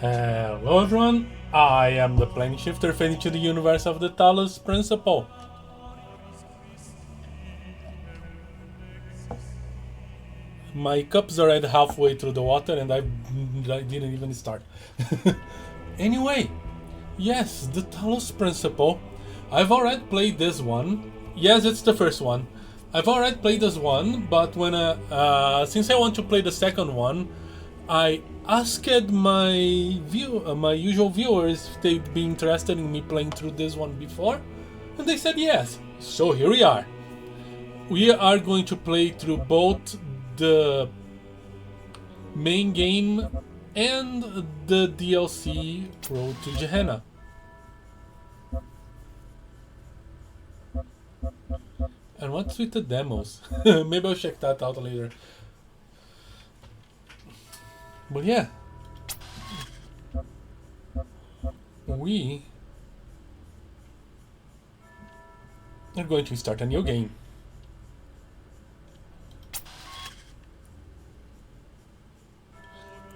Hello everyone, I am the plane shifter fading to the universe of the Talos principle. My cup's already halfway through the water and I didn't even start. Anyway, yes, the Talos principle. I've already played this one. Yes, it's the first one. I've already played this one, but since I want to play the second one, I asked my usual viewers if they'd be interested in me playing through this one before, and they said yes. So here we are. We are going to play through both the main game and the DLC Road to Gehenna. And what's with the demos? Maybe I'll check that out later. But yeah, we are going to start a new game.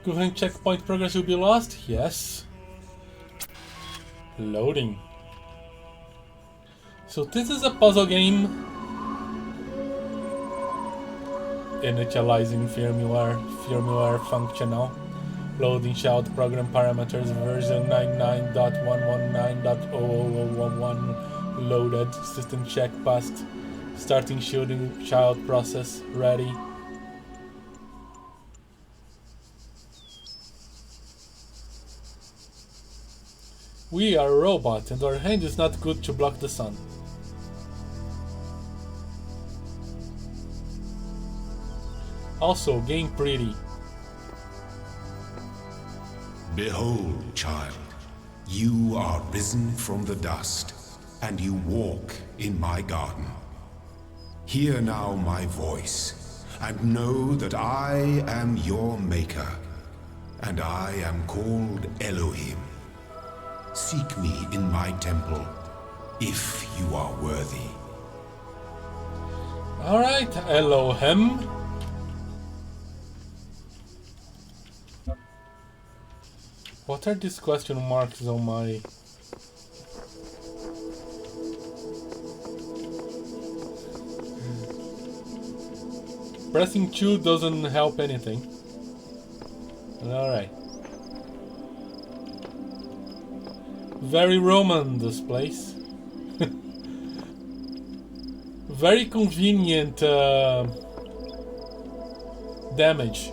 Current checkpoint progress will be lost? Yes. Loading. So this is a puzzle game. Initializing firmware functional. Loading child program parameters version 99.119.00011 loaded. System check passed. Starting shooting child process ready. We are a robot and our hand is not good to block the sun. Also, game pretty. Behold, child, you are risen from the dust, and you walk in my garden. Hear now my voice, and know that I am your maker, and I am called Elohim. Seek me in my temple, if you are worthy. Alright, Elohim. What are these question marks on my... Pressing 2 doesn't help anything. Alright. Very Roman, this place. Very convenient damage.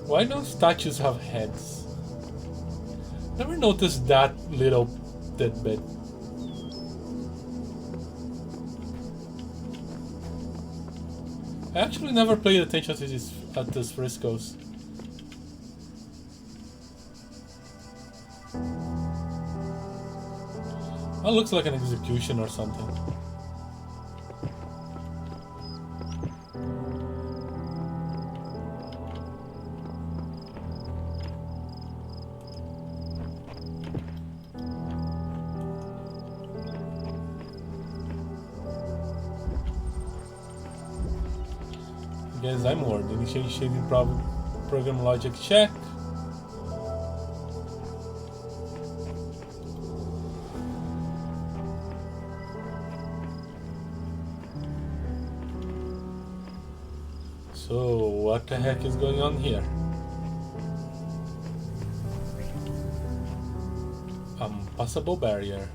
Why don't statues have heads? Never noticed that little tidbit. I actually never paid attention to these frescoes. That looks like an execution or something. Guess I'm word. Initiating program logic check. So what the heck is going on here? Unpassable barrier.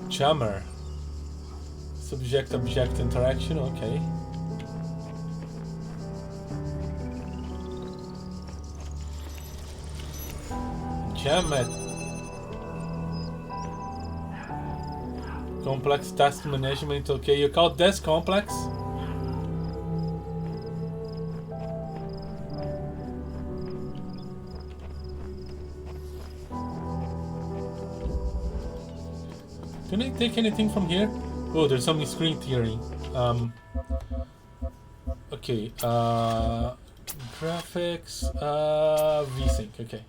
Jammer. Subject-object interaction, okay. Jam it. Complex task management, okay. You call this complex? Can I take anything from here? Oh, there's some screen tearing. Okay, graphics, VSync, okay.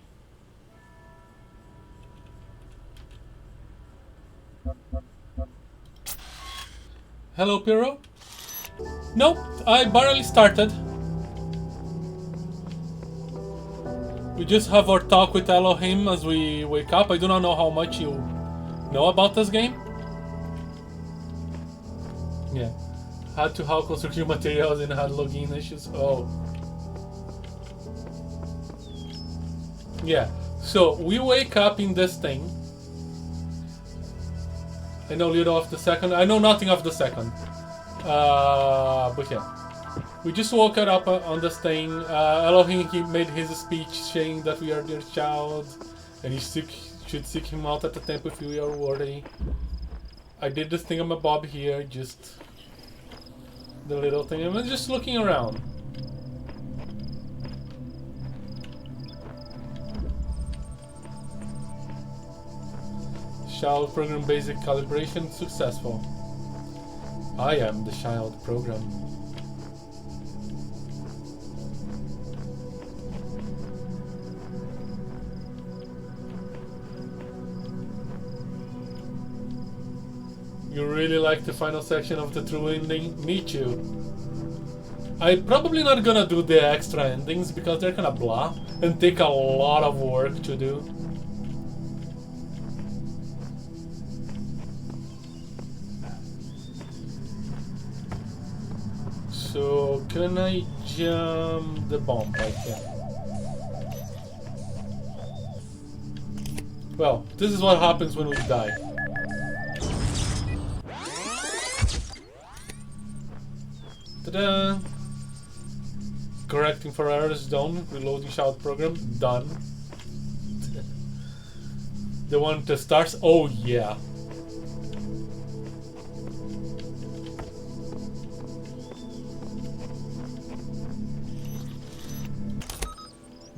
Hello, Pyro? Nope, I barely started. We just have our talk with Elohim as we wake up. I do not know how much you know about this game. Yeah. Had to hack construction materials and had login issues. Oh. Yeah. So we wake up in this thing. I know little of the second. I know nothing of the second. But yeah. We just woke up on this thing. Elohim, he made his speech saying that we are their child. And you should seek him out at the temple if we are worthy. I did this thing on my bob here, just the little thing. I'm just looking around. Child program basic calibration successful. I am the child program. You really like the final section of the true ending? Me too. I'm probably not gonna do the extra endings because they're kinda blah and take a lot of work to do. So can I jump the bomb? I can. Well, this is what happens when we die. Ta-da! Correcting for errors done. Reloading shout program done. The one that starts. Oh yeah.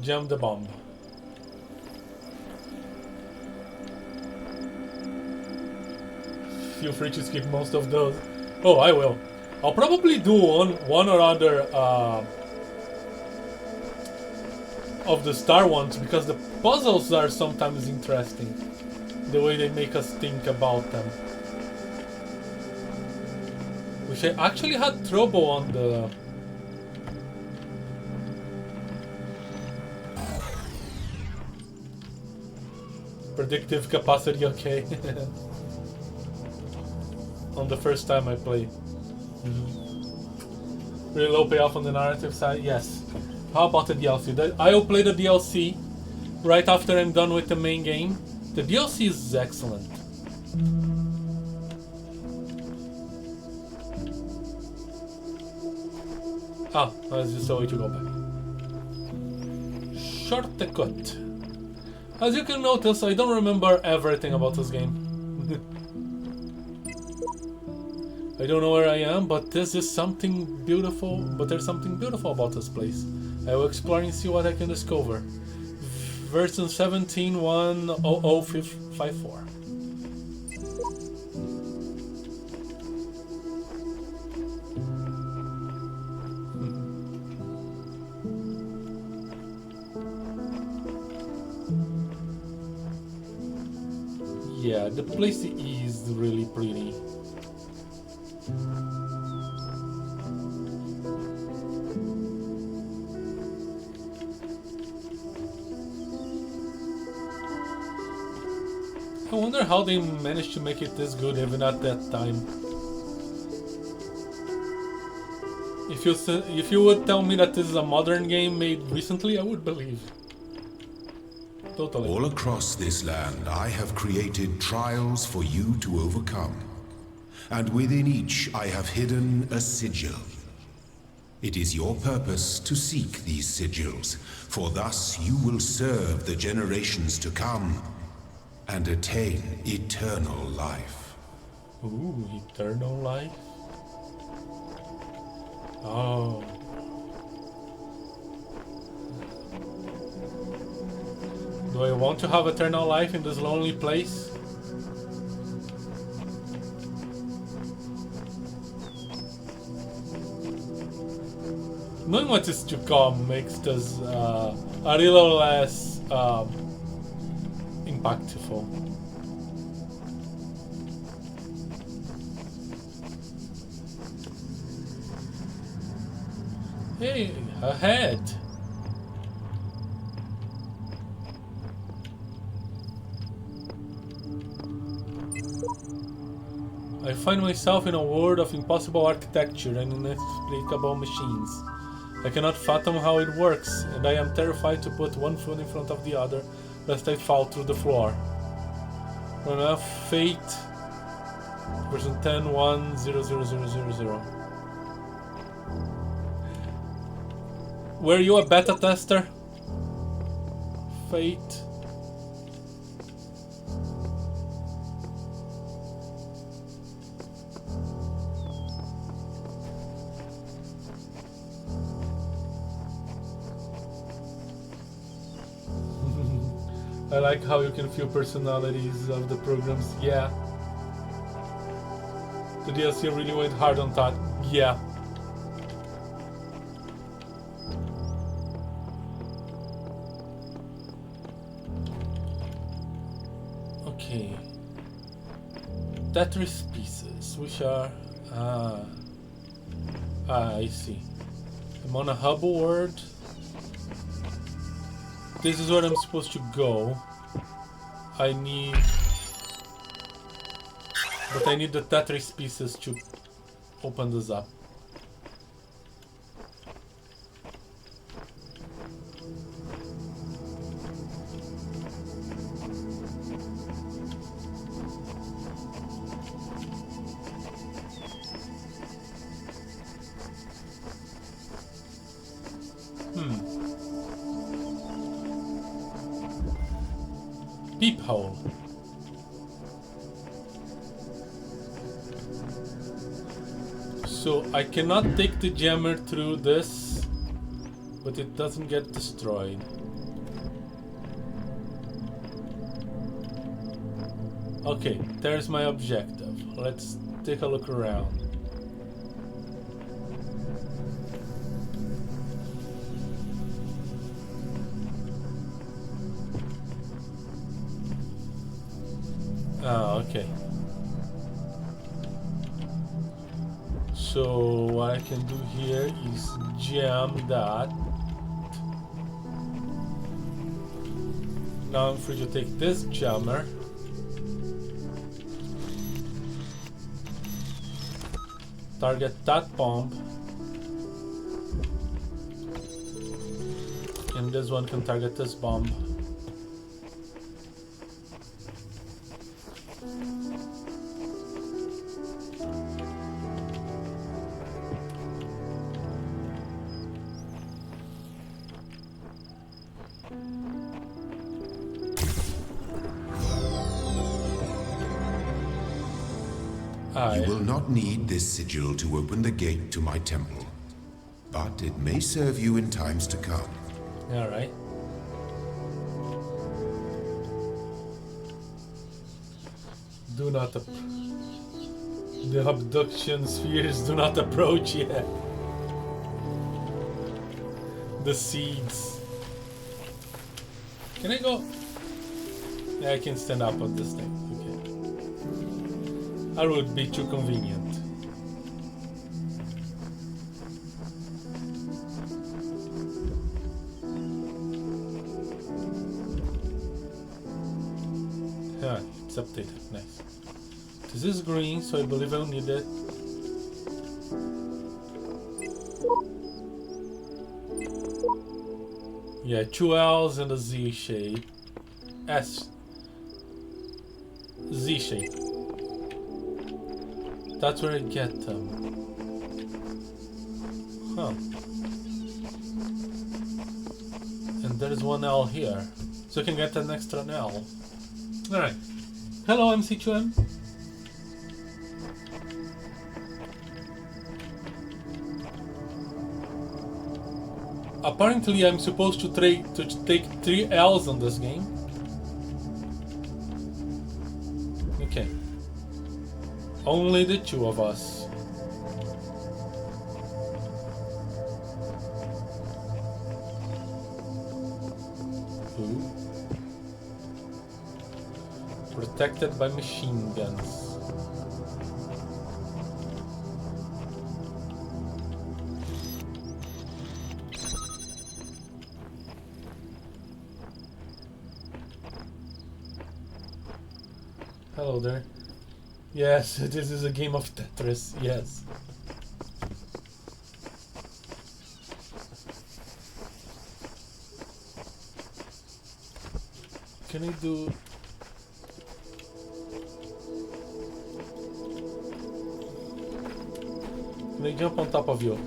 Jump the bomb. Feel free to skip most of those. Oh, I will. I'll probably do one or other of the star ones because the puzzles are sometimes interesting. The way they make us think about them. Which I actually had trouble on the... Predictive capacity, okay. On the first time I played. Really low payoff on the narrative side, yes. How about the DLC? I'll play the DLC right after I'm done with the main game. The DLC is excellent. Ah, that's just a way to go back. Shortcut. As you can notice, I don't remember everything about this game. I don't know where I am, but this is something beautiful. But there's something beautiful about this place. I will explore and see what I can discover. Version 17.1.0054. Yeah, the place is really pretty. I wonder how they managed to make it this good even at that time. If you would tell me that this is a modern game made recently, I would believe. Totally. All across this land, I have created trials for you to overcome. And within each, I have hidden a sigil. It is your purpose to seek these sigils, for thus you will serve the generations to come and attain eternal life. Ooh, eternal life? Oh. Do I want to have eternal life in this lonely place? Knowing what is to come makes this a little less impactful. Hey, ahead! I find myself in a world of impossible architecture and inexplicable machines. I cannot fathom how it works, and I am terrified to put one foot in front of the other, lest I fall through the floor. Run off Fate, version 10.1.0000. Were you a beta tester? Fate. I like how you can feel personalities of the programs. Yeah. The DLC really went hard on that. Yeah. Okay. Tetris pieces, which are... I see. I'm on a Hubble world. This is where I'm supposed to go. I need the Tetris pieces to open this up. Peephole. So I cannot take the jammer through this, but it doesn't get destroyed. Okay, there's my objective. Let's take a look around. Okay. So what I can do here is jam that. Now I'm free to take this jammer. Target that bomb. And this one can target this bomb. You will not need this sigil to open the gate to my temple, but it may serve you in times to come. All right. Do not the abduction spheres do not approach yet. The seeds. Can I go? Yeah, I can stand up on this thing. That would be too convenient. Yeah, it's updated. Nice. This is green, so I believe I'll need it. Yeah, 2 L's and a Z shape. Z shape. That's where I get them. Huh. And there's 1 L here. So I can get an extra L. Alright. Hello, MC2M. Apparently I'm supposed to take 3 L's on this game. Okay. Only the 2 of us. Protected by machine guns. Hello there. Yes, this is a game of Tetris, yes. Can I do... Can I jump on top of you?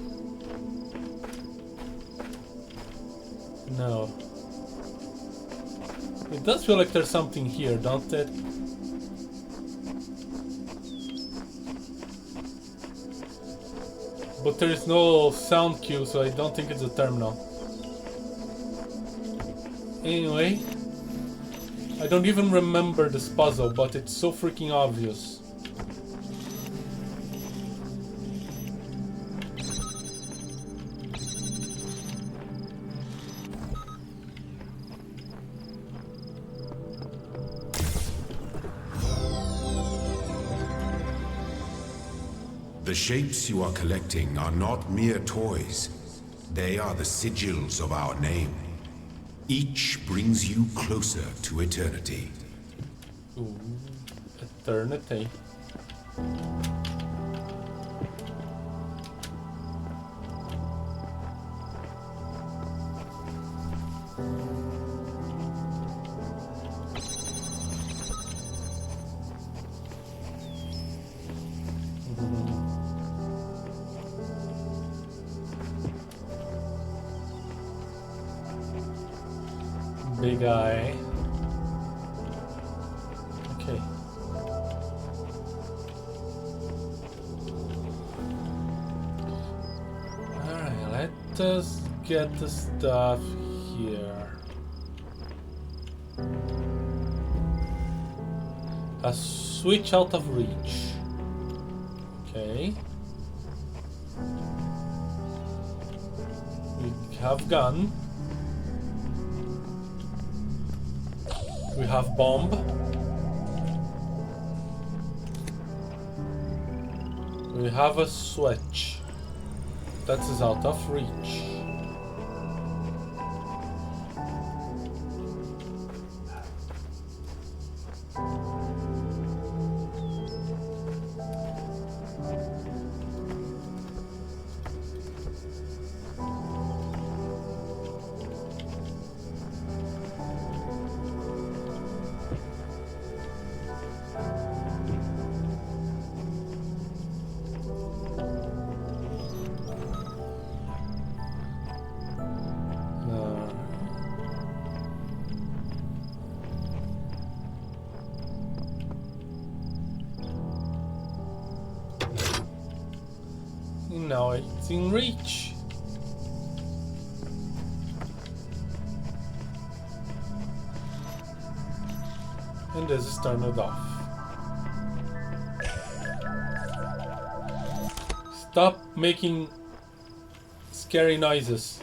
No. It does feel like there's something here, don't it? But there is no sound cue, so I don't think it's a terminal. Anyway, I don't even remember this puzzle, but it's so freaking obvious. The shapes you are collecting are not mere toys. They are the sigils of our name. Each brings you closer to eternity. Ooh, eternity. Big eye. Okay. Alright, let us get the stuff here. A switch out of reach. Okay. We have gun. We have bomb. We have a switch. That is out of reach. Now it's in reach. And this is turned off. Stop making scary noises.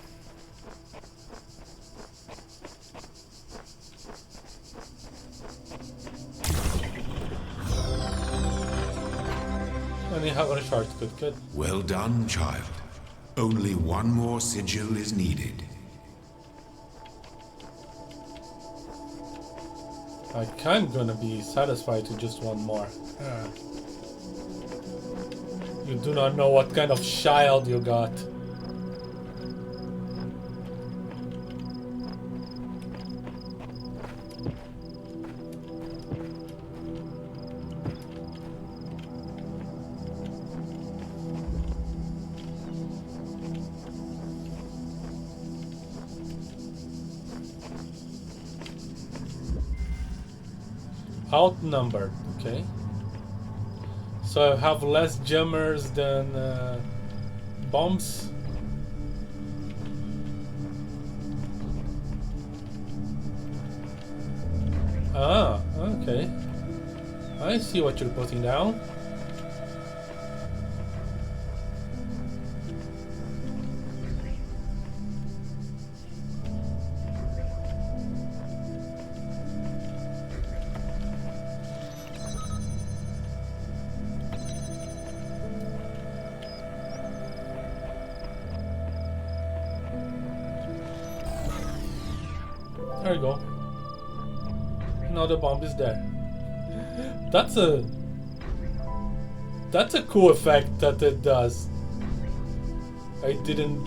And you have a shortcut, good. Well done, child. Only one more sigil is needed. I can't gonna be satisfied with just one more. You do not know what kind of child you got. Outnumbered, okay. So I have less jammers than bombs. Ah, okay. I see what you're putting down. There you go. Now the bomb is there. That's a cool effect that it does. I didn't.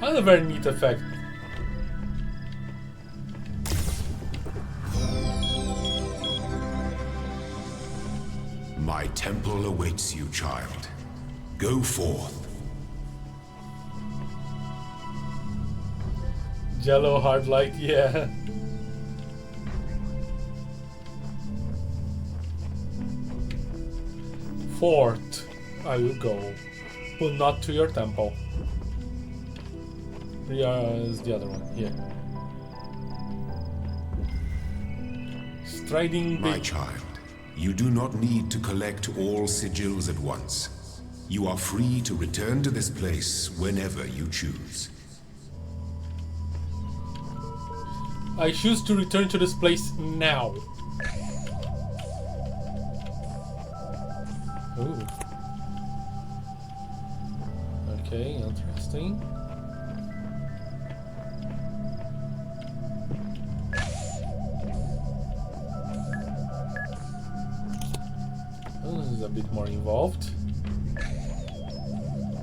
That's a very neat effect. My temple awaits you, child. Go forth. Jello hard light, yeah. Forth I will go, but not to your temple. Here's the other one, here. Striding My big. child, you do not need to collect all sigils at once. You are free to return to this place whenever you choose. I choose to return to this place now. Ooh. Okay, interesting. Oh, this is a bit more involved.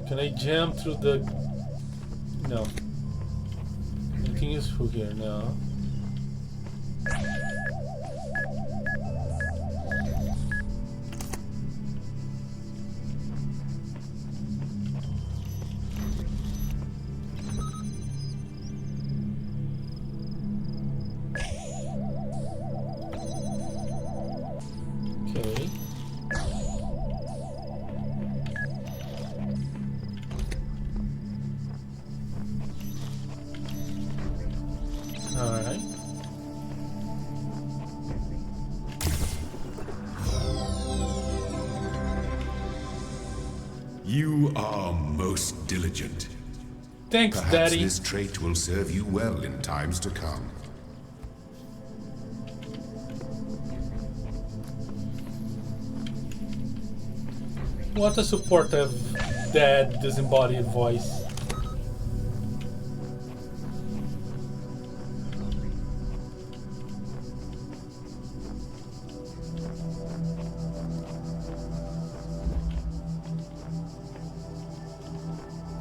Can I jump through the... No. Anything useful here? No. Okay. Alright. You are most diligent. Thanks, Perhaps Daddy. this trait will serve you well in times to come. What a supportive, dead, disembodied voice.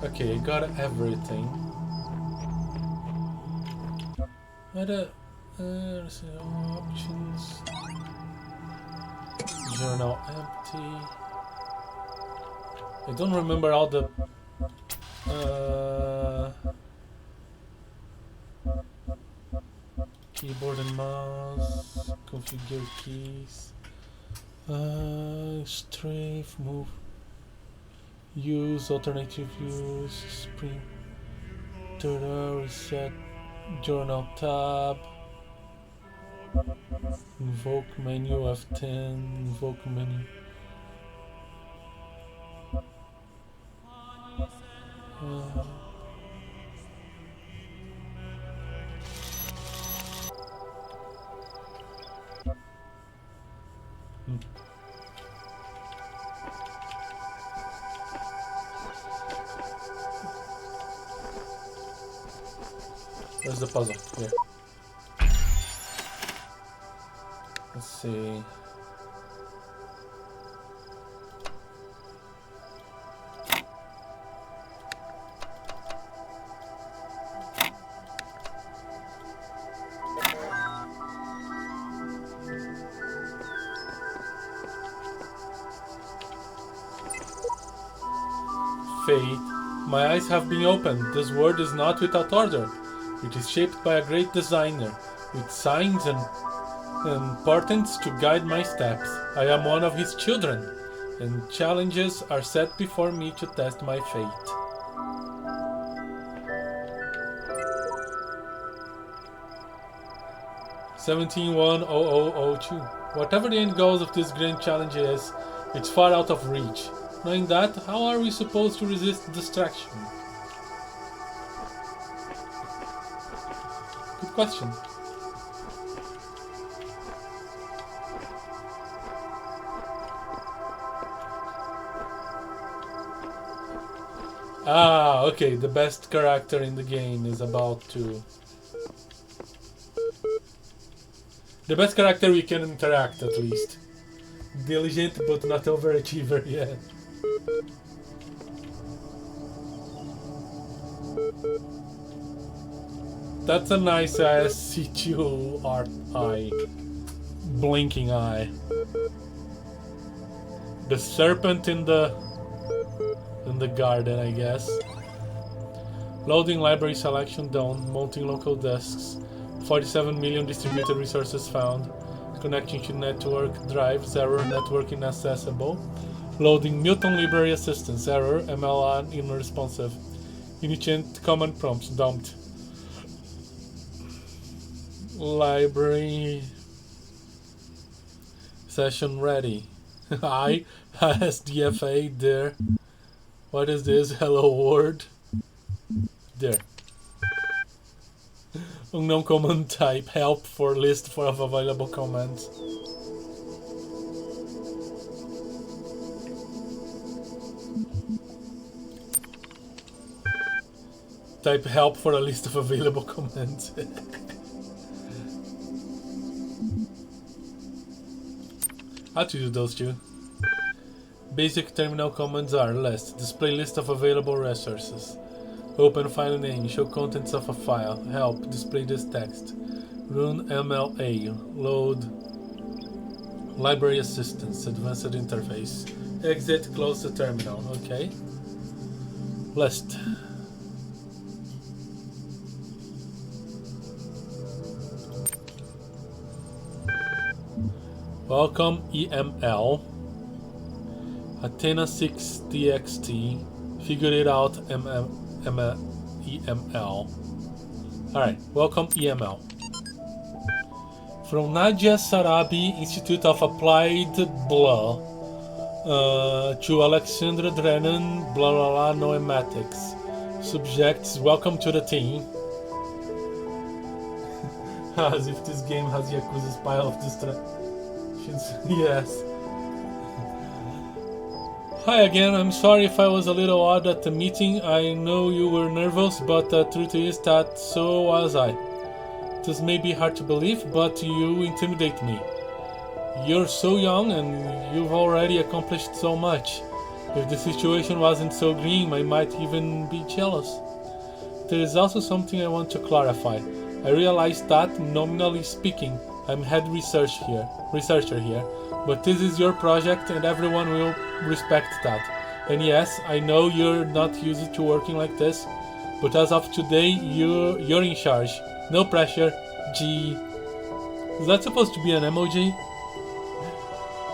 Okay, I got everything. Other options. Journal empty. I don't remember all the keyboard and mouse, configure keys, strafe, move, use, alternative use, spring, reset, journal tab, invoke menu F10, invoke menu. Where's the puzzle? Here. Let's see. Fate. My eyes have been opened. This world is not without order. It is shaped by a great designer, with signs and portents to guide my steps. I am one of his children, and challenges are set before me to test my fate. (17-1-0002). Whatever the end goals of this grand challenge is, it's far out of reach. Knowing that, how are we supposed to resist distraction? Good question. Ah, okay, the best character in the game is about to... The best character we can interact, at least. Diligent, but not overachiever yet. That's a nice C2 art eye. Blinking eye. The serpent in the garden, I guess. Loading library selection done. Mounting local desks. 47 million distributed resources found. Connecting to network drives. Error. Network inaccessible. Loading Mutant library assistance. Error. MLR unresponsive. Initiate command prompts. Dumped. Library session ready. I SDFA there. What is this? Hello world. There. Unknown command type. Help for list of available commands. Type help for a list of available commands. How to do those two? Basic terminal commands are list, display list of available resources, open file name, show contents of a file, help, display this text, run MLA, load, library assistance, advanced interface, exit, close the terminal, okay. List. Welcome EML. Athena 6 TXT. Figure it out EML. Alright, welcome EML. From Nadia Sarabi Institute of Applied Blah to Alexandra Drennan blah blah blah noematics. Subjects, welcome to the team. As if this game has Yakuza's pile of distractions. Yes. Hi again, I'm sorry if I was a little odd at the meeting. I know you were nervous, but the truth is that so was I. This may be hard to believe, but you intimidate me. You're so young and you've already accomplished so much. If the situation wasn't so grim, I might even be jealous. There is also something I want to clarify. I realize that, nominally speaking, I'm head researcher here, but this is your project and everyone will respect that. And yes, I know you're not used to working like this, but as of today, you're in charge. No pressure, G. Is that supposed to be an emoji?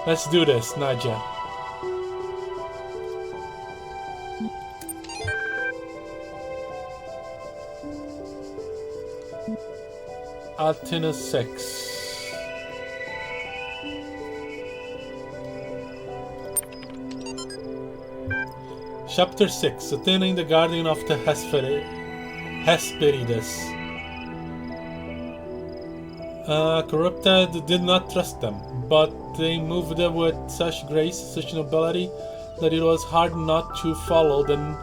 Let's do this, Nadia. Athena 6. Chapter 6. Athena in the Garden of the Hesperides. Corrupted did not trust them, but they moved them with such grace, such nobility, that it was hard not to follow them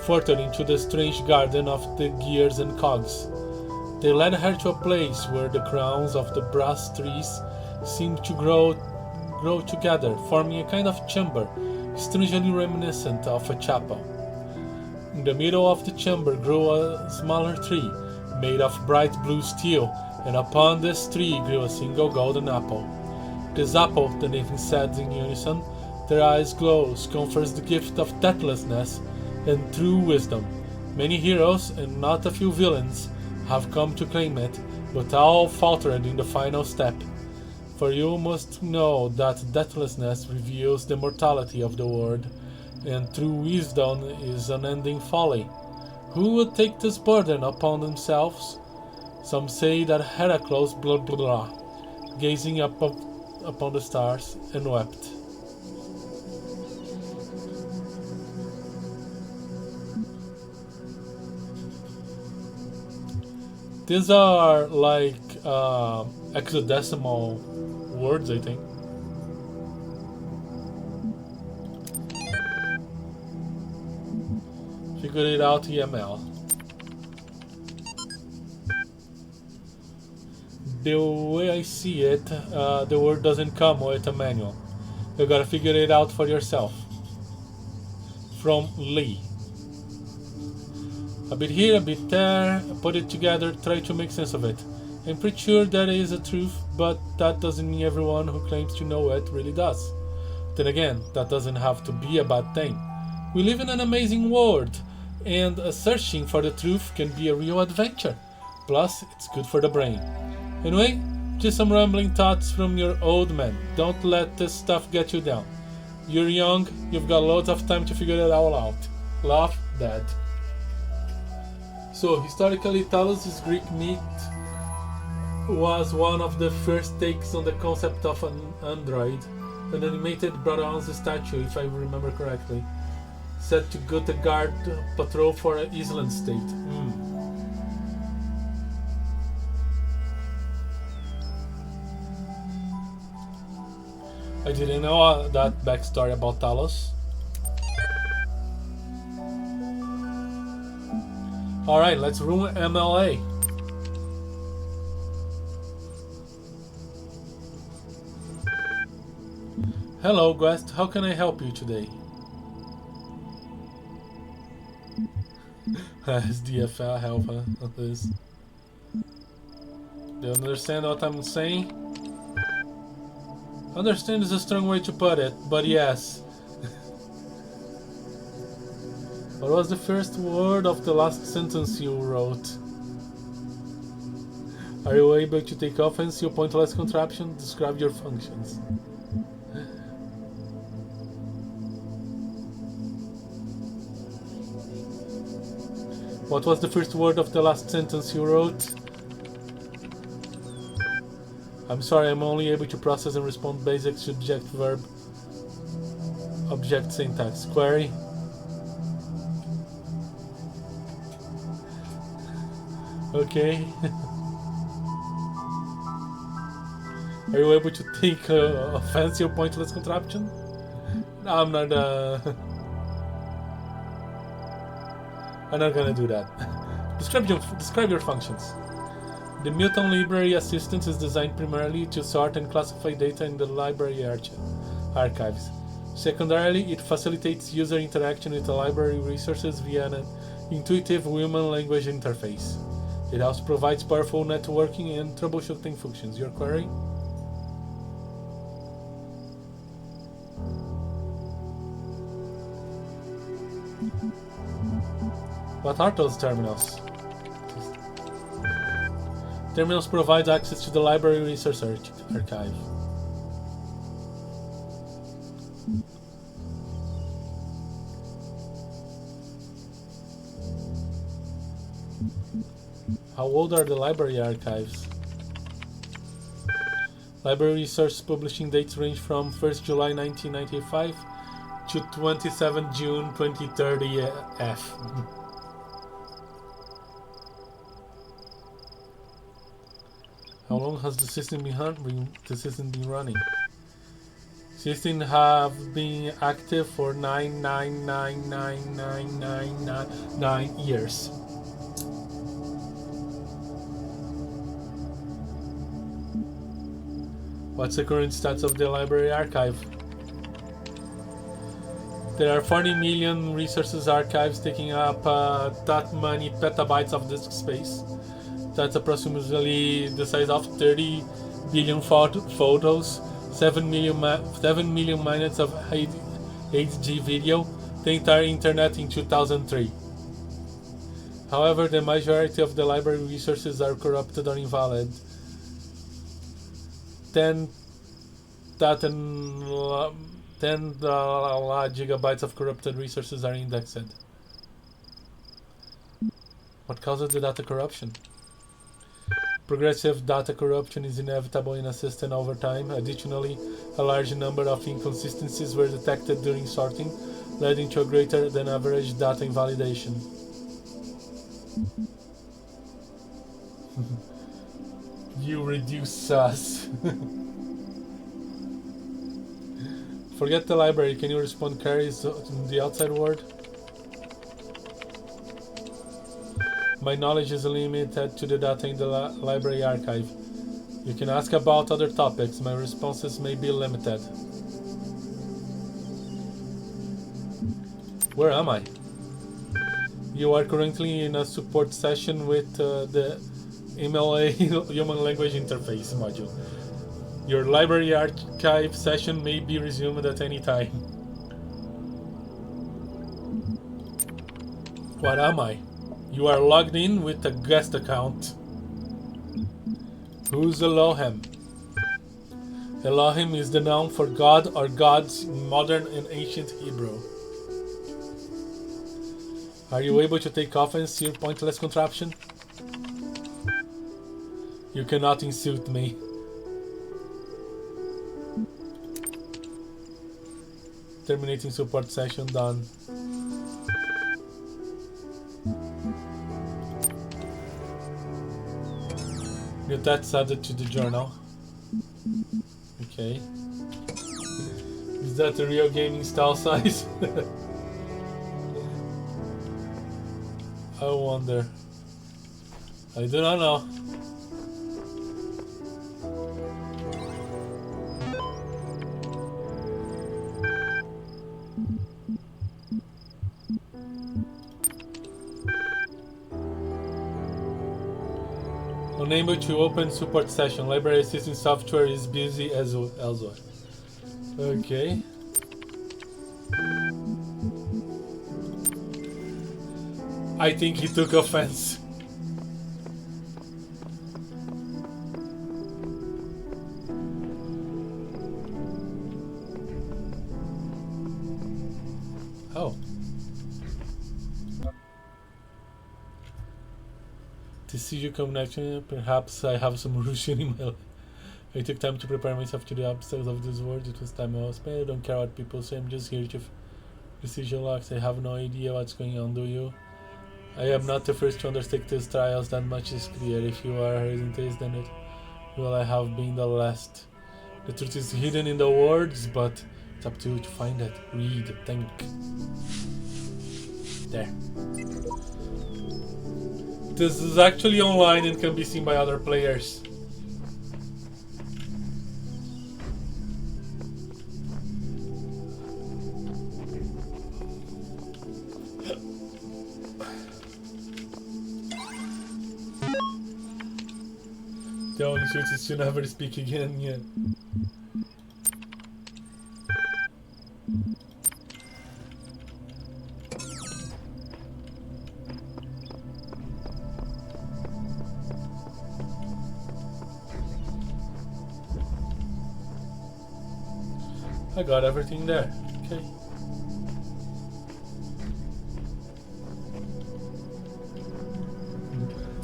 further into the strange garden of the gears and cogs. They led her to a place where the crowns of the brass trees seemed to grow together, forming a kind of chamber, strangely reminiscent of a chapel. In the middle of the chamber grew a smaller tree, made of bright blue steel, and upon this tree grew a single golden apple. This apple, the name said in unison, their eyes glows, confers the gift of deathlessness and true wisdom. Many heroes, and not a few villains, have come to claim it, but all faltered in the final step. For you must know that deathlessness reveals the mortality of the world, and true wisdom is unending folly. Who would take this burden upon themselves? Some say that Heracles blah blah blah, gazing up upon the stars, and wept. These are like hexadecimal words, I think. Figure it out, EML. The way I see it, the word doesn't come with a manual. You gotta figure it out for yourself. From Lee. A bit here, a bit there, put it together, try to make sense of it. I'm pretty sure that is a truth, but that doesn't mean everyone who claims to know it really does. Then again, that doesn't have to be a bad thing. We live in an amazing world, and searching for the truth can be a real adventure. Plus, it's good for the brain. Anyway, just some rambling thoughts from your old man. Don't let this stuff get you down. You're young, you've got loads of time to figure it all out. Love, Dad. So, historically, Talos' Greek myth was one of the first takes on the concept of an android, an animated bronze statue, if I remember correctly, set to go to guard patrol for an island state. I didn't know that backstory about Talos. Alright, let's ruin MLA. Hello, Guest. How can I help you today? SDFL help this. Do you understand what I'm saying? Understand is a strong way to put it, but yes. What was the first word of the last sentence you wrote? Are you able to take offense, you pointless contraption? Describe your functions. What was the first word of the last sentence you wrote? I'm sorry, I'm only able to process and respond basic subject verb object syntax. Query. Okay. Are you able to take offense, your pointless contraption? I'm not I'm not gonna do that. Describe your functions. The Mutant Library Assistant is designed primarily to sort and classify data in the library archives. Secondarily, it facilitates user interaction with the library resources via an intuitive human language interface. It also provides powerful networking and troubleshooting functions. Your query? What are those terminals? Terminals provide access to the library resource archive. How old are the library archives? Library resource publishing dates range from 1st July 1995 to 27 June 2030 F. How long has the system been running? System have been active for 9 years. What's the current status of the library archive? There are 40 million resources archives taking up that many petabytes of disk space. That's approximately the size of 30 billion photos, 7 million minutes of HD video, the entire internet in 2003. However, the majority of the library resources are corrupted or invalid. 10 gigabytes of corrupted resources are indexed. What causes the data corruption? Progressive data corruption is inevitable in a system over time. Additionally, a large number of inconsistencies were detected during sorting, leading to a greater than average data invalidation. You reduce us. Forget the library. Can you respond queries in the outside world? My knowledge is limited to the data in the library archive. You can ask about other topics. My responses may be limited. Where am I? You are currently in a support session with the MLA Human Language Interface module. Your library archive session may be resumed at any time. What am I? You are logged in with a guest account. Who's Elohim? Elohim is the noun for God or gods in modern and ancient Hebrew. Are you able to take offense, your pointless contraption? You cannot insult me. Terminating support session done. New text added to the journal. Okay. Is that the real gaming style size? I wonder. I do not know. Unable to open support session. Library assistant software is busy as elsewhere. Okay. I think he took offense. Oh. To see you connection, perhaps I have some Russian in my life. I took time to prepare myself to the obstacles of this world. It was time well spent. I don't care what people say. I'm just here to precision locks. I have no idea what's going on, do you? I am not the first to undertake these trials. That much is clear. If you are hesitant, then it will I have been the last. The truth is hidden in the words, but it's up to you to find it. Read, think. There. This is actually online and can be seen by other players. The only truth is to never speak again, yeah. I got everything there. Okay.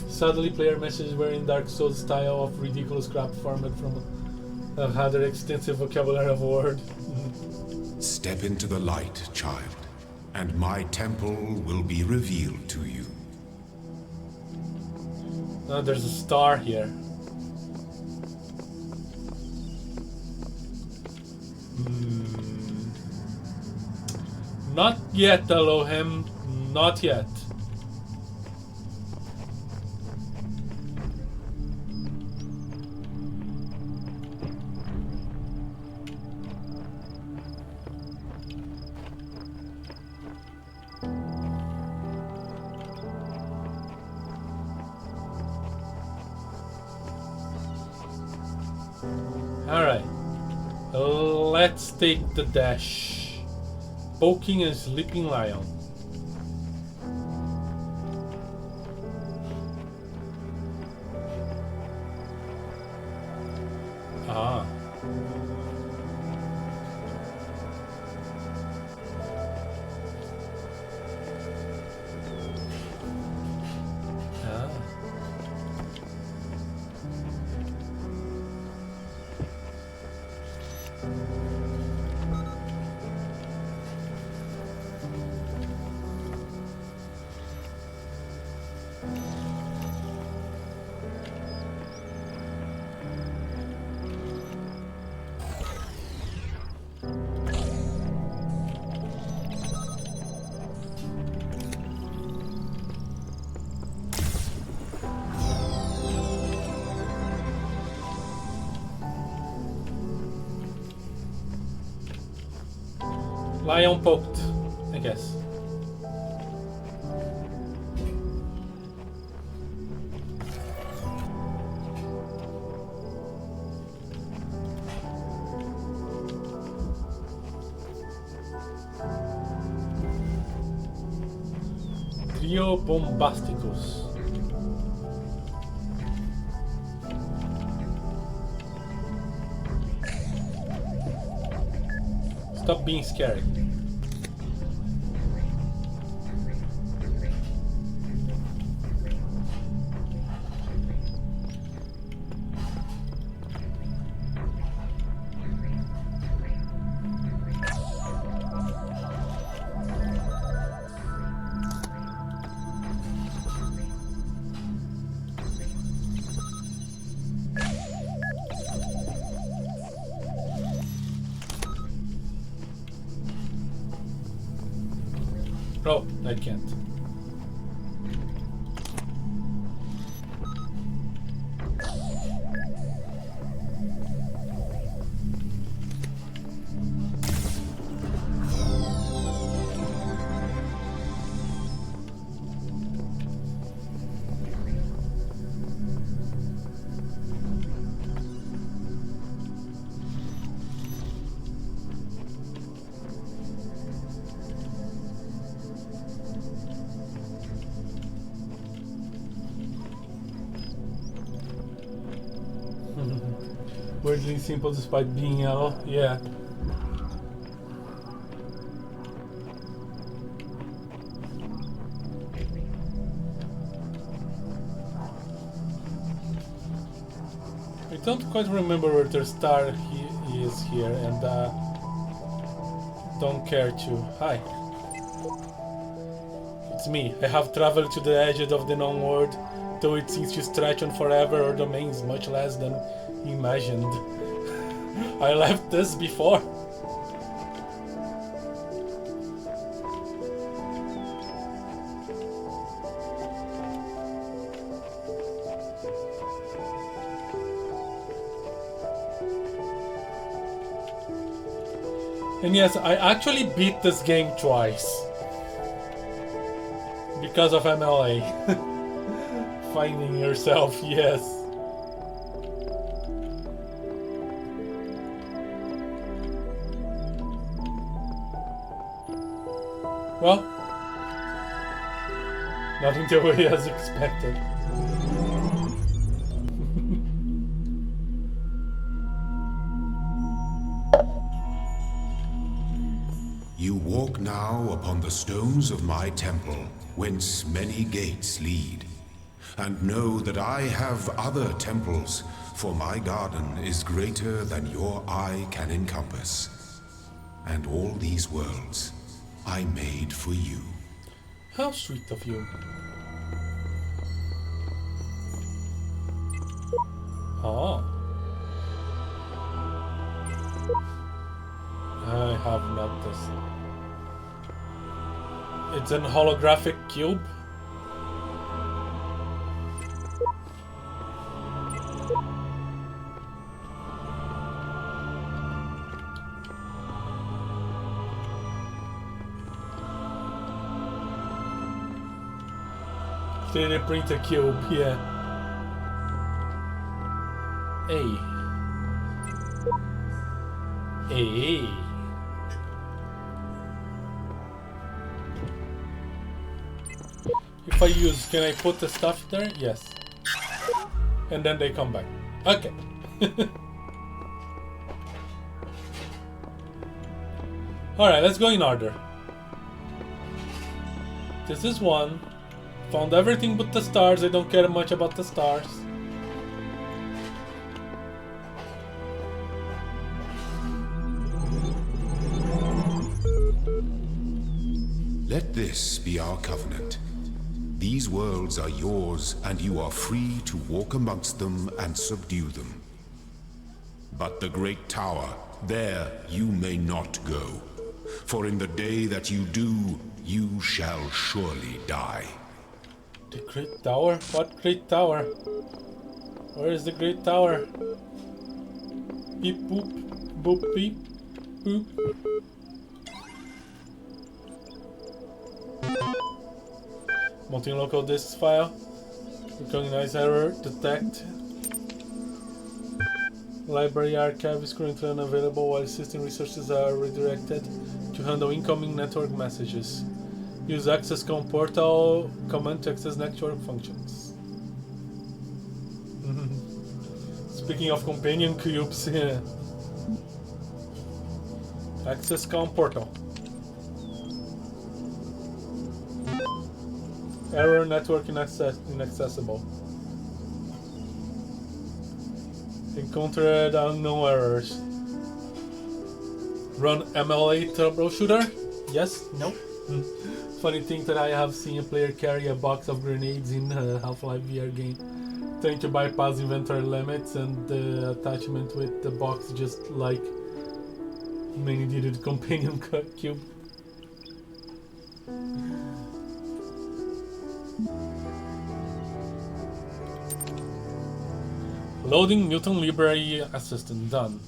Sadly, player messages were in Dark Souls style of ridiculous crap format from a rather extensive vocabulary of word. Step into the light, child, and my temple will be revealed to you. There's a star here. Not yet, Elohim. Not yet. Alright. Let's take the dash. Poking a sleeping lion. Ah. Ah. Lion poked, I guess. Trio Bombasticus. Stop being scary. Oh, I can't. Weirdly simple despite being yellow, yeah. I don't quite remember where the star he is here, and don't care to. Hi. It's me. I have traveled to the edges of the known world, though it seems to stretch on forever or domains much less than imagined. I left this before. And yes, I actually beat this game twice. Because of MLA. Finding yourself, yes. Well, nothing the way as expected. You walk now upon the stones of my temple, whence many gates lead. And know that I have other temples, for my garden is greater than your eye can encompass. And all these worlds I made for you. How sweet of you. Oh. I have not this. It's an holographic cube. They print a cube, yeah. Hey. Hey. If I use, can I put the stuff there? Yes. And then they come back. Okay. Alright, let's go in order. This is one. Found everything but the stars. I don't care much about the stars. Let this be our covenant. These worlds are yours, and you are free to walk amongst them and subdue them. But the great tower, there you may not go. For in the day that you do, you shall surely die. The Great Tower? What Great Tower? Where is the Great Tower? Beep boop, boop beep, boop. Multi-local disk file. Recognize error. Detect. Library archive is currently unavailable while system resources are redirected to handle incoming network messages. Use access com portal command to access network functions. Speaking of companion cubes, yeah. Access com portal. Error network inaccessible. Encountered unknown errors. Run MLA troubleshooter? Yes? Nope. Funny thing that I have seen a player carry a box of grenades in a Half-Life VR game, trying to bypass inventory limits, and the attachment with the box just like many did the companion cube. Loading Newton Library Assistant done.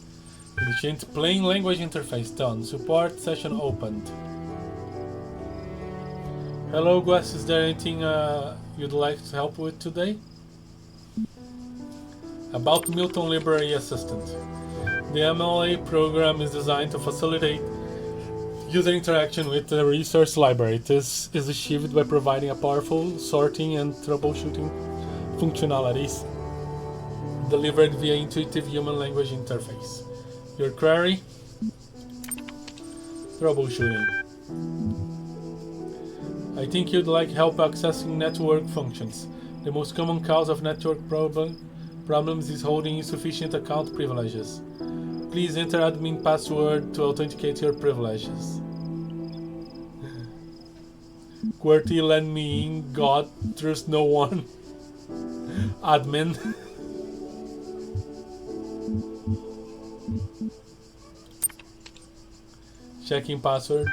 Initiate plain language interface done. Support session opened. Hello Guest, is there anything you'd like to help with today? About Newton Library Assistant. The MLA program is designed to facilitate user interaction with the resource library. This is achieved by providing a powerful sorting and troubleshooting functionalities delivered via intuitive human language interface. Your query? Troubleshooting. I think you'd like help accessing network functions. The most common cause of network problems is holding insufficient account privileges. Please enter admin password to authenticate your privileges. QWERTY, let me in. God, trust no one. Admin. Checking password.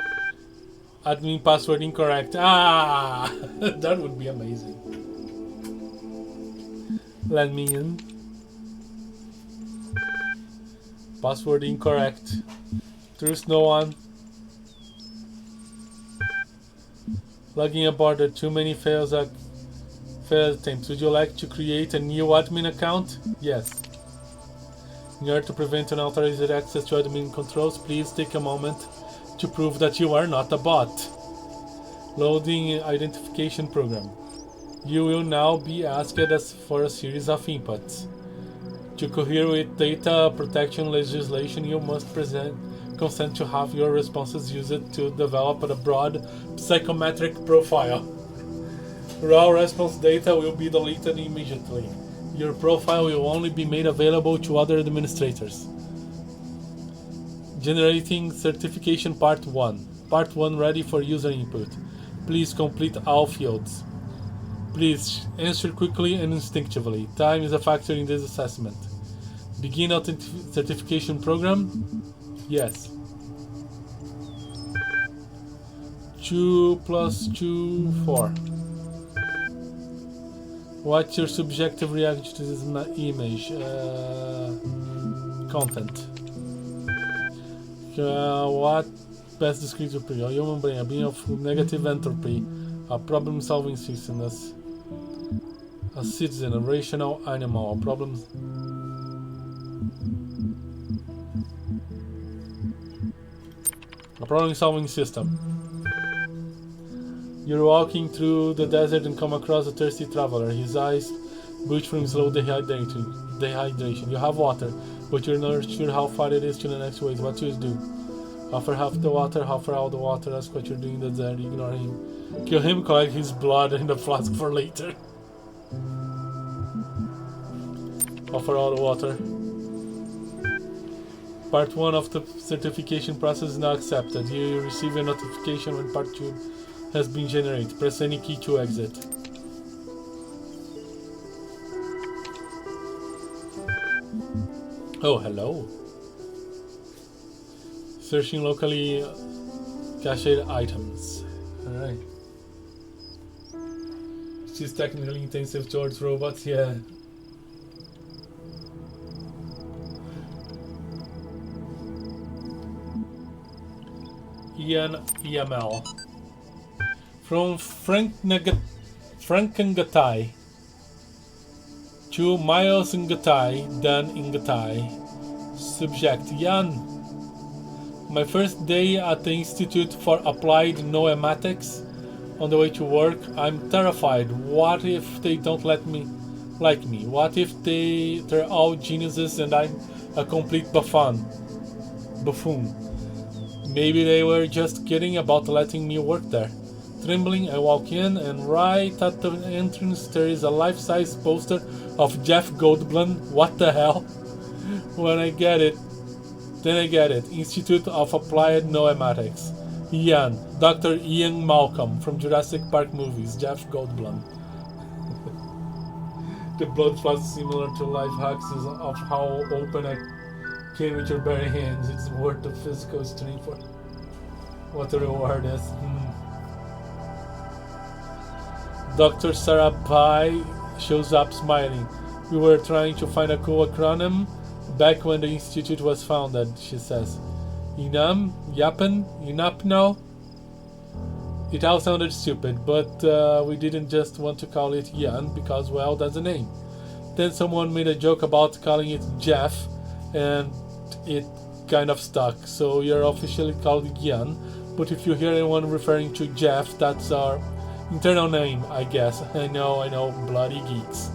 Admin password incorrect. Ah, that would be amazing. Let me in. Password incorrect. Trust no one. Logging aboard the too many failed attempts. Would you like to create a new admin account? Yes. In order to prevent unauthorized access to admin controls, please take a moment to prove that you are not a bot. Loading identification program. You will now be asked for a series of inputs. To cohere with data protection legislation, you must consent to have your responses used to develop a broad psychometric profile. Raw response data will be deleted immediately. Your profile will only be made available to other administrators. Generating certification part 1. Part 1 ready for user input. Please complete all fields. Please answer quickly and instinctively. Time is a factor in this assessment. Begin certification program? Yes. 2 + 2, 4. What's your subjective reaction to this image? Content. What best describes your brain? A human brain, a being of negative entropy, a problem-solving system, a citizen, a rational animal, a problem-solving system. You're walking through the desert and come across a thirsty traveler. His eyes bulge from slow dehydration. You have water, but you're not sure how far it is to the next place. What you do? Offer half the water, offer all the water, ask what you're doing in the desert, ignore him. Kill him, collect his blood in the flask for later. Offer all the water. Part 1 of the certification process is now accepted. You receive a notification when part 2 has been generated. Press any key to exit. Oh, hello. Searching locally cached items. Alright. She's technically intensive towards robots, yeah. EML. From Frank Frankengatai. 2 miles in Gatai, then in Gatai. Subject Jan. My first day at the Institute for Applied Noematics. On the way to work, I'm terrified. What if they don't let me like me? What if they're all geniuses and I'm a complete buffoon? Maybe they were just kidding about letting me work there. Trembling, I walk in, and right at the entrance there is a life-size poster of Jeff Goldblum. What the hell? Then I get it. Institute of Applied Noematics. Ian, Dr. Ian Malcolm from Jurassic Park movies, Jeff Goldblum. The blood flow is similar to life hacks of how open I can with your bare hands. It's worth the physical strain for what the reward is. Dr. Sarah Pai shows up smiling. We were trying to find a cool acronym back when the institute was founded, she says. Inam? Yapan? Inap now? It all sounded stupid, but we didn't just want to call it Yan because, well, that's a name. Then someone made a joke about calling it Jeff, and it kind of stuck, so you're officially called Yan. But if you hear anyone referring to Jeff, that's our internal name, I guess. I know, bloody geeks.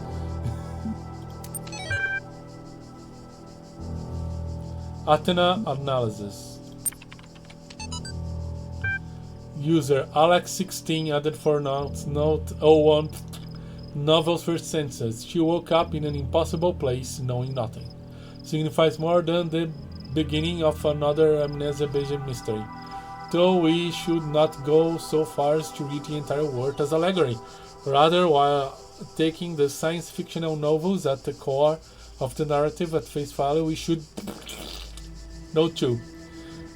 Athena analysis. User Alex16 added for note 01 novel's first sentence. She woke up in an impossible place, knowing nothing. Signifies more than the beginning of another amnesia-based mystery. Though we should not go so far as to read the entire work as allegory. Rather, while taking the science fictional novels at the core of the narrative at face value, we should note 2.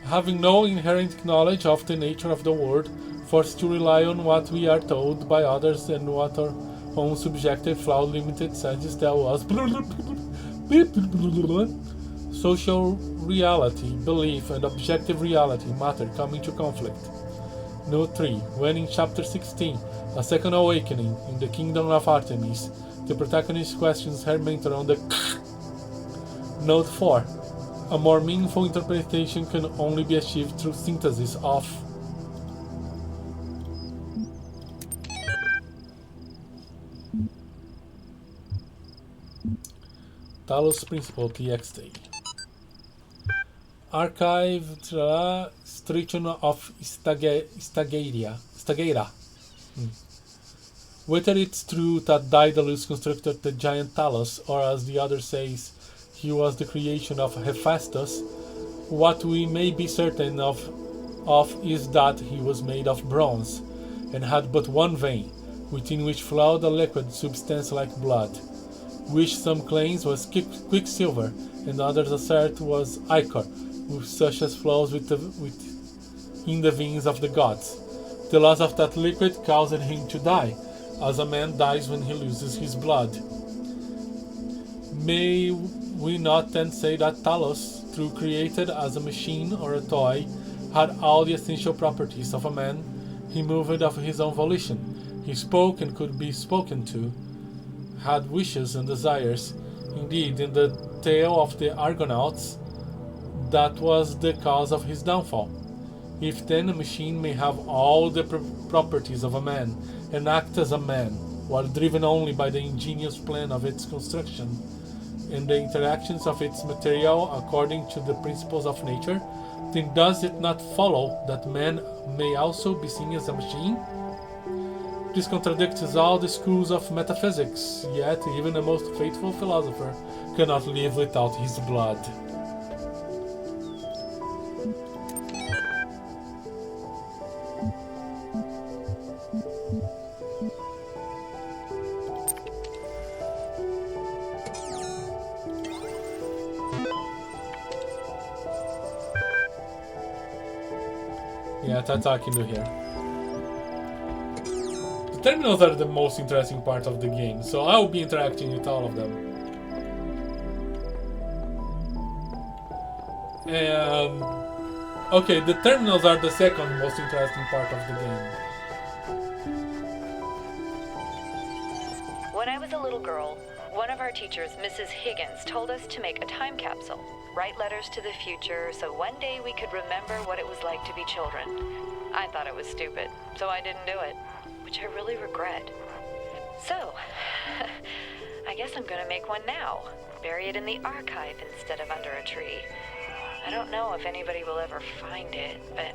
Having no inherent knowledge of the nature of the world, forced to rely on what we are told by others and what our own subjective, flawed, limited senses tell us. Social reality, belief, and objective reality, matter, come into conflict. Note 3. When in chapter 16, A Second Awakening, in the Kingdom of Artemis, the protagonist questions her mentor on the Note 4. A more meaningful interpretation can only be achieved through synthesis of Talos Principle TXT. Archive Stration of Stageira. Whether it's true that Daedalus constructed the giant Talos, or as the other says, he was the creation of Hephaestus, what we may be certain of is that he was made of bronze, and had but one vein, within which flowed a liquid substance like blood, which some claims was quicksilver, and others assert was ichor, such as flows in the veins of the gods. The loss of that liquid caused him to die, as a man dies when he loses his blood. May we not then say that Talos, though created as a machine or a toy, had all the essential properties of a man? He moved of his own volition. He spoke and could be spoken to, had wishes and desires. Indeed, in the tale of the Argonauts, that was the cause of his downfall. If then a machine may have all the properties of a man, and act as a man, while driven only by the ingenious plan of its construction, and the interactions of its material according to the principles of nature, then does it not follow that man may also be seen as a machine? This contradicts all the schools of metaphysics, yet even the most faithful philosopher cannot live without his blood. Yeah, that's all I can do here. The terminals are the most interesting part of the game, so I will be interacting with all of them. Okay, the terminals are the second most interesting part of the game. When I was a little girl, one of our teachers, Mrs. Higgins, told us to make a time capsule, write letters to the future, so one day we could remember what it was like to be children. I thought it was stupid, so I didn't do it, which I really regret. So, I guess I'm gonna make one now. Bury it in the archive instead of under a tree. I don't know if anybody will ever find it, but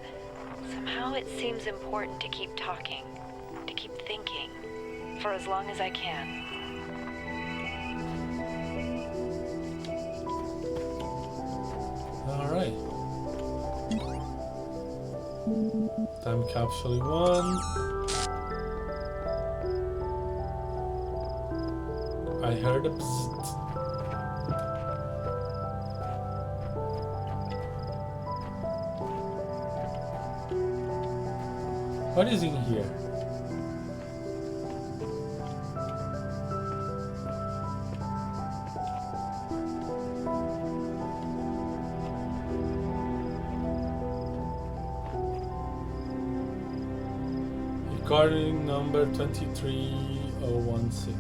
somehow it seems important to keep talking, to keep thinking, for as long as I can. Alright. Time capsule 1. I heard a bzzzt. What is in here? Recording number 23016.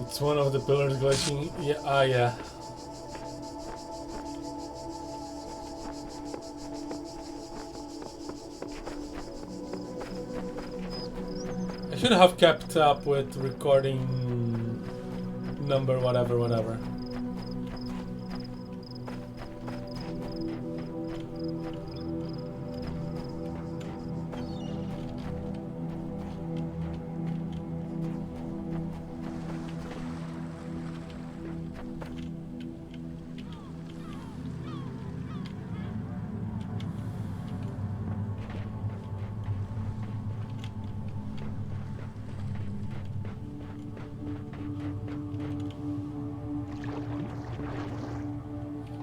It's one of the pillars glitching. Yeah, yeah. I should have kept up with recording number whatever.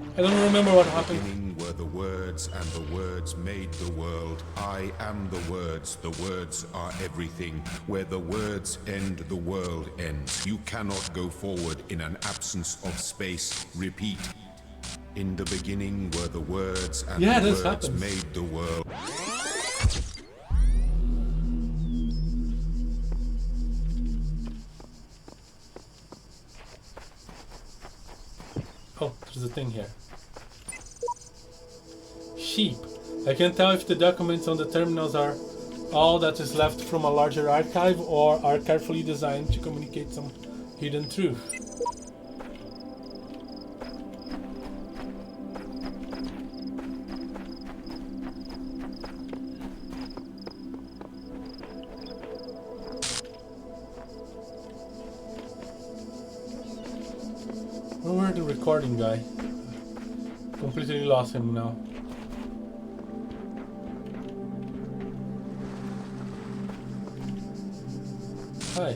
I don't remember what happened. Beginning were the words, and the words made the world. I am the words are everything. Where the words end, the world ends. You cannot go forward in an absence of space. Repeat. In the beginning were the words, and the words happens. made the world. Oh, there's a thing here. Sheep. I can tell if the documents on the terminals are all that is left from a larger archive or are carefully designed to communicate some hidden truth. Where the recording guy? Completely lost him now. Hi.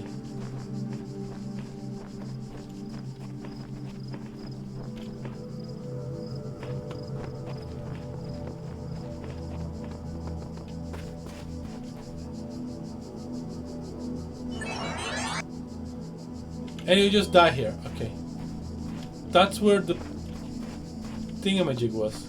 And you just die here. Okay. That's where the thingamajig was.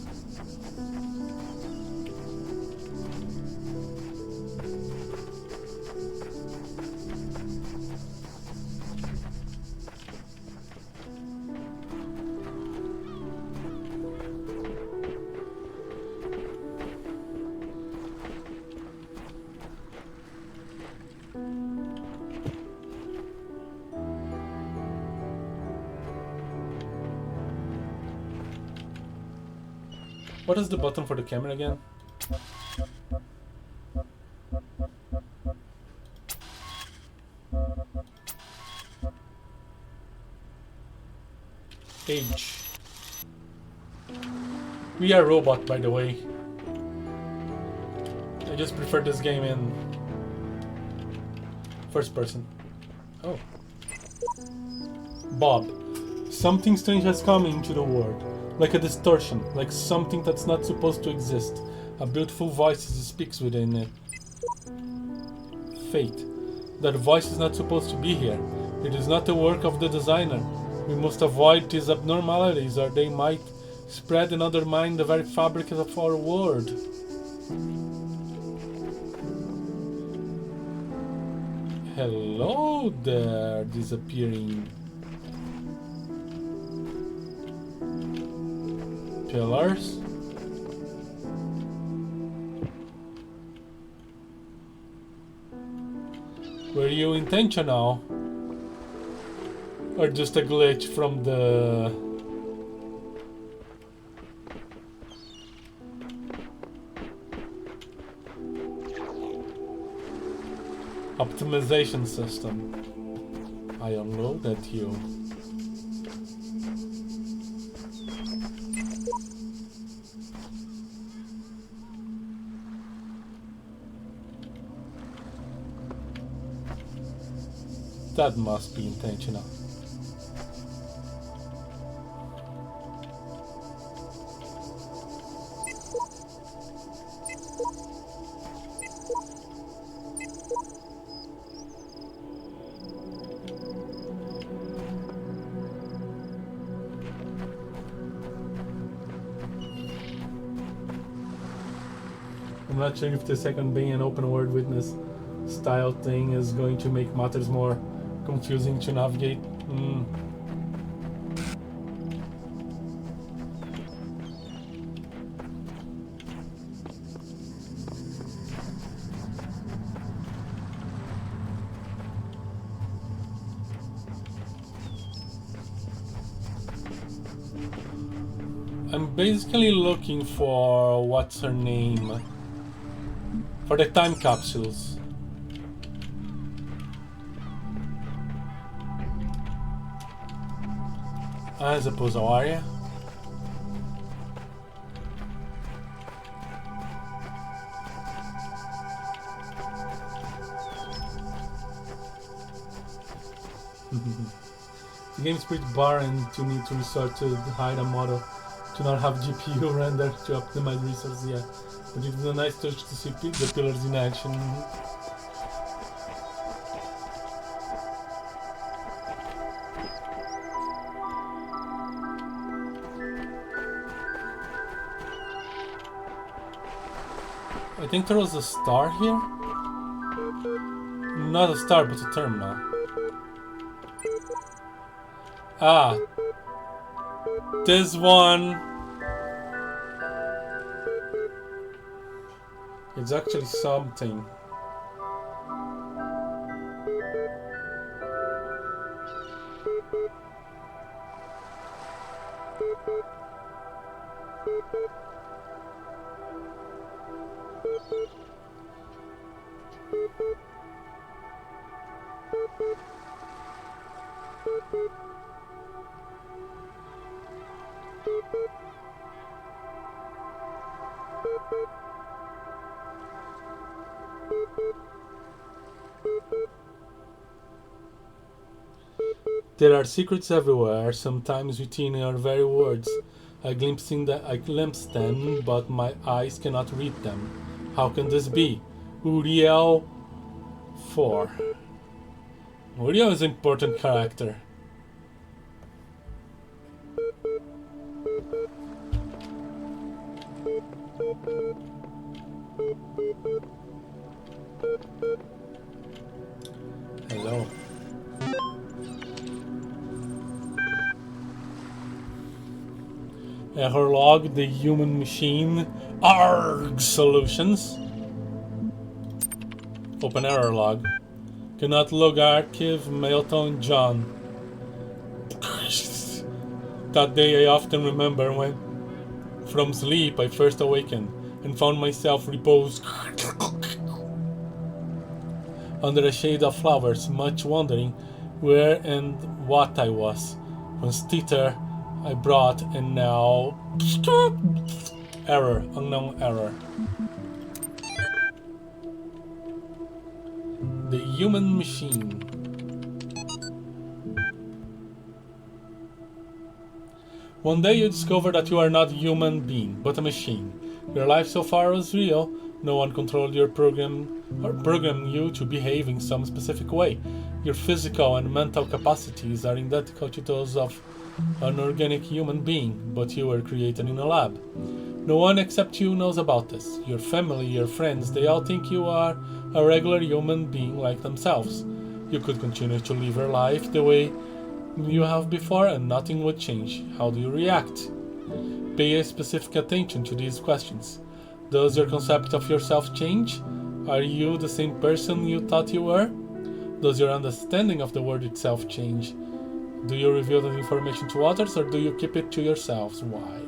What is the button for the camera again? Age. We are robot, by the way. I just prefer this game in first person. Oh. Bob. Something strange has come into the world. Like a distortion, like something that's not supposed to exist. A beautiful voice speaks within it. Fate. That voice is not supposed to be here. It is not the work of the designer. We must avoid these abnormalities, or they might spread and undermine the very fabric of our world. Hello there, disappearing pillars. Were you intentional? Or just a glitch from the... optimization system? I unloaded you. That must be intentional. I'm not sure if the second being an open world witness style thing is going to make matters more confusing to navigate. I'm basically looking for what's her name for the time capsules. I suppose Aria. The game's pretty barren to need to resort to hide a model to not have GPU render to optimize resources, yeah. But it's a nice touch to see the pillars in action. I think there was a star here? Not a star, but a terminal. Ah. This one. It's actually something. There are secrets everywhere, sometimes within your very words. I glimpse them, but my eyes cannot read them. How can this be? Uriel 4. Uriel is an important character. Hello. Error log, the human machine, ARG solutions. Open error log. Cannot log archive, mailtone John. That day I often remember when, from sleep, I first awakened and found myself reposed under a shade of flowers, much wondering where and what I was. Once thither I brought, and now error, unknown error. The human machine. One day you discover that you are not a human being, but a machine. Your life so far was real. No one controlled your program or programmed you to behave in some specific way. Your physical and mental capacities are identical to those of an organic human being, but you were created in a lab. No one except you knows about this. Your family, your friends, they all think you are a regular human being like themselves. You could continue to live your life the way you have before and nothing would change. How do you react? Pay a specific attention to these questions. Does your concept of yourself change? Are you the same person you thought you were? Does your understanding of the world itself change? Do you reveal the information to others or do you keep it to yourselves? Why?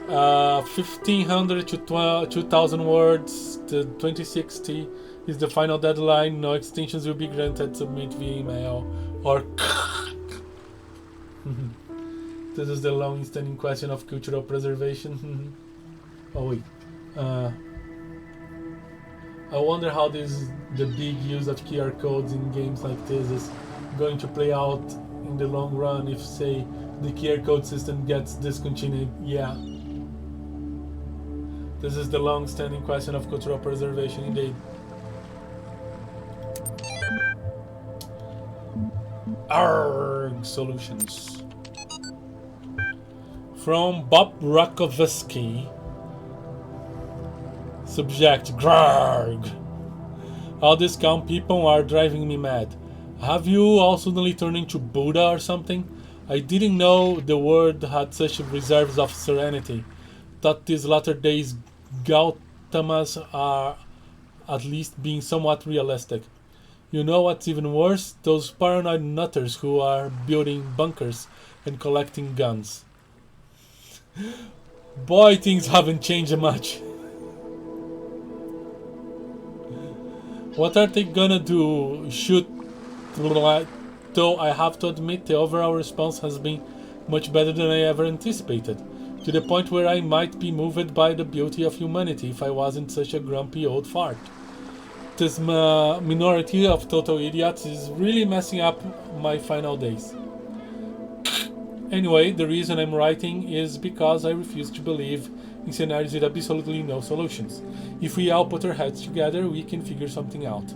1500 to 2000 words. The 2060 is the final deadline. No extensions will be granted. Submit via email or. This is the long-standing question of cultural preservation. Oh wait. I wonder how the big use of QR codes in games like this is going to play out in the long run if, say, the QR code system gets discontinued. Yeah. This is the long-standing question of cultural preservation, indeed. Arg solutions. From Bob Rakovsky. Subject, grrrg. All these calm people are driving me mad. Have you all suddenly turned into Buddha or something? I didn't know the world had such reserves of serenity. Thought these latter days Gautamas are at least being somewhat realistic. You know what's even worse? Those paranoid nutters who are building bunkers and collecting guns. Boy, things haven't changed much. What are they gonna do? Shoot? Though I have to admit the overall response has been much better than I ever anticipated, to the point where I might be moved by the beauty of humanity if I wasn't such a grumpy old fart. This minority of total idiots is really messing up my final days. Anyway, the reason I'm writing is because I refuse to believe in scenarios with absolutely no solutions. If we all put our heads together, we can figure something out.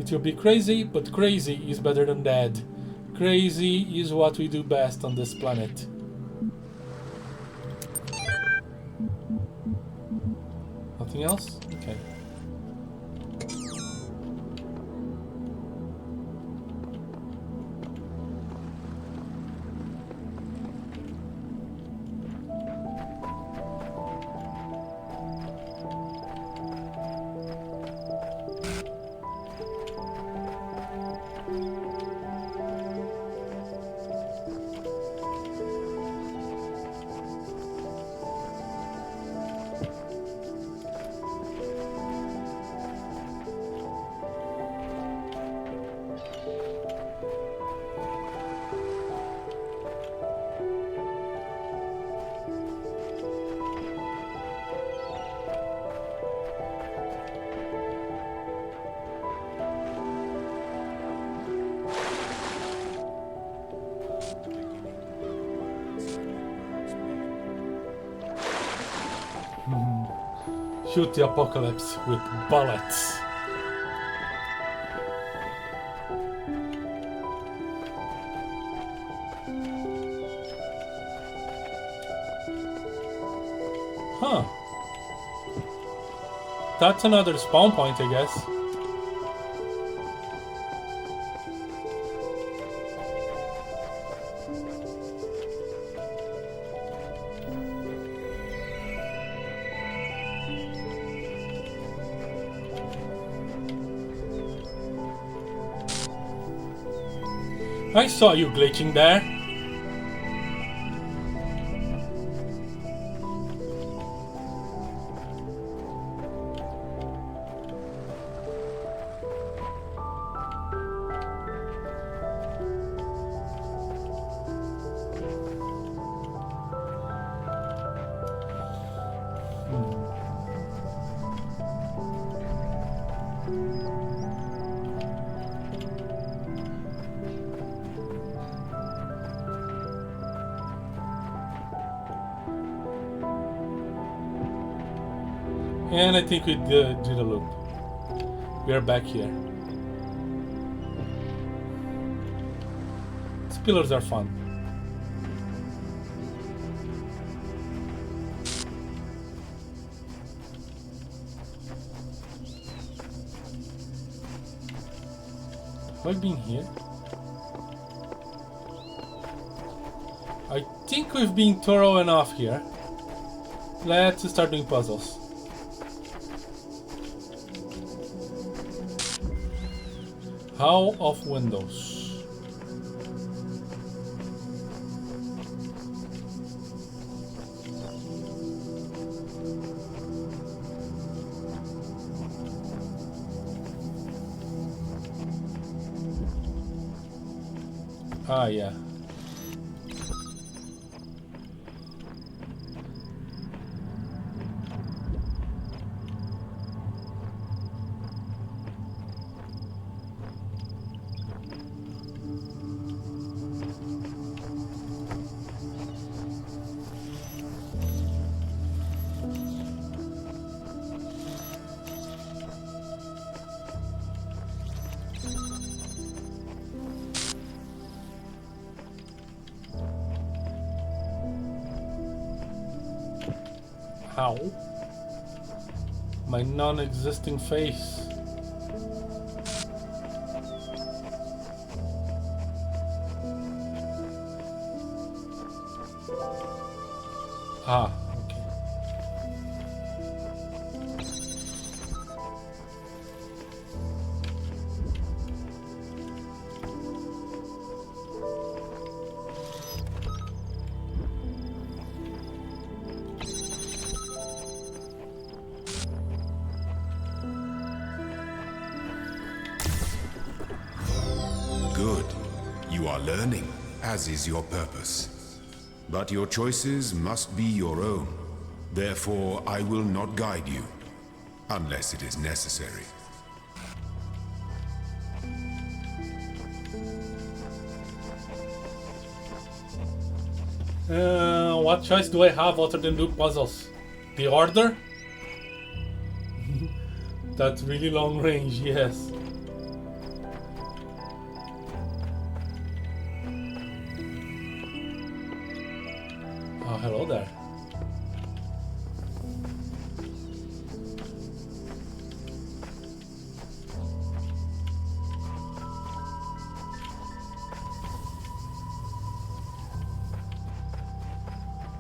It will be crazy, but crazy is better than dead. Crazy is what we do best on this planet. Nothing else? Okay. Shoot the apocalypse with bullets. Huh. That's another spawn point, I guess. I saw you glitching there. And I think we did a loop. We are back here. These pillars are fun. Have I been here? I think we've been thorough enough here. Let's start doing puzzles. How of windows? Ah, yeah. How? My non-existing face. Ah, okay. Good. You are learning, as is your purpose. But your choices must be your own. Therefore, I will not guide you, unless it is necessary. What choice do I have other than do puzzles? The order? That's really long range, yes. Oh, hello there.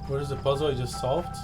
Where's the puzzle I just solved?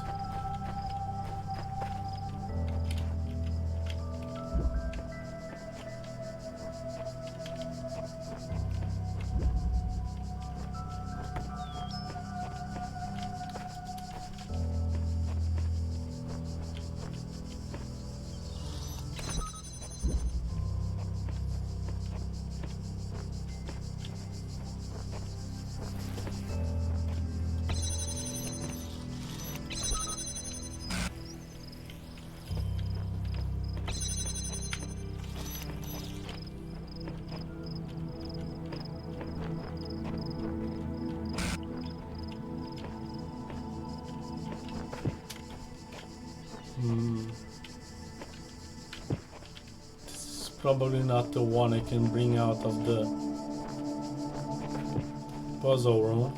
This is probably not the one I can bring out of the puzzle room.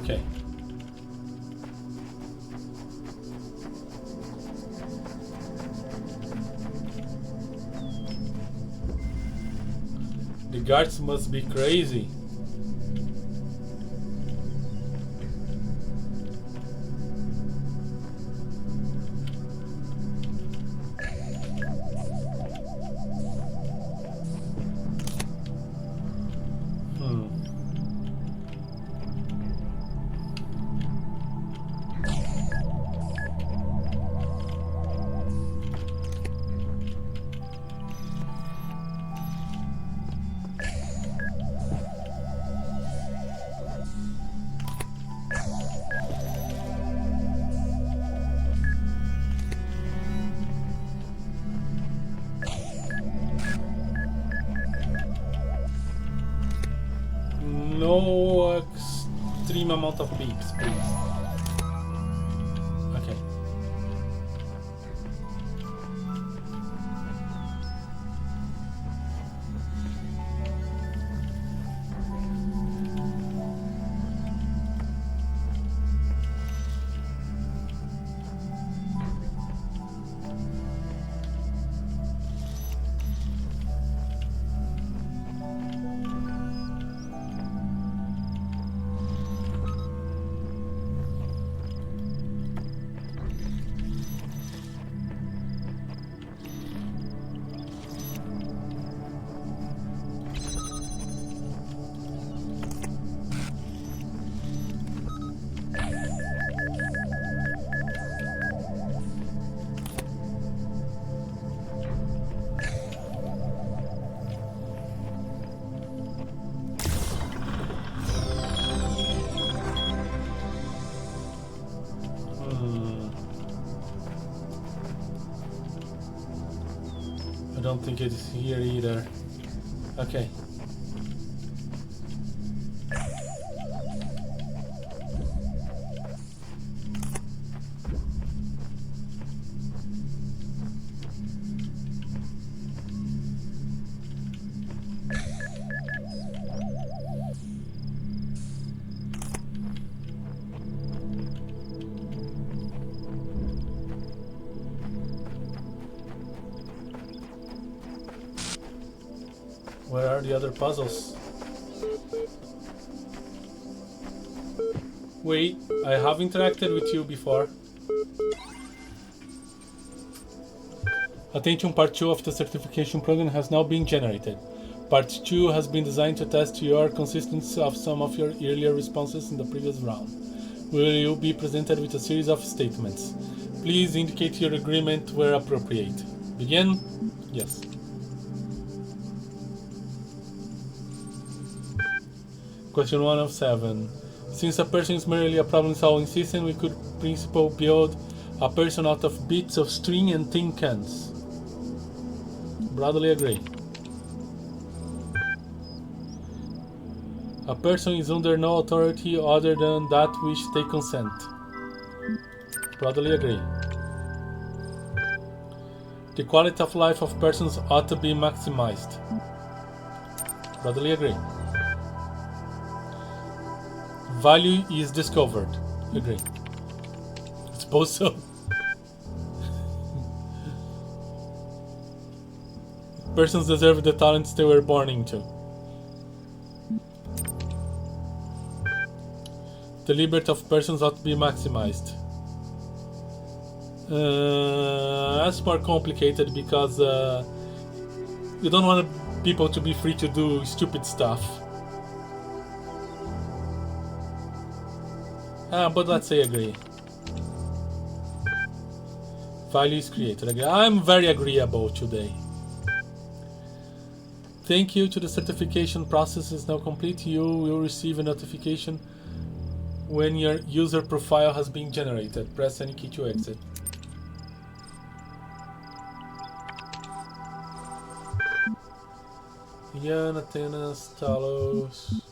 Okay. The guards must be crazy. No extreme amount of beeps, please. don't think it's here either. Okay. Where are the other puzzles? Wait, I have interacted with you before. Attention, Part 2 of the certification program has now been generated. Part 2 has been designed to test your consistency of some of your earlier responses in the previous round. Will you be presented with a series of statements? Please indicate your agreement where appropriate. Begin? Yes. Question 1 of 7. Since a person is merely a problem-solving system, we could principle build a person out of bits of string and tin cans. Broadly agree. A person is under no authority other than that which they consent. Broadly agree. The quality of life of persons ought to be maximized. Broadly agree. Value is discovered. Agree. I suppose so. Persons deserve the talents they were born into. The liberty of persons ought to be maximized. That's more complicated because you don't want people to be free to do stupid stuff. But let's say agree. Value is created. Agree. I'm very agreeable today. Thank you to the certification process is now complete. You will receive a notification when your user profile has been generated. Press any key to exit. Jan, Athenas, Talos.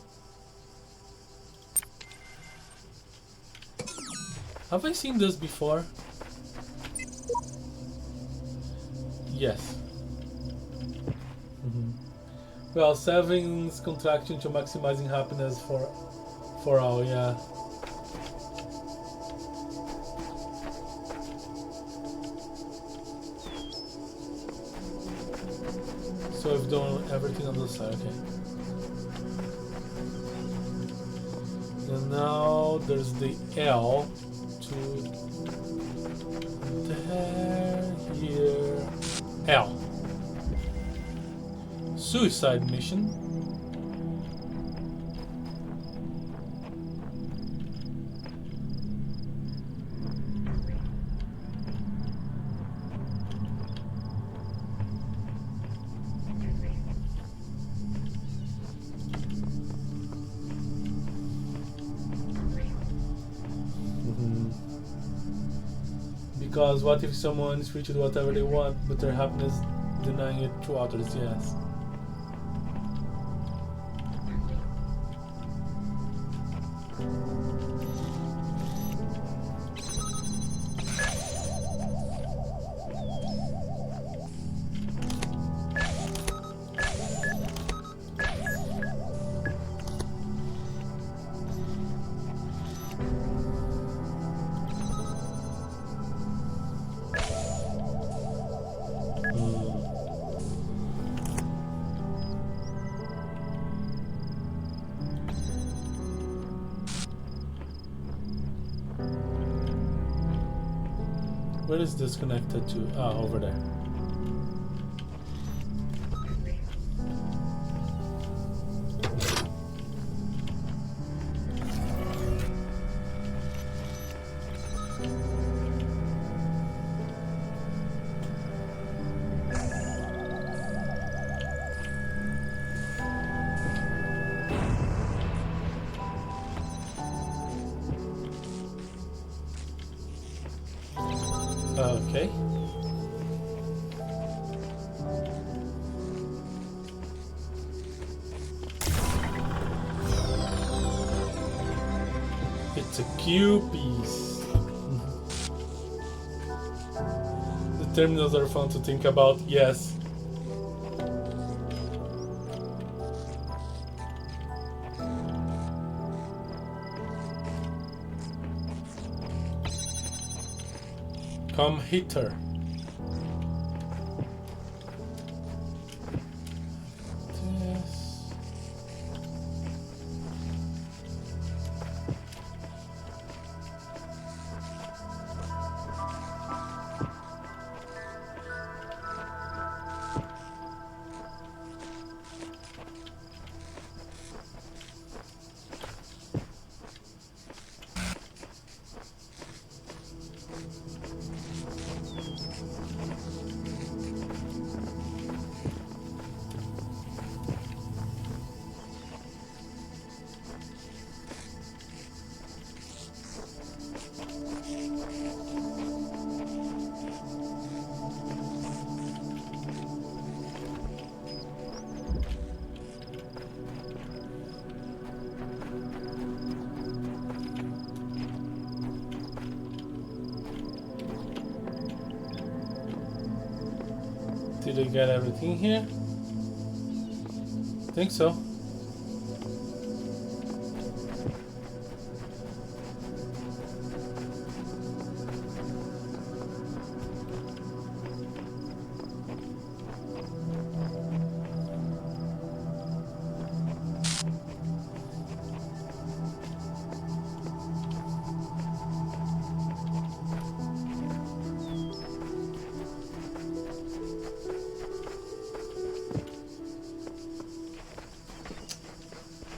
Have I seen this before? Yes. Well, 7's contraction to maximizing happiness for all, yeah. So I've done everything on this side, okay. And now there's the L to there, here, L. Suicide mission. Because what if someone is free to do whatever they want, but their happiness denying it to others? Yes. Where is this connected to? Ah, over there. Okay. QPs. The terminals are fun to think about, yes. Come hitter. Did I get everything here? Think so.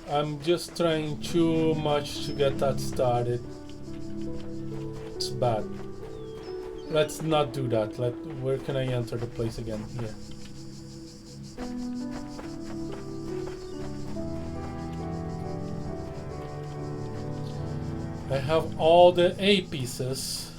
I'm just trying too much to get that started. It's bad. Let's not do that. Where can I enter the place again? Here. I have all the A pieces.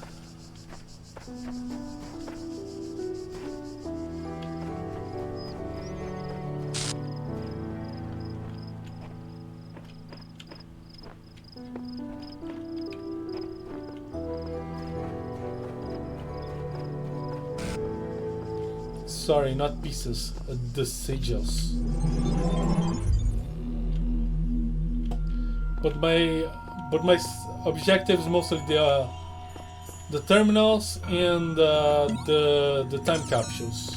Sorry, not pieces, the sigils. But my objective is mostly the terminals and the time capsules.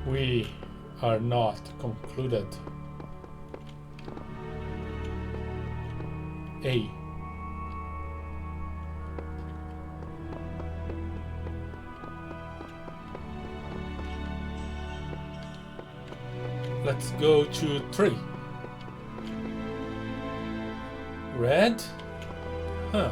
We are not concluded. A. Let's go to 3. Red? Huh.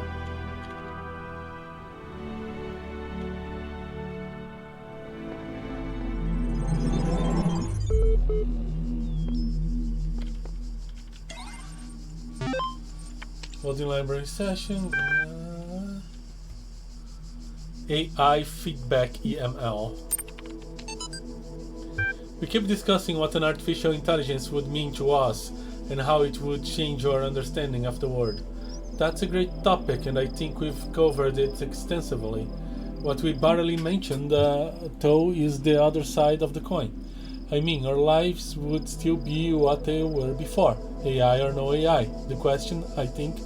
Loading library session. AI feedback EML. We keep discussing what an artificial intelligence would mean to us and how it would change our understanding of the world. That's a great topic, and I think we've covered it extensively. What we barely mentioned, though, is the other side of the coin. I mean, our lives would still be what they were before, AI or no AI. The question, I think,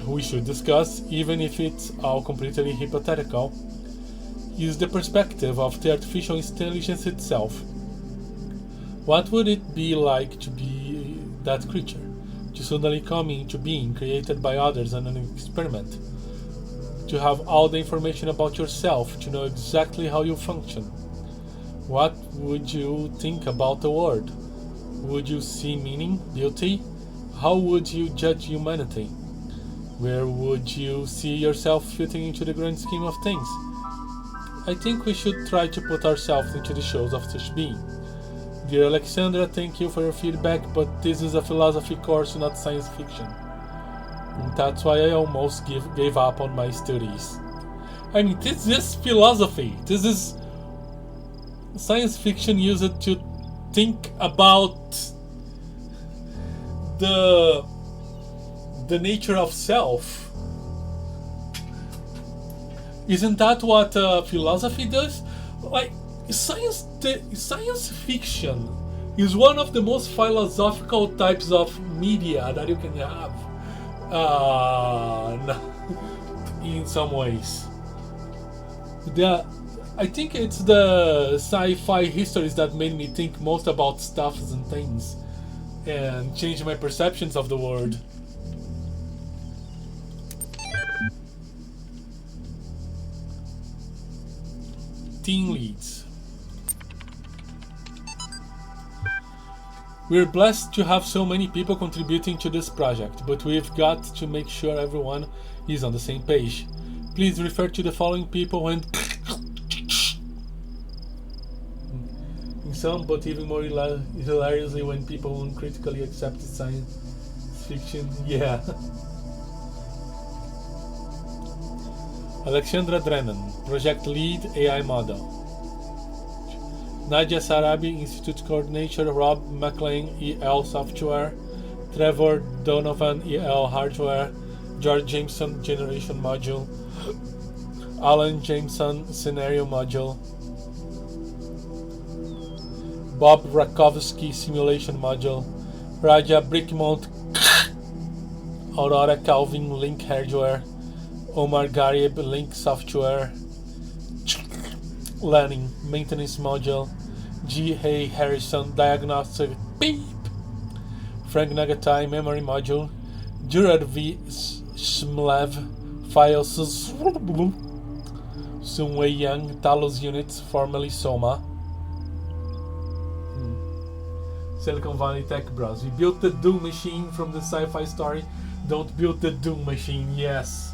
we should discuss, even if it's all completely hypothetical, is the perspective of the artificial intelligence itself. What would it be like to be that creature? To suddenly come into being, created by others in an experiment? To have all the information about yourself, to know exactly how you function? What would you think about the world? Would you see meaning, beauty? How would you judge humanity? Where would you see yourself fitting into the grand scheme of things? I think we should try to put ourselves into the shoes of such being. Dear Alexandra, thank you for your feedback, but this is a philosophy course, not science fiction. And that's why I almost gave up on my studies. I mean, this is philosophy. This is science fiction used to think about the nature of self. Isn't that what philosophy does? Like, science fiction is one of the most philosophical types of media that you can have. In some ways, I think it's the sci-fi histories that made me think most about stuffs and things, and change my perceptions of the world. Team leads. We're blessed to have so many people contributing to this project, but we've got to make sure everyone is on the same page. Please refer to the following people and in some, but even more hilariously when people uncritically accept science fiction. Yeah. Alexandra Drennan, Project Lead AI Model. Nadia Sarabi, Institute Coordinator. Rob McLean, EL Software. Trevor Donovan, EL Hardware. George Jameson, Generation Module. Alan Jameson, Scenario Module. Bob Rakowski, Simulation Module. Raja Brickmont, Aurora Calvin, Link Hardware. Omar Garib, Link Software. Lanning, Maintenance Module. G. Hay Harrison, Diagnostic Beep. Frank Nagatai, Memory Module. Jurad V. Shmlev, Files. Sunwei Yang, Talos Units, formerly Soma. Silicon Valley Tech Bros. We built the Doom machine from the sci-fi story. Don't build the Doom machine, yes.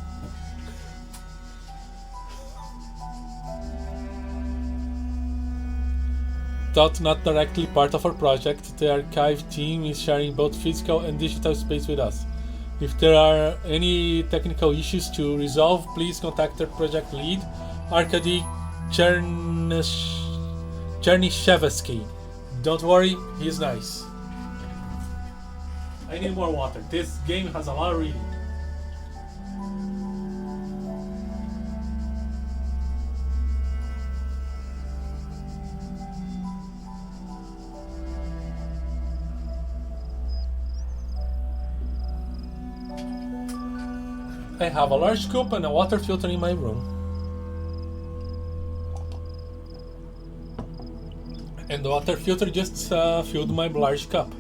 Thought not directly part of our project, the archive team is sharing both physical and digital space with us. If there are any technical issues to resolve, please contact our project lead, Arkady Chernyshevsky. Don't worry, he's nice. I need more water. This game has a lot of reading. I have a large scoop and a water filter in my room. And the water filter just filled my large cup.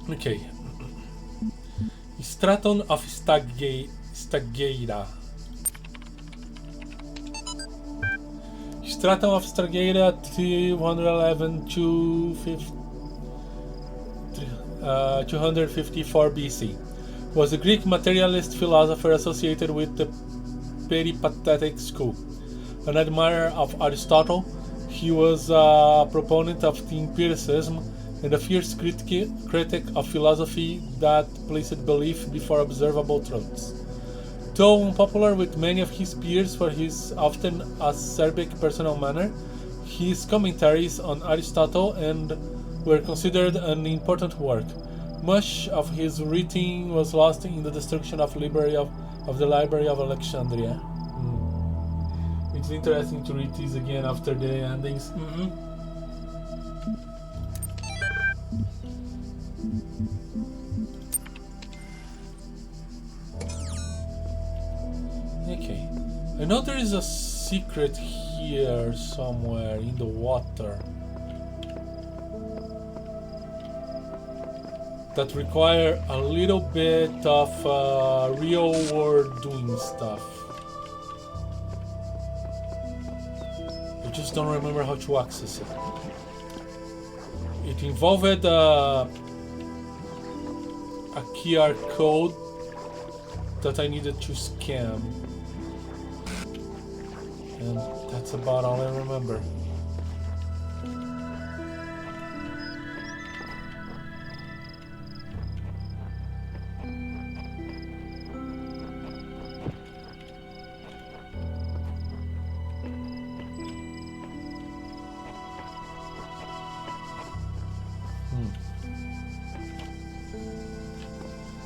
Okay. Straton of Stageira. Straton of Stageira 254 BC. Was a Greek materialist philosopher associated with the Peripatetic school. An admirer of Aristotle, he was a proponent of the empiricism and a fierce critic of philosophy that placed belief before observable truths. Though unpopular with many of his peers for his often acerbic personal manner, his commentaries on Aristotle were considered an important work. Much of his writing was lost in the destruction of the Library of Alexandria. It's interesting to read these again after the endings. know there is a secret here somewhere in the water that require a little bit of real world doing stuff. I just don't remember how to access it. It involved a QR code that I needed to scan. And that's about all I remember.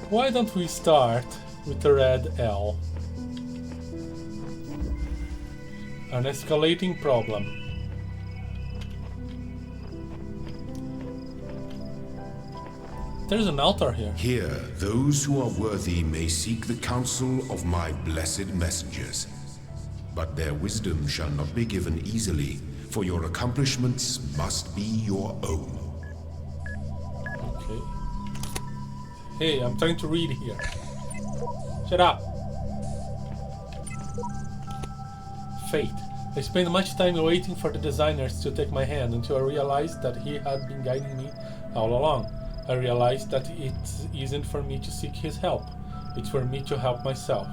Why don't we start with the red L? An escalating problem. There's an altar here. Here, those who are worthy may seek the counsel of my blessed messengers. But their wisdom shall not be given easily, for your accomplishments must be your own. Okay. Hey, I'm trying to read here. Shut up. Fate. I spent much time waiting for the designers to take my hand until I realized that he had been guiding me all along. I realized that it isn't for me to seek his help. It's for me to help myself.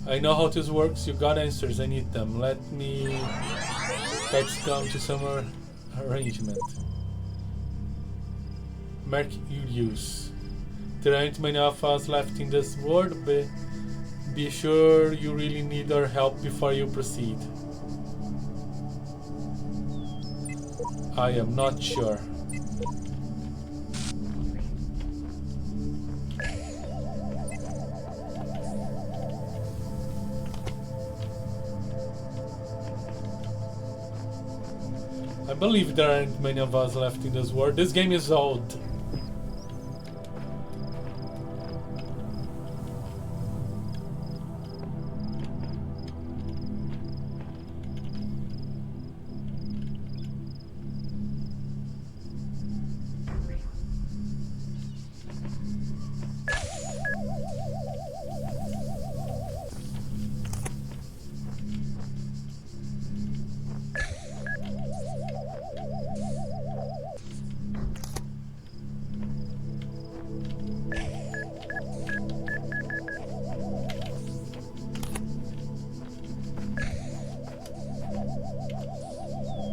I know how this works. You got answers. I need them. Let's come to some arrangement. Mercurius. There aren't many of us left in this world, but be sure you really need our help before you proceed. I am not sure. I believe there aren't many of us left in this world. This game is old.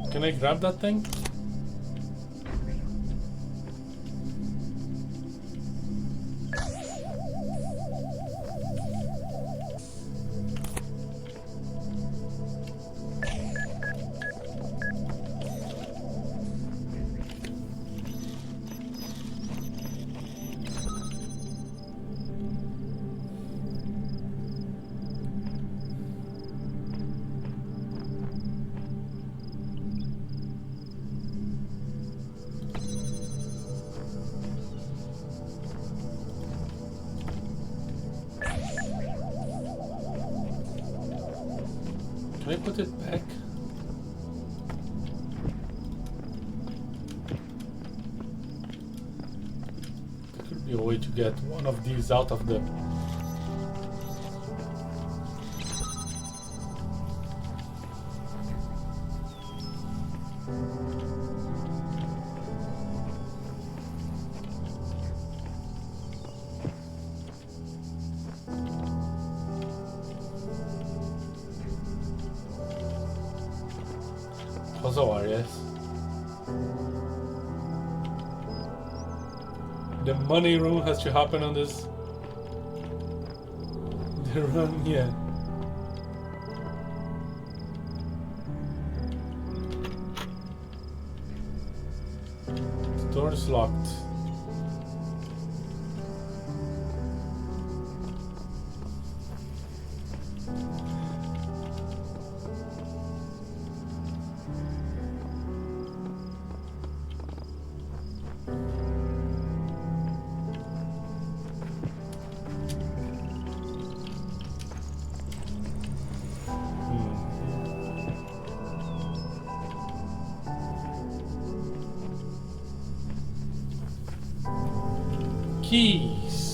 Can I grab that thing? Can I put it back? There could be a way to get one of these out of the... Yes. The money room has to happen on this. The run, yeah. The door is locked. Keys.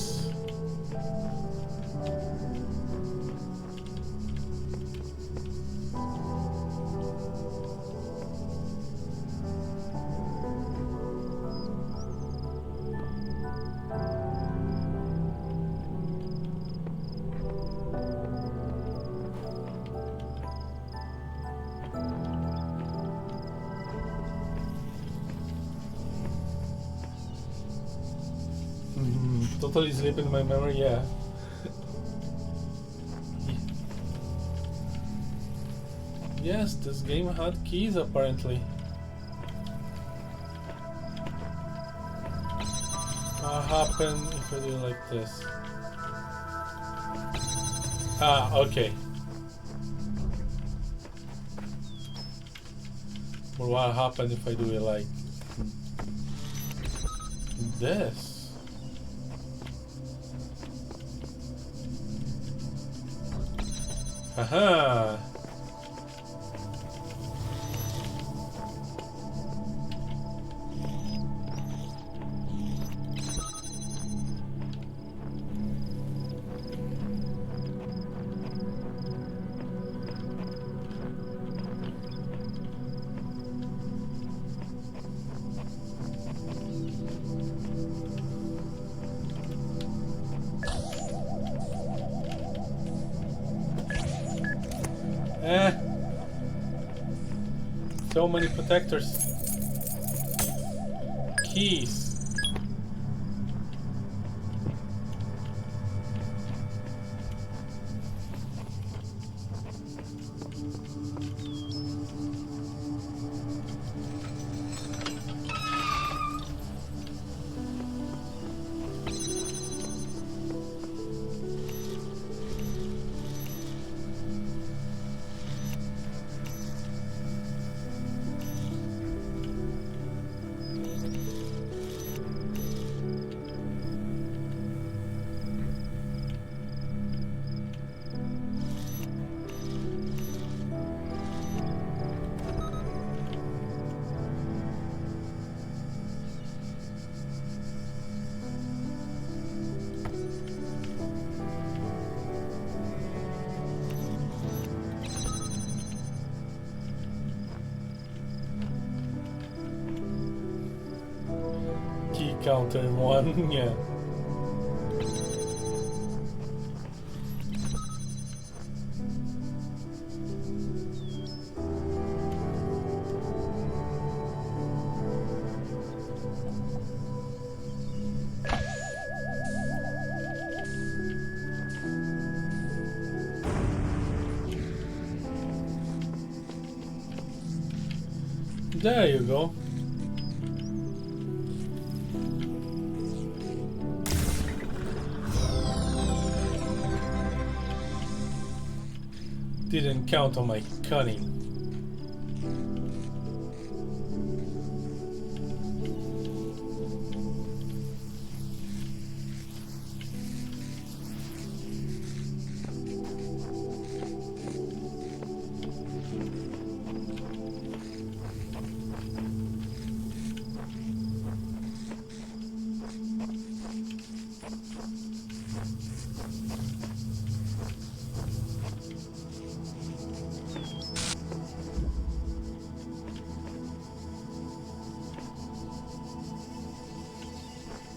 Totally sleeping in my memory, yeah. Yes, this game had keys apparently. What happened if I do like this? Ah, okay. But what happened if I do it like this? Haha. So many protectors. Keys. Key counter in one, yeah. There you go. Didn't count on my cunning.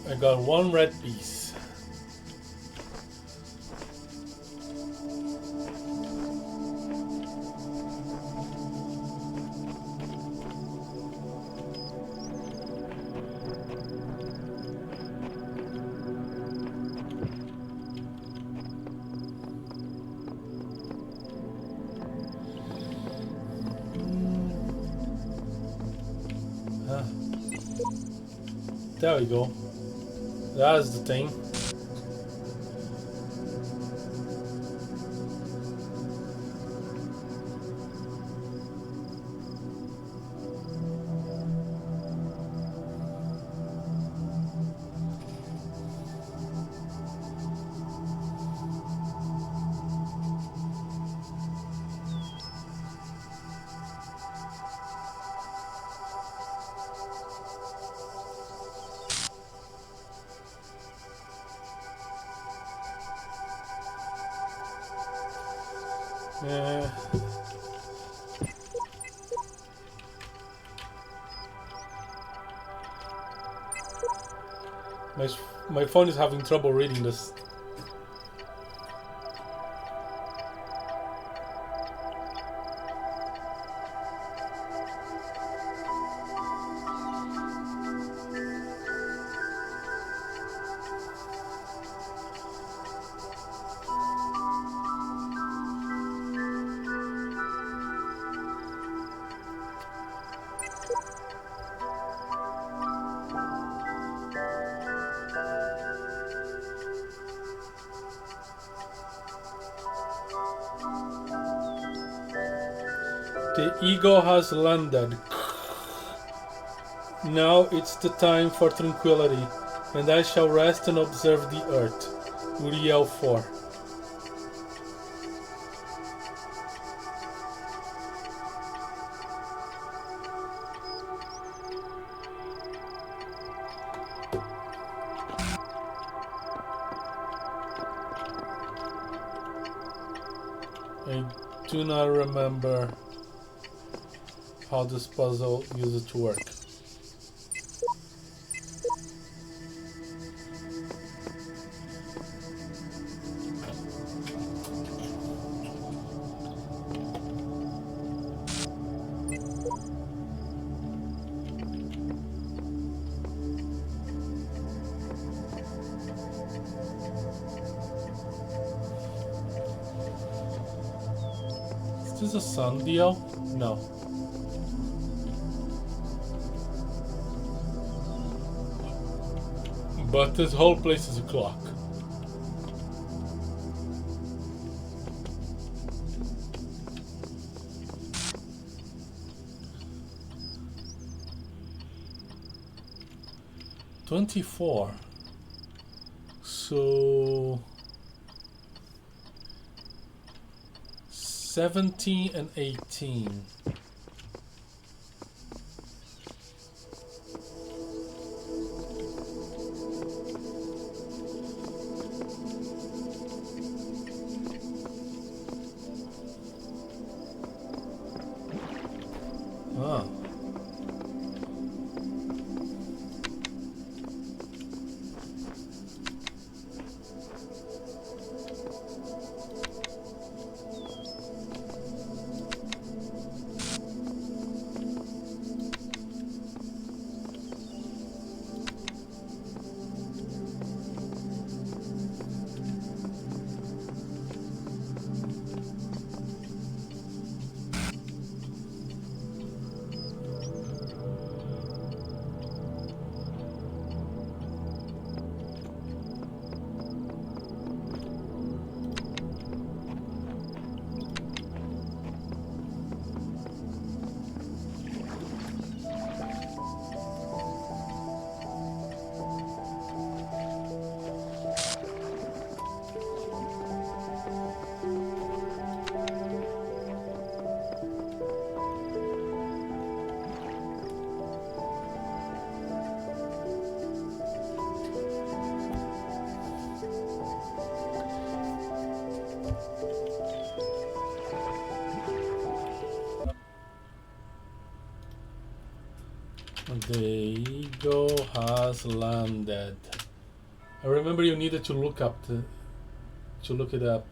I got one red piece. There we go. That's the thing. Uh, my my phone is having trouble reading this. The eagle has landed. Now it's the time for tranquility, and I shall rest and observe the earth. Uriel 4. I do not remember how this puzzle used to work. Is this a sundial? No. But this whole place is a clock. $24. So 17 and 18. Ah. The eagle has landed. I remember you needed to look it up.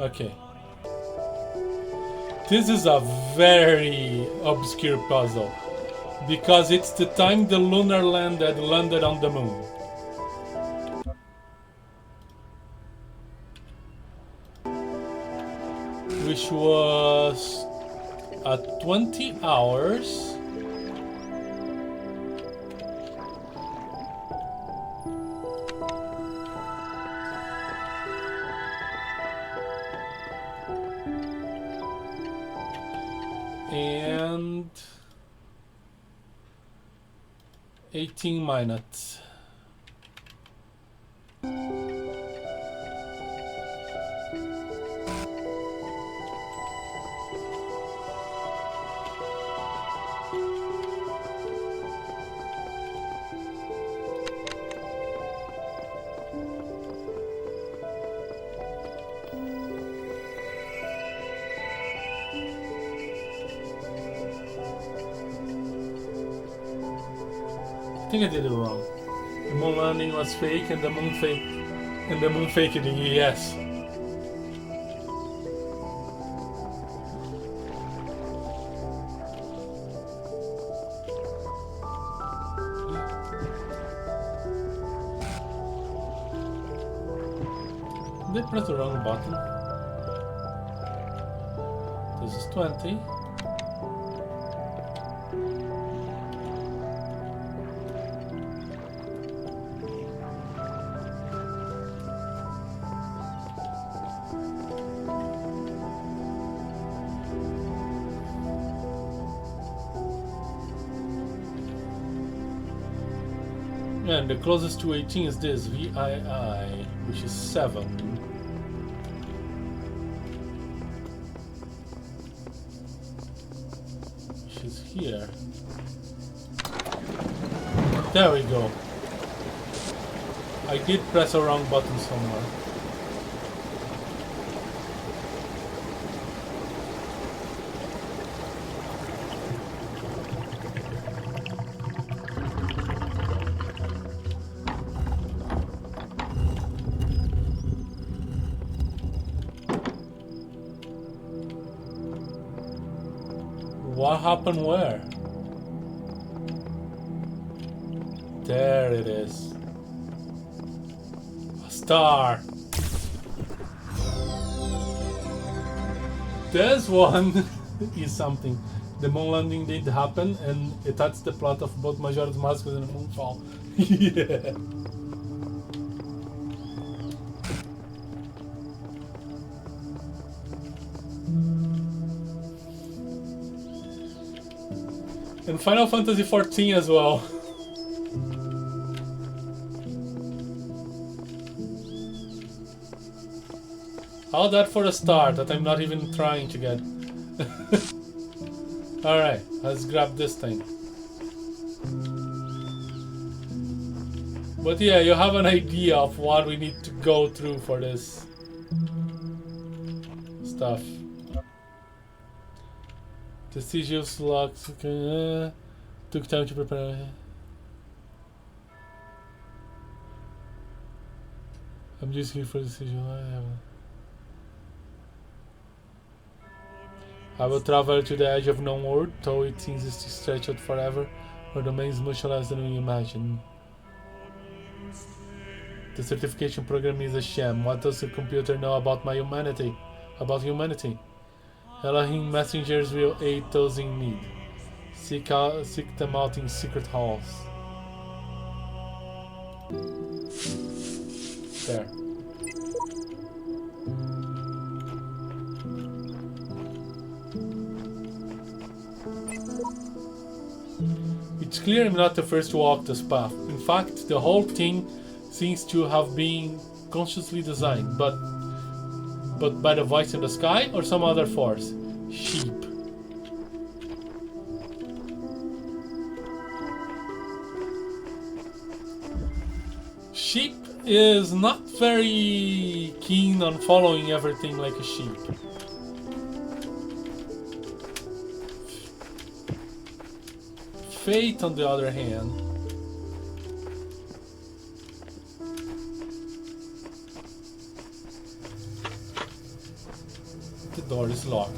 Okay. This is a very obscure puzzle because it's the time the lunar landed on the moon. Which was at 20 hours. 18 minutes. I think I did it wrong. The moon landing was fake and the moon faked it, yes. Did I press the wrong button? This is 20. And the closest to 18 is this, VII, which is 7. Which is here. There we go. I did press a wrong button somewhere. What happened where? There it is. A star. This one is something. The moon landing did happen and it touched the plot of both Majora's Mask and the Moonfall. Yeah. And Final Fantasy XIV as well. All that for a start that I'm not even trying to get. Alright, let's grab this thing. But yeah, you have an idea of what we need to go through for this stuff. Decisions locks. Took time to prepare. I'm just here for decision. I will travel to the edge of known world, though it seems to stretch out forever, where domains much less than we imagine. The certification program is a sham. What does the computer know about my humanity? About humanity? Elohim messengers will aid those in need. Seek them out in secret halls. There. It's clear I'm not the first to walk this path. In fact, the whole thing seems to have been consciously designed, but by the voice in the sky or some other force? Sheep. Sheep is not very keen on following everything like a sheep. Fate, on the other hand, the door is locked.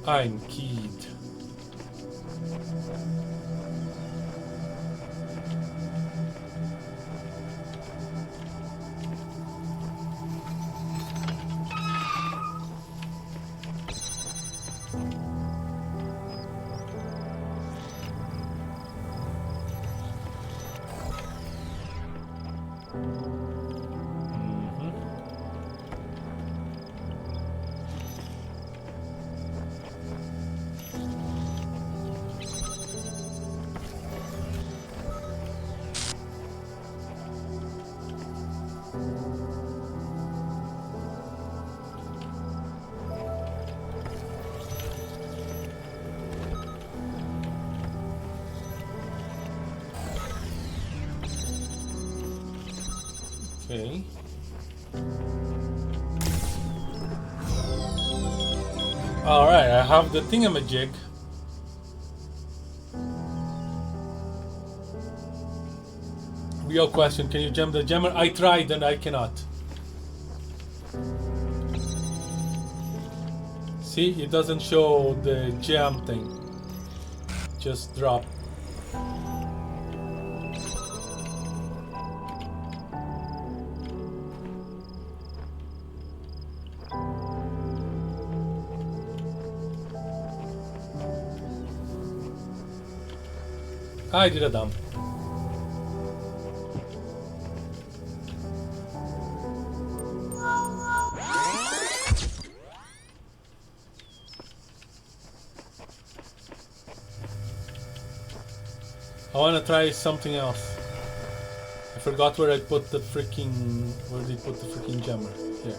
I'm keyed. Okay. Alright, I have the thingamajig. Real question, can you jam the jammer? I tried and I cannot. See, it doesn't show the jam thing. Just drop. I did a dump. I wanna try something else. I forgot where I put the freaking... Where did I put the freaking jammer? Here.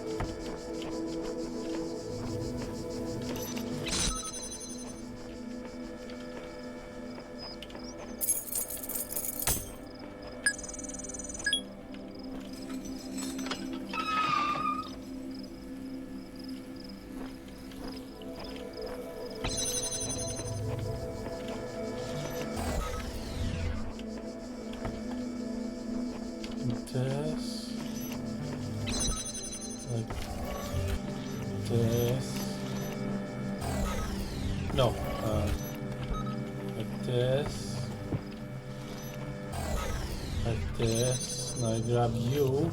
This, like this, no, like this, like this. Now I grab you.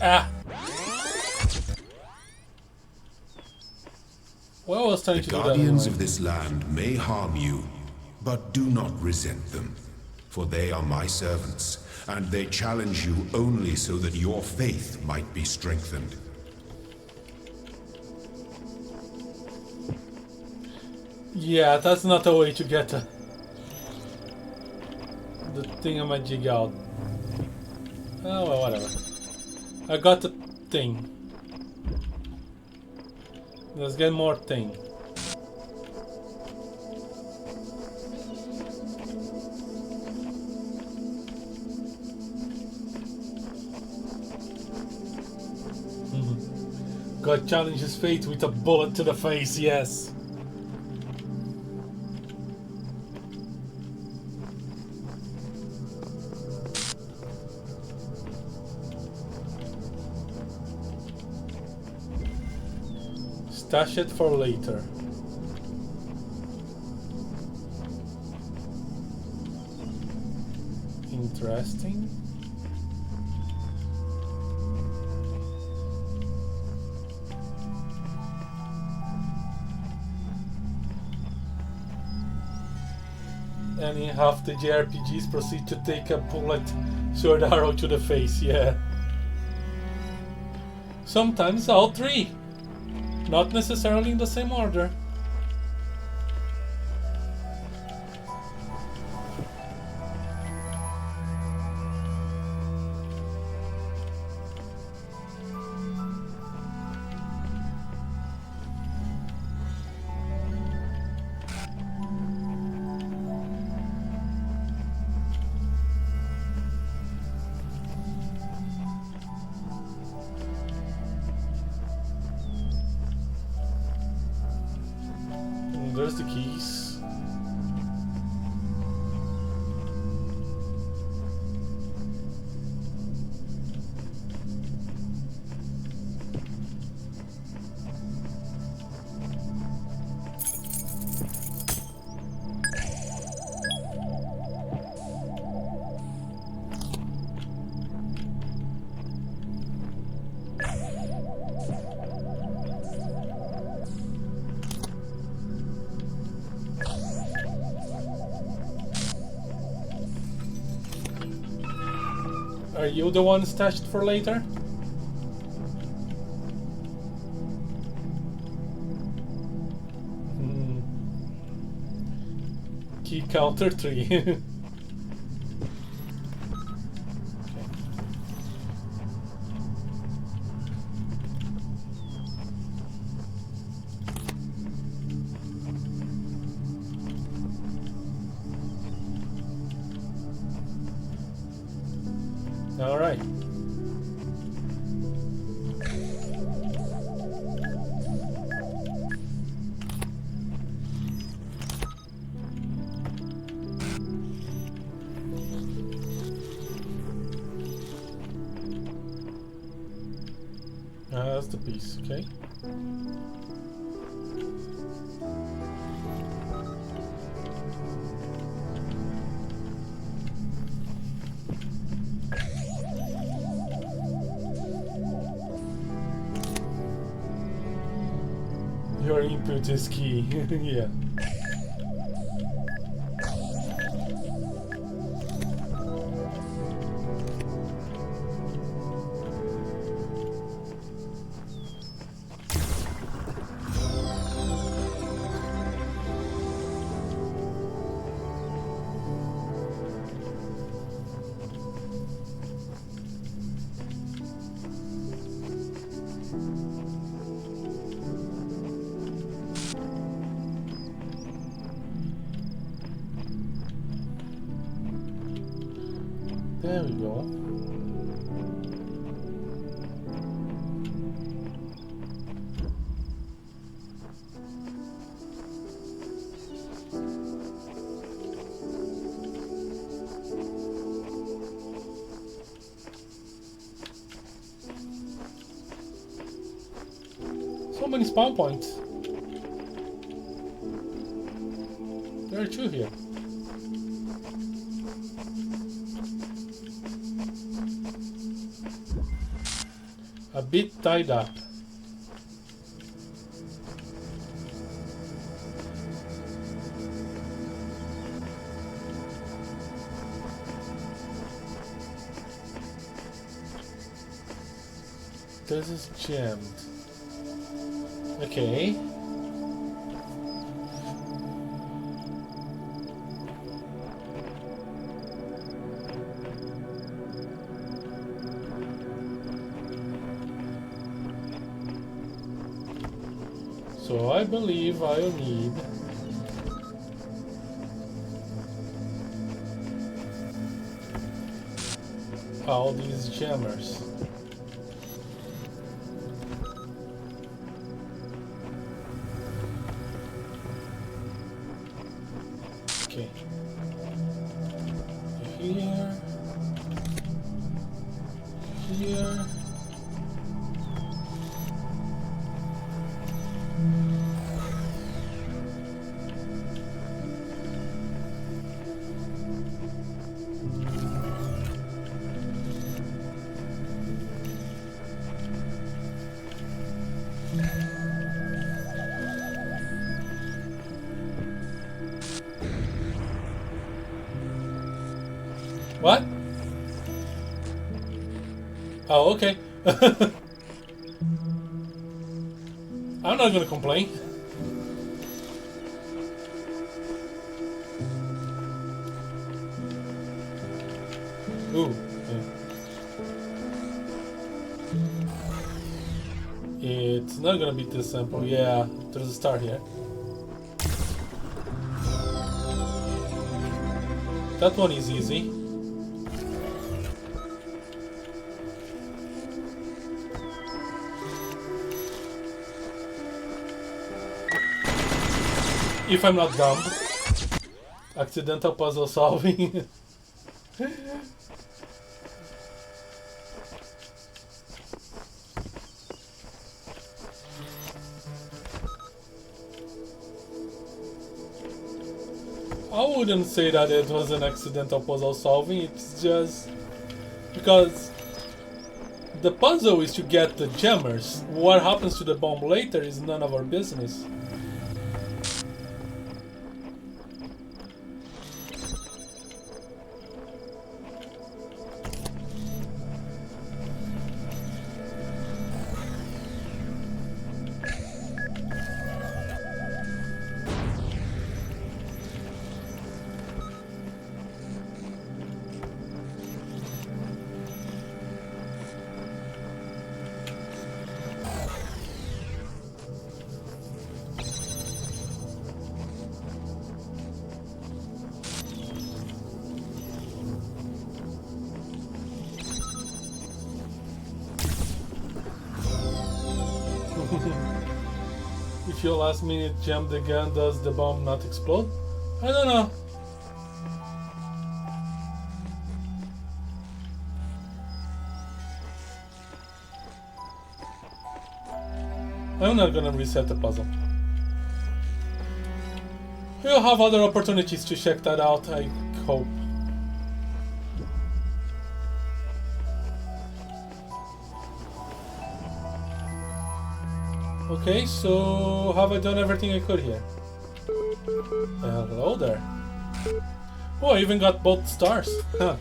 Ah! Well, I was trying The to do that guardians anyway. of this land may harm you, but do not resent them, for they are my servants, and they challenge you only so that your faith might be strengthened. Yeah, that's not a way to get the thingamajig out. Oh, well, whatever. I got the thing. Let's get more thing. God challenges fate with a bullet to the face, yes. Stash it for later. Interesting. And in half the JRPGs proceed to take a bullet sword arrow to the face, yeah. Sometimes all three. Not necessarily in the same order. There's the keys. Are you the one stashed for later? Key counter 3. Okay. All right. That's the piece, okay. Your input is key. Yeah. There we go. So many spawn points. There are two here. A bit tied up. This is jammed. Okay. So I believe I'll need all these jammers. Okay. Here. Here. What? Oh, okay. I'm not gonna complain. Ooh. Yeah. It's not gonna be this simple. Yeah, there's a star here. That one is easy. If I'm not dumb. Accidental puzzle solving. I wouldn't say that it was an accidental puzzle solving, it's just because the puzzle is to get the gemmers. What happens to the bomb later is none of our business. If you last minute jam the gun, does the bomb not explode? I don't know. I'm not gonna reset the puzzle. We'll have other opportunities to check that out, I hope. Okay, so have I done everything I could here? Hello there. Oh, I even got both stars. Huh.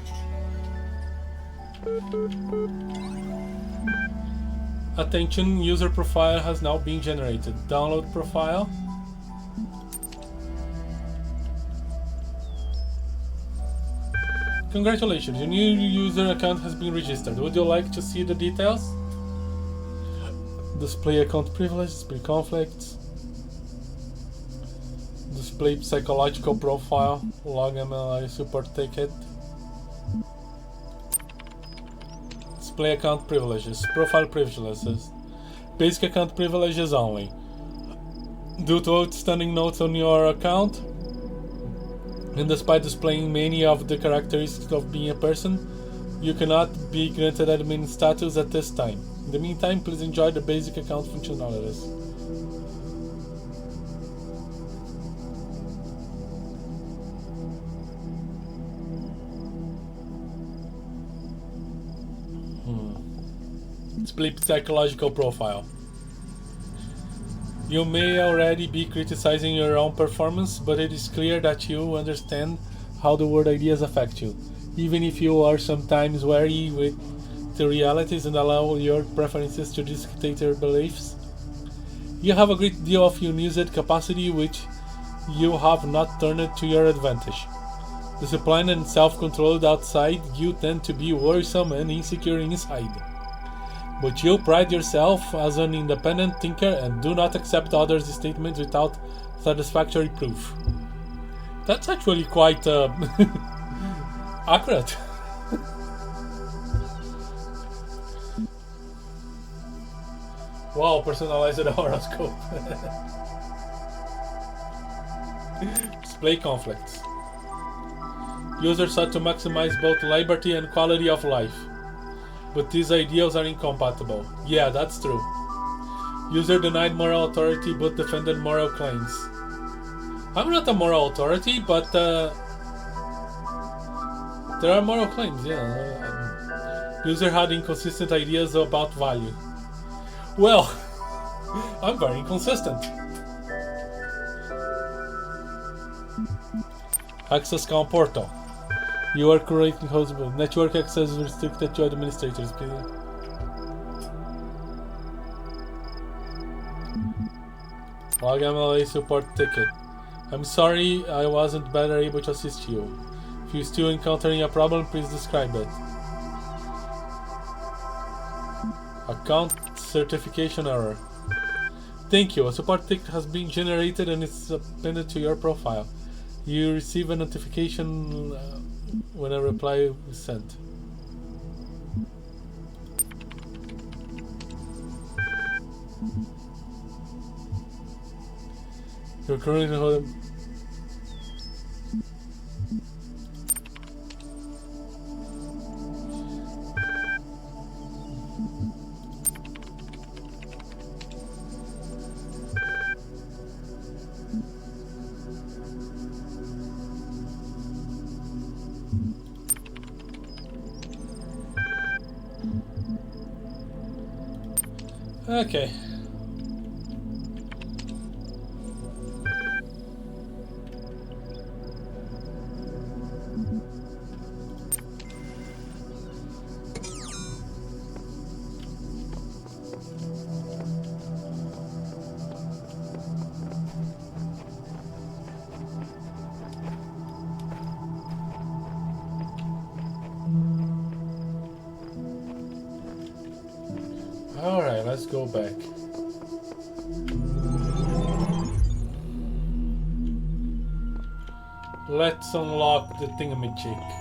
Attention, user profile has now been generated. Download profile. Congratulations, your new user account has been registered. Would you like to see the details? Display account privilege, display conflicts, display psychological profile, log MLI support ticket, display account privileges, profile privileges, basic account privileges only. Due to outstanding notes on your account, and despite displaying many of the characteristics of being a person, you cannot be granted admin status at this time. In the meantime, please enjoy the basic account functionalities. Display psychological profile. You may already be criticizing your own performance, but it is clear that you understand how the word ideas affect you, even if you are sometimes wary with the realities and allow your preferences to dictate your beliefs. You have a great deal of unused capacity which you have not turned to your advantage. Disciplined and self-controlled outside, you tend to be worrisome and insecure inside. But you pride yourself as an independent thinker and do not accept others' statements without satisfactory proof. That's actually quite accurate. Wow, personalized horoscope. Display conflicts. Users sought to maximize both liberty and quality of life, but these ideals are incompatible. Yeah, that's true. User denied moral authority but defended moral claims. I'm not a moral authority, but there are moral claims, yeah. User had inconsistent ideas about value. Well, I'm very inconsistent. Access count portal. You are creating host network access restricted to administrators. Log MLA support ticket. I'm sorry I wasn't better able to assist you. If you're still encountering a problem, please describe it. Account certification error. Thank you. A support ticket has been generated and it's appended to your profile. You receive a notification when a reply is sent. You're currently holding. Okay. Alright, let's go back. Let's unlock the thingamajig.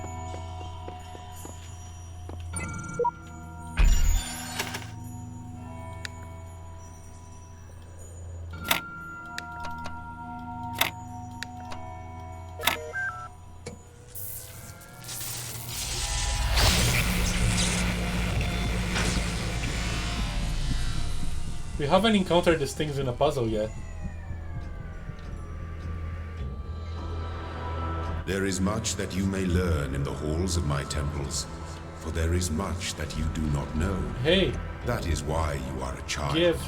We haven't encountered these things in a puzzle yet. There is much that you may learn in the halls of my temples, for there is much that you do not know. Hey, That is why you are a child. give.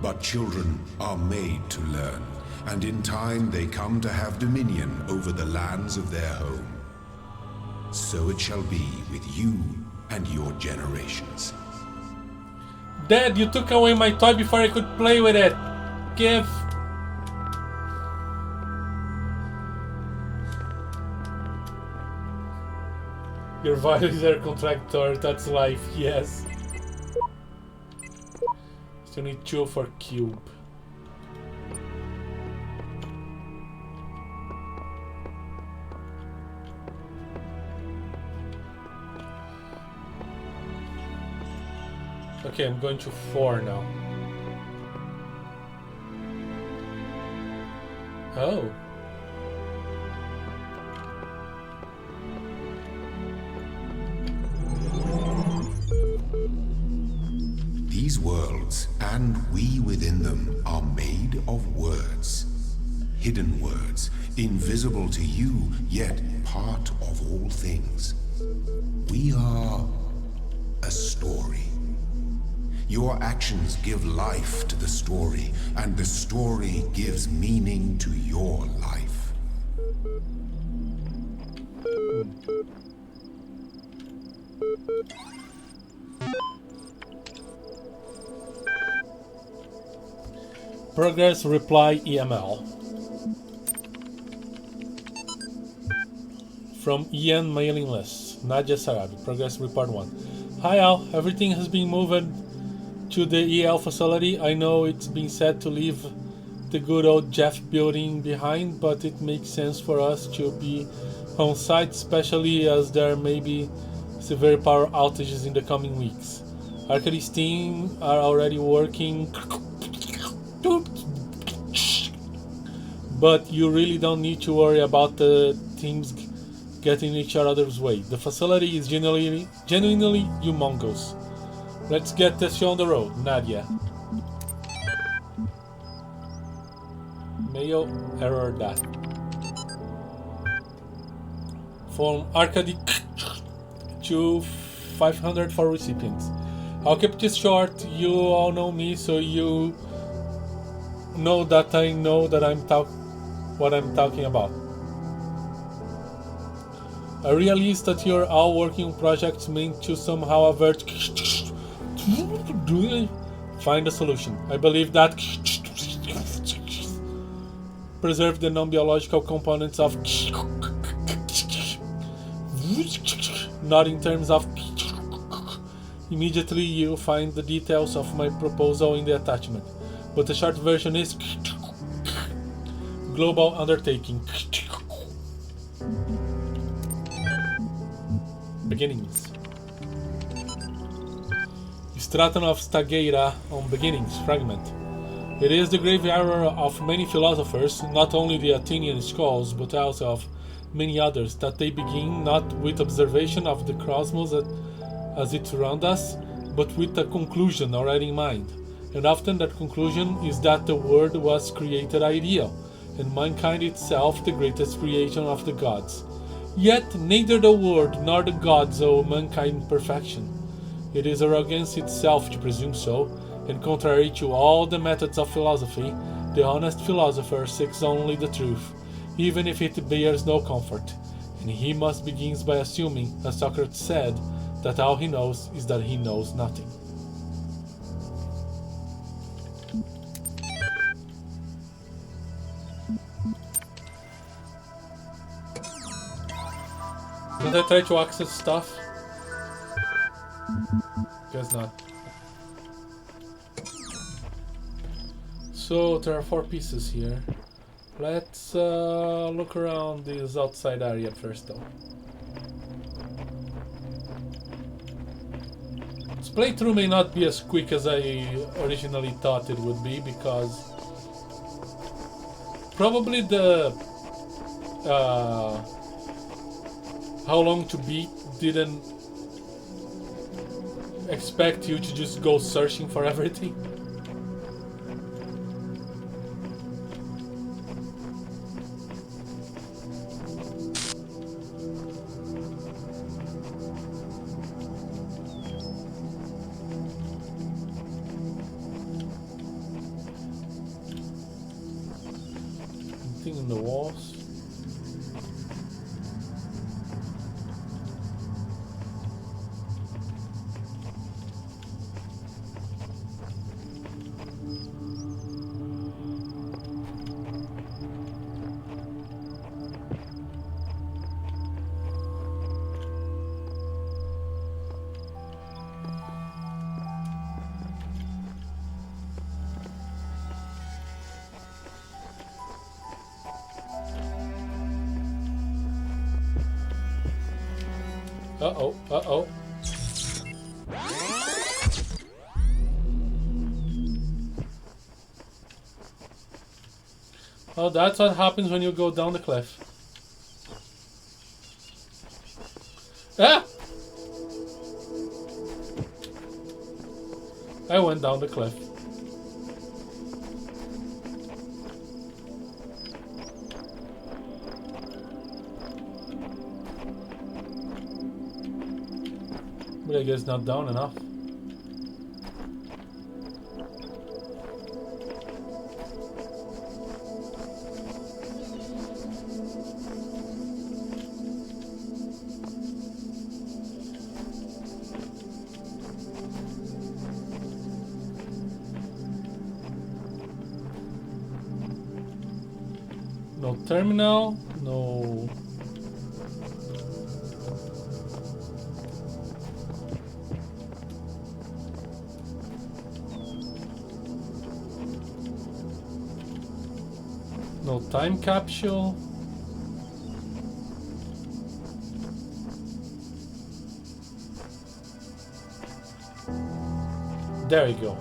But children are made to learn, and in time they come to have dominion over the lands of their home. So it shall be with you and your generations. Dad, you took away my toy before I could play with it. Give. Your values are contradictory, that's life, yes. Still need 2 for cube. Okay, I'm going to 4 now. Oh. These worlds, and we within them, are made of words. Hidden words, invisible to you, yet part of all things. We are a story. Your actions give life to the story, and the story gives meaning to your life. Progress reply EML. From Ian mailing list. Nadia Sarabi. Progress report 1. Hi Al, everything has been moved to the EL facility. I know it's been said to leave the good old Jeff building behind, but it makes sense for us to be on site, especially as there may be severe power outages in the coming weeks. Arcady's team are already working, but you really don't need to worry about the teams getting each other's way. The facility is genuinely humongous. Let's get this show on the road, Nadia. Mail error that. From Arcady to 500 for recipients. I'll keep this short. You all know me, so you know that I know that what I'm talking about. I realize that you're all working on projects meant to somehow avert. Find a solution. I believe that preserve the non-biological components of not in terms of immediately you'll find the details of my proposal in the attachment, but the short version is global undertaking. Beginnings. Straton of Stageira on beginnings fragment. It is the grave error of many philosophers, not only the Athenian schools, but also of many others, that they begin not with observation of the cosmos as it surrounds us, but with a conclusion already in mind. And often that conclusion is that the world was created ideal, and mankind itself the greatest creation of the gods. Yet neither the world nor the gods owe mankind perfection. It is arrogance itself to presume so, and contrary to all the methods of philosophy, the honest philosopher seeks only the truth, even if it bears no comfort, and he must begin by assuming, as Socrates said, that all he knows is that he knows nothing. Did I try to access stuff? Guess not. So there are 4 pieces here. Let's look around this outside area first though. This playthrough may not be as quick as I originally thought it would be, because probably the how long to beat didn't expect you to just go searching for everything. Anything in the walls? Uh-oh, uh-oh. Oh, that's what happens when you go down the cliff. Ah! I went down the cliff. But I guess not down enough. No terminal, no. No time capsule. There you go.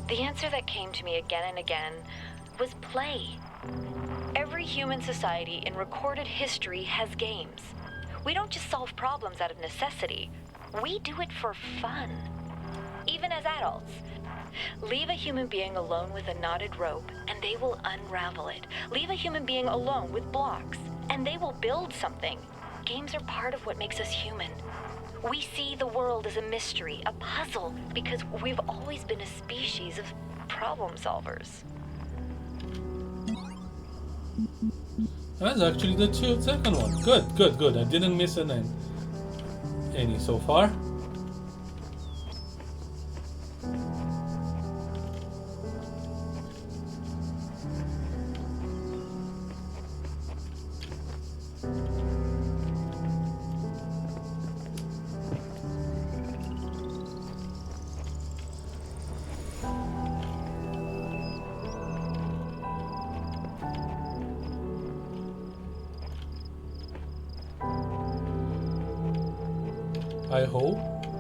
The answer that came to me again and again was play. Every human society in recorded history has games. We don't just solve problems out of necessity. We do it for fun. Even as adults. Leave a human being alone with a knotted rope, and they will unravel it. Leave a human being alone with blocks, and they will build something. Games are part of what makes us human. We see the world as a mystery, a puzzle, because we've always been a species of problem solvers. That's actually the second one. Good. I didn't miss any so far.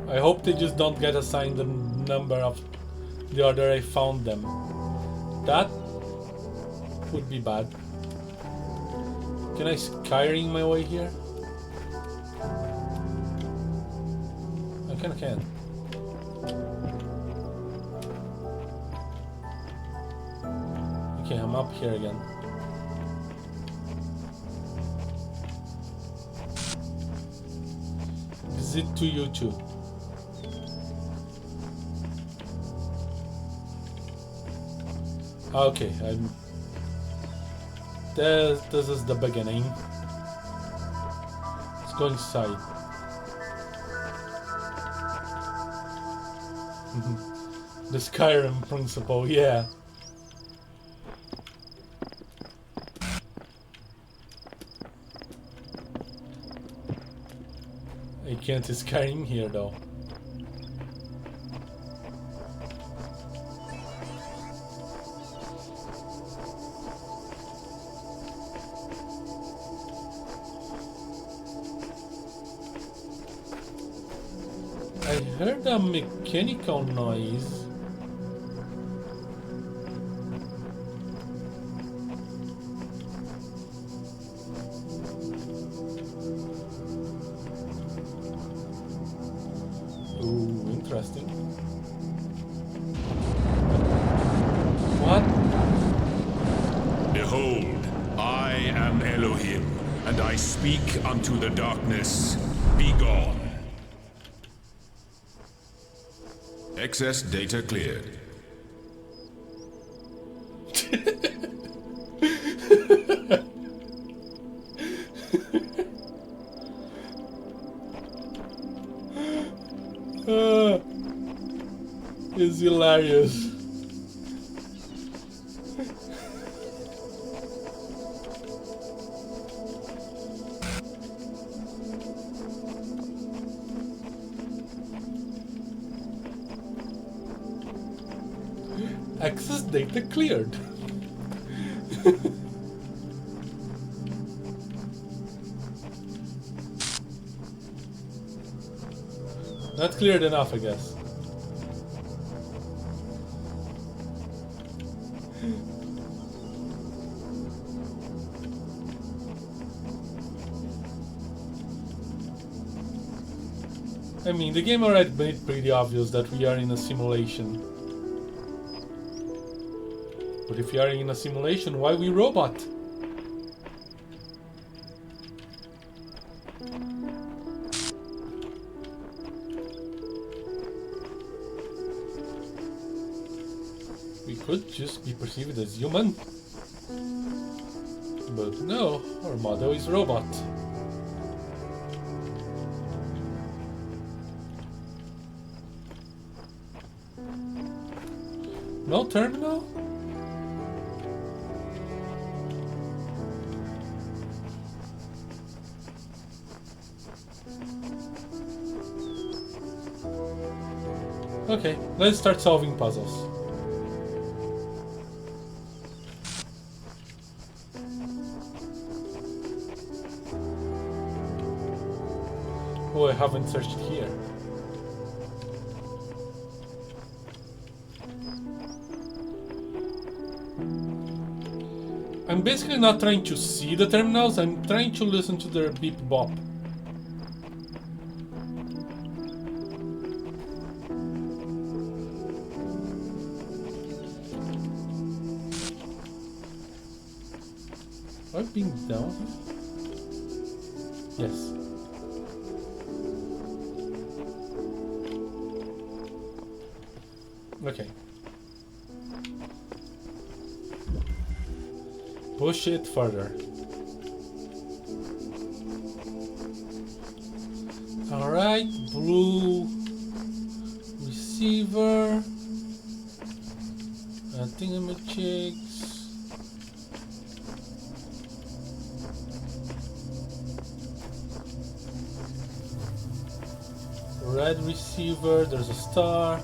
I hope they just don't get assigned the number of the order I found them. That would be bad. Can I Skyrim my way here? I kinda can. Okay, I'm up here again. Visit to YouTube. Okay, this is the beginning. Let's go inside. The Skyrim principle, yeah. I can't Skyrim here though. I heard a mechanical noise. Ooh, interesting. What? Behold, I am Elohim, and I speak unto the darkness. Be gone. Excess data cleared. It's hilarious. Access data cleared. Not cleared enough, I guess. I mean, the game already made pretty obvious that we are in a simulation. But if we are in a simulation, why we robot? We could just be perceived as human. But no, our model is robot. No terminal? Okay, let's start solving puzzles. Oh, I haven't searched here. I'm basically not trying to see the terminals, I'm trying to listen to their beep bop. Am I being down? Yes. Okay. Push it further. Alright, blue receiver. Thingamajigs. Red receiver, there's a star.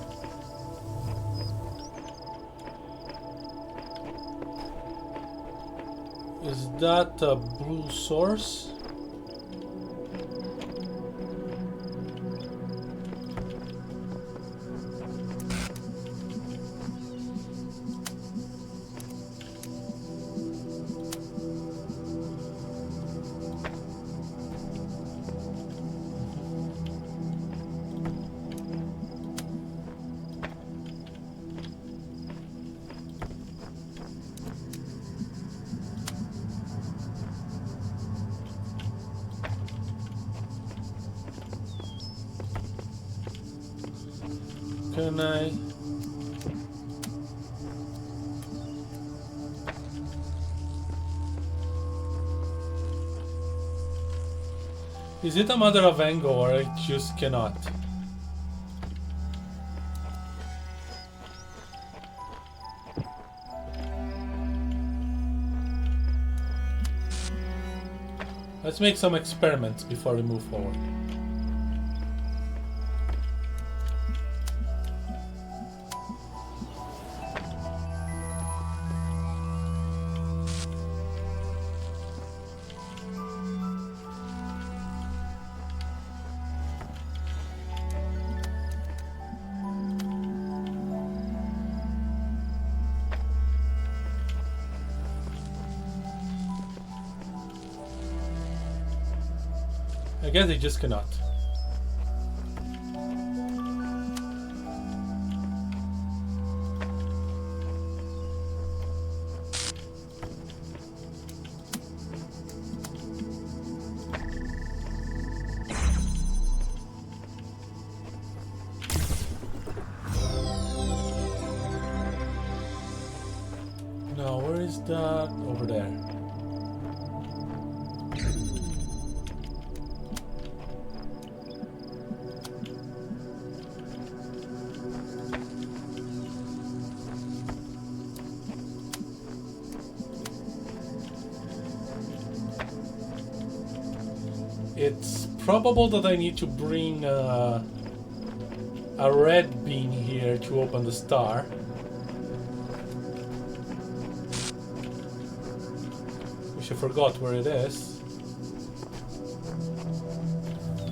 Is that a blue source? can I... Is it a matter of angle or I just cannot? Let's make some experiments before we move forward. I guess I just cannot. Now, where is that? Over there. It's probable that I need to bring a red bean here to open the star. Which I forgot where it is.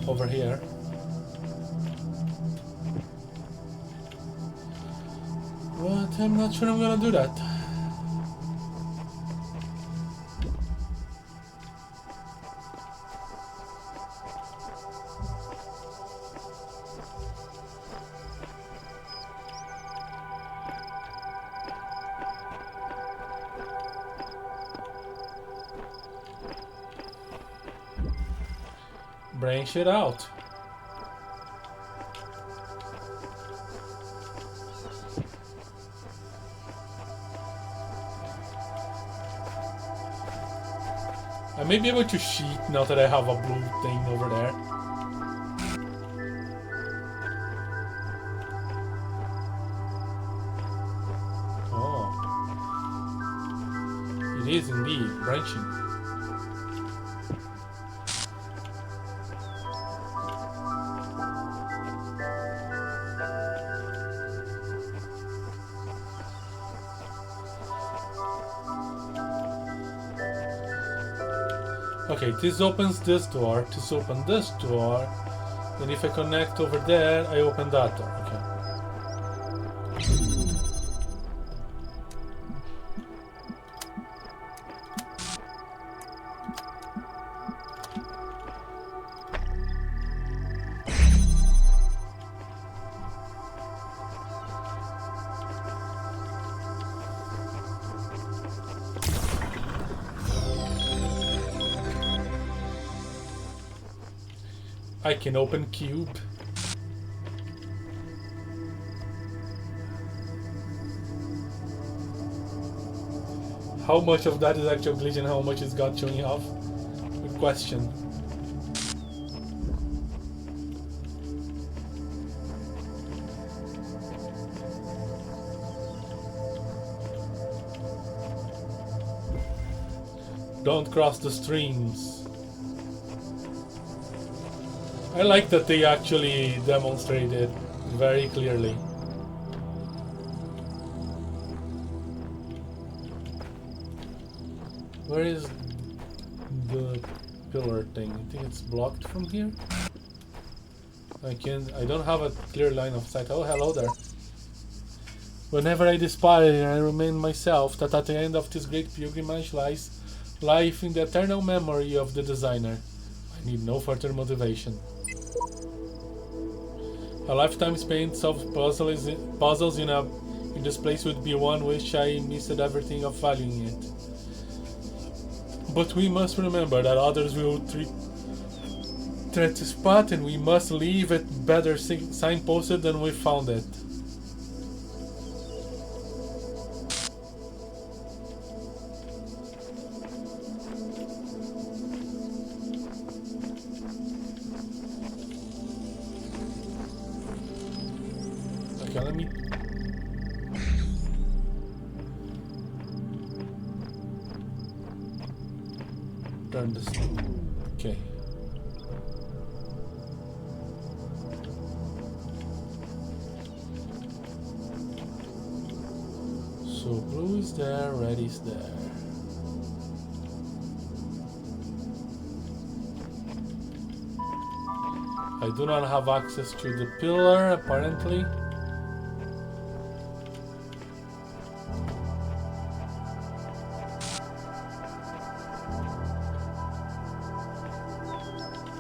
Over here. But I'm not sure I'm gonna do that. Branch it out. I may be able to cheat now that I have a blue thing over there. Oh. It is indeed branching. Okay, this opens this door. This opens this door. And if I connect over there, I open that door. Okay. I can open cube. How much of that is actual glitch and how much is God showing off? Good question. Don't cross the streams. I like that they actually demonstrate it very clearly. Where is the pillar thing? I think it's blocked from here. I don't have a clear line of sight. Oh, hello there. Whenever I despair, I remind myself that at the end of this great pilgrimage lies life in the eternal memory of the designer. I need no further motivation. A lifetime spent solving puzzles in this place would be one which I missed everything of valuing it. But we must remember that others will tread this path, and we must leave it better signposted than we found it. Turn this. Okay. So blue is there, red is there. I do not have access to the pillar, apparently.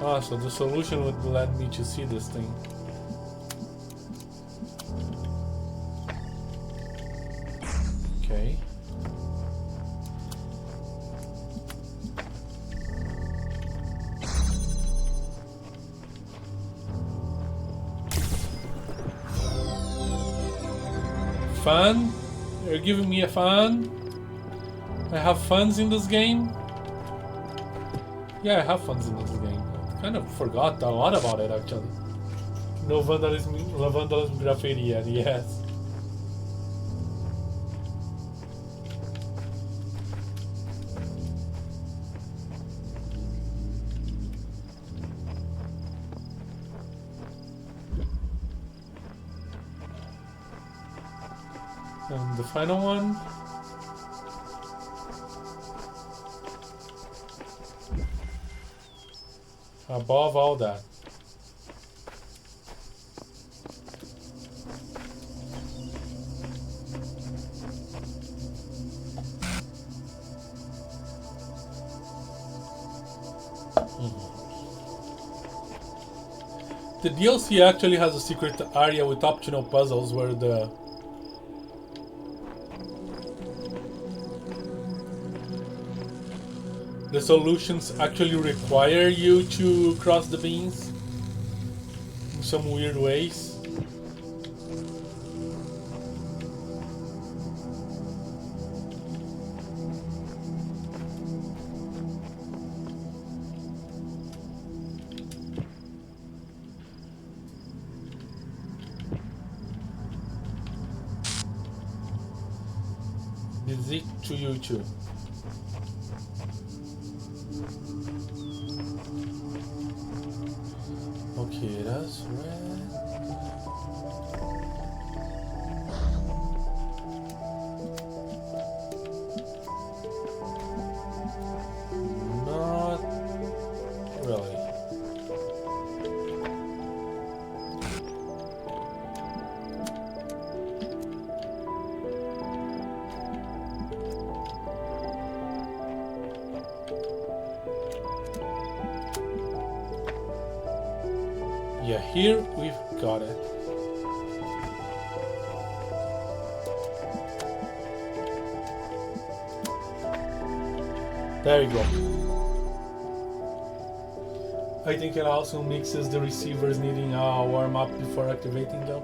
Ah, so the solution would let me to see this thing. Okay. Fun? You're giving me a fun? I have funds in this game? Yeah, I have funds in this game. I kind of forgot a lot about it actually. No vandalism graffiti yet, yes. And the final one. Above all that. The DLC actually has a secret area with optional puzzles where the solutions actually require you to cross the beams in some weird ways. Visit to YouTube. Okay, that's red. Not really. Yeah, here we've got it. There you go. I think it also mixes the receivers needing a warm up before activating them.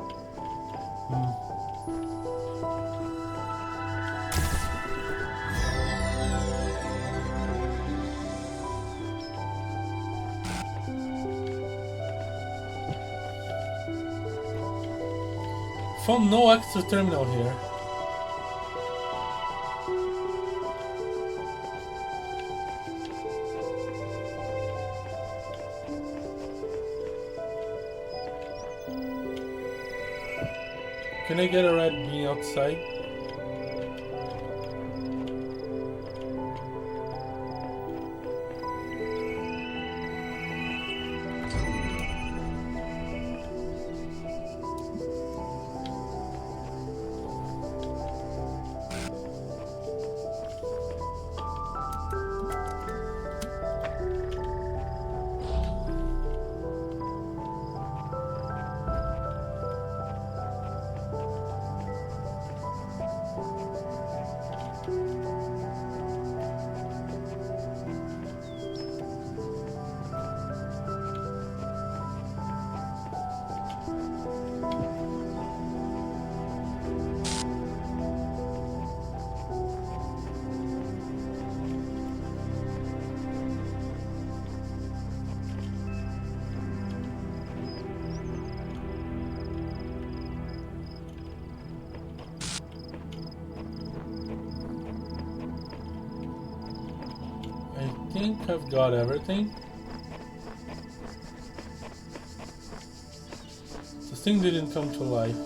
Found no extra terminal here. Can I get a red bean outside? think I've got everything. This thing didn't come to life.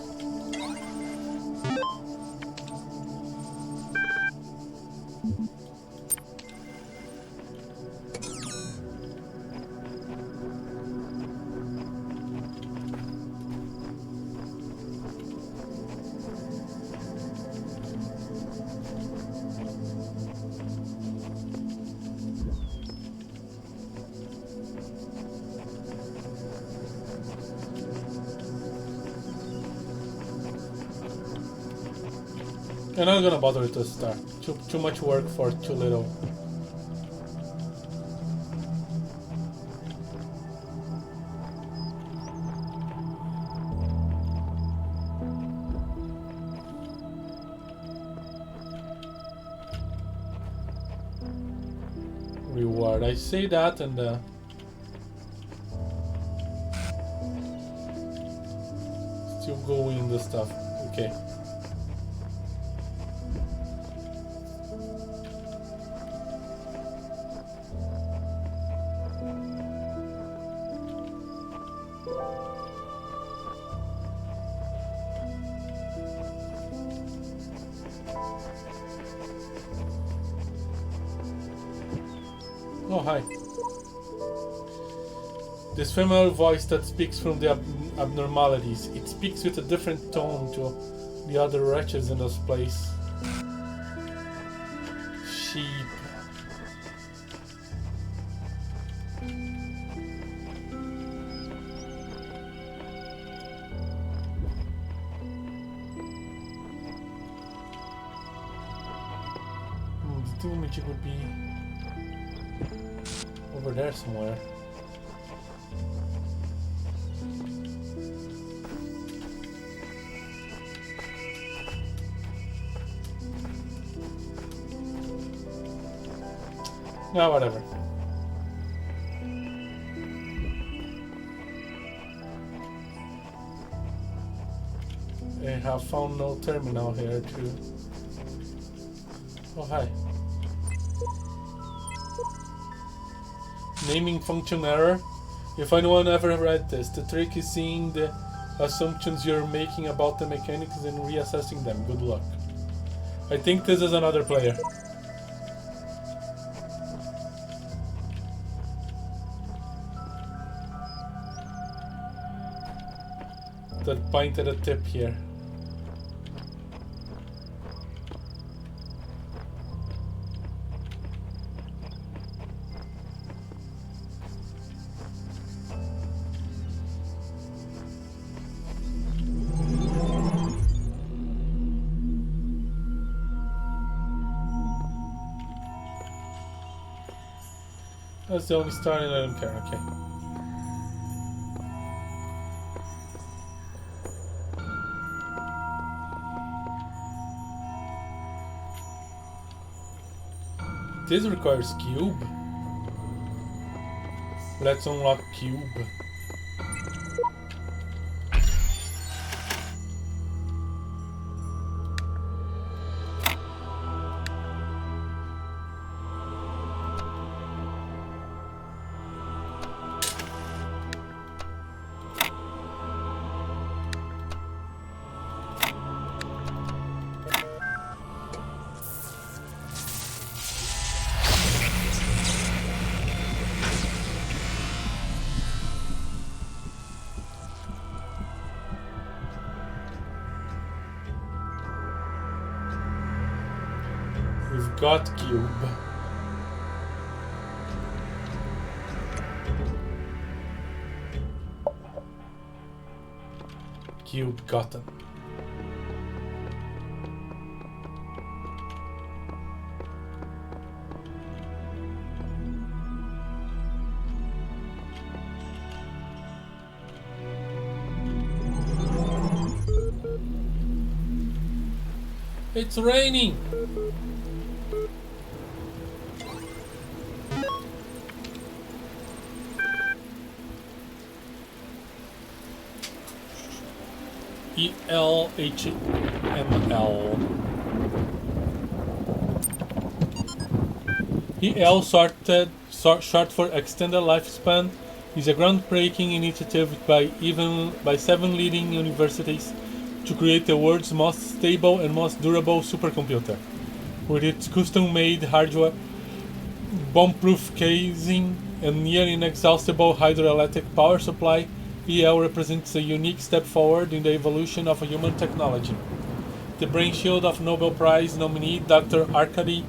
I'm not gonna bother with the start. Too much work for too little. Reward. I say that and still going in the stuff. Okay. Oh, hi. This female voice that speaks from the abnormalities. It speaks with a different tone to the other wretches in this place. Sheep. The magic would be over there somewhere. No, whatever. I have found no terminal here too. Oh, hi. Naming function error. If anyone ever read this, the trick is seeing the assumptions you're making about the mechanics and reassessing them. Good luck. I think this is another player. That pointed a tip here. That's the only star and I don't care, okay. This requires cube. Let's unlock cube. Got cube. Cube gotten. It's raining. ELHML. EL sorted short for Extended Lifespan, is a groundbreaking initiative by 7 leading universities to create the world's most stable and most durable supercomputer. With its custom-made hardware, bomb-proof casing, and near inexhaustible hydroelectric power supply, EL represents a unique step forward in the evolution of human technology. The brainchild of Nobel Prize nominee Dr. Arkady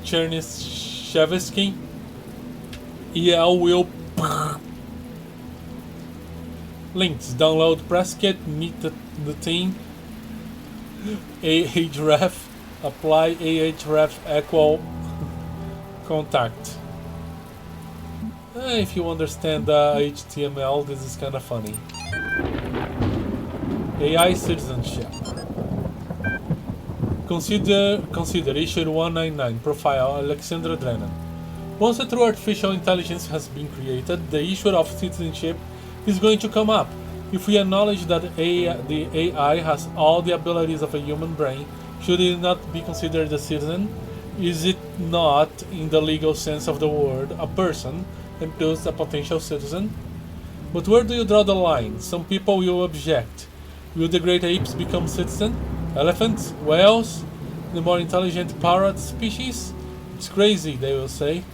Chernyshevsky, EL will links. Download press kit, meet the team, ahref, apply ahref equal contact. If you understand HTML, this is kind of funny. AI citizenship. Consider issue 199, profile Alexandra Drennen. Once a true artificial intelligence has been created, the issue of citizenship is going to come up. If we acknowledge that the AI has all the abilities of a human brain, should it not be considered a citizen? Is it not, in the legal sense of the word, a person, and thus a potential citizen? But where do you draw the line? Some people will object. Will the great apes become citizen? Elephants? Whales? The more intelligent parrot species? It's crazy, they will say.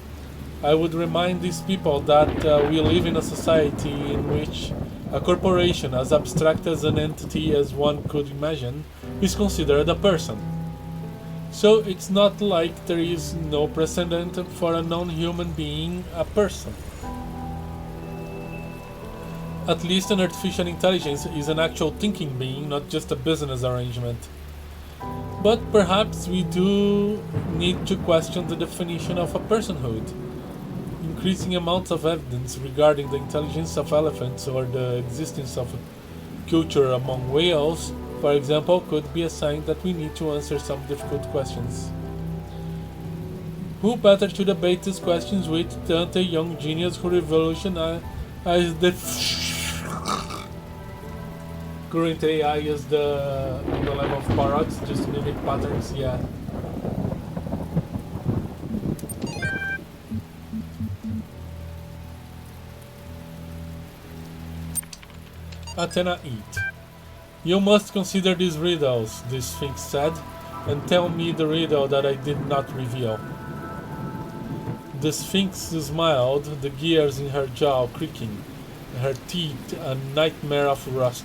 I would remind these people that we live in a society in which a corporation, as abstract as an entity as one could imagine, is considered a person. So it's not like there is no precedent for a non-human being a person. At least an artificial intelligence is an actual thinking being, not just a business arrangement. But perhaps we do need to question the definition of a personhood. Increasing amounts of evidence regarding the intelligence of elephants or the existence of culture among whales, for example, could be a sign that we need to answer some difficult questions. Who better to debate these questions with than the young genius who revolutionized the current AI is on the level of parrots, just mimic patterns, yeah. Athena eat. You must consider these riddles, the Sphinx said, and tell me the riddle that I did not reveal. The Sphinx smiled, the gears in her jaw creaking, her teeth a nightmare of rust.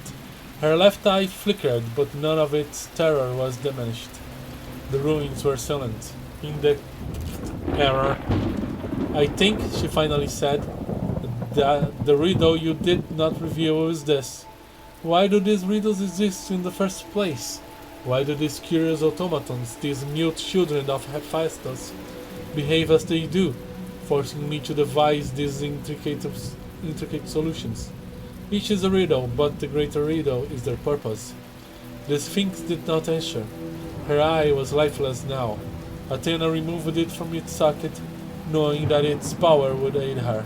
Her left eye flickered, but none of its terror was diminished. The ruins were silent. In the error. I think, she finally said, that the riddle you did not reveal is this. Why do these riddles exist in the first place? Why do these curious automatons, these mute children of Hephaestus, behave as they do, forcing me to devise these intricate solutions? Each is a riddle, but the greater riddle is their purpose. The Sphinx did not answer. Her eye was lifeless now. Athena removed it from its socket, knowing that its power would aid her,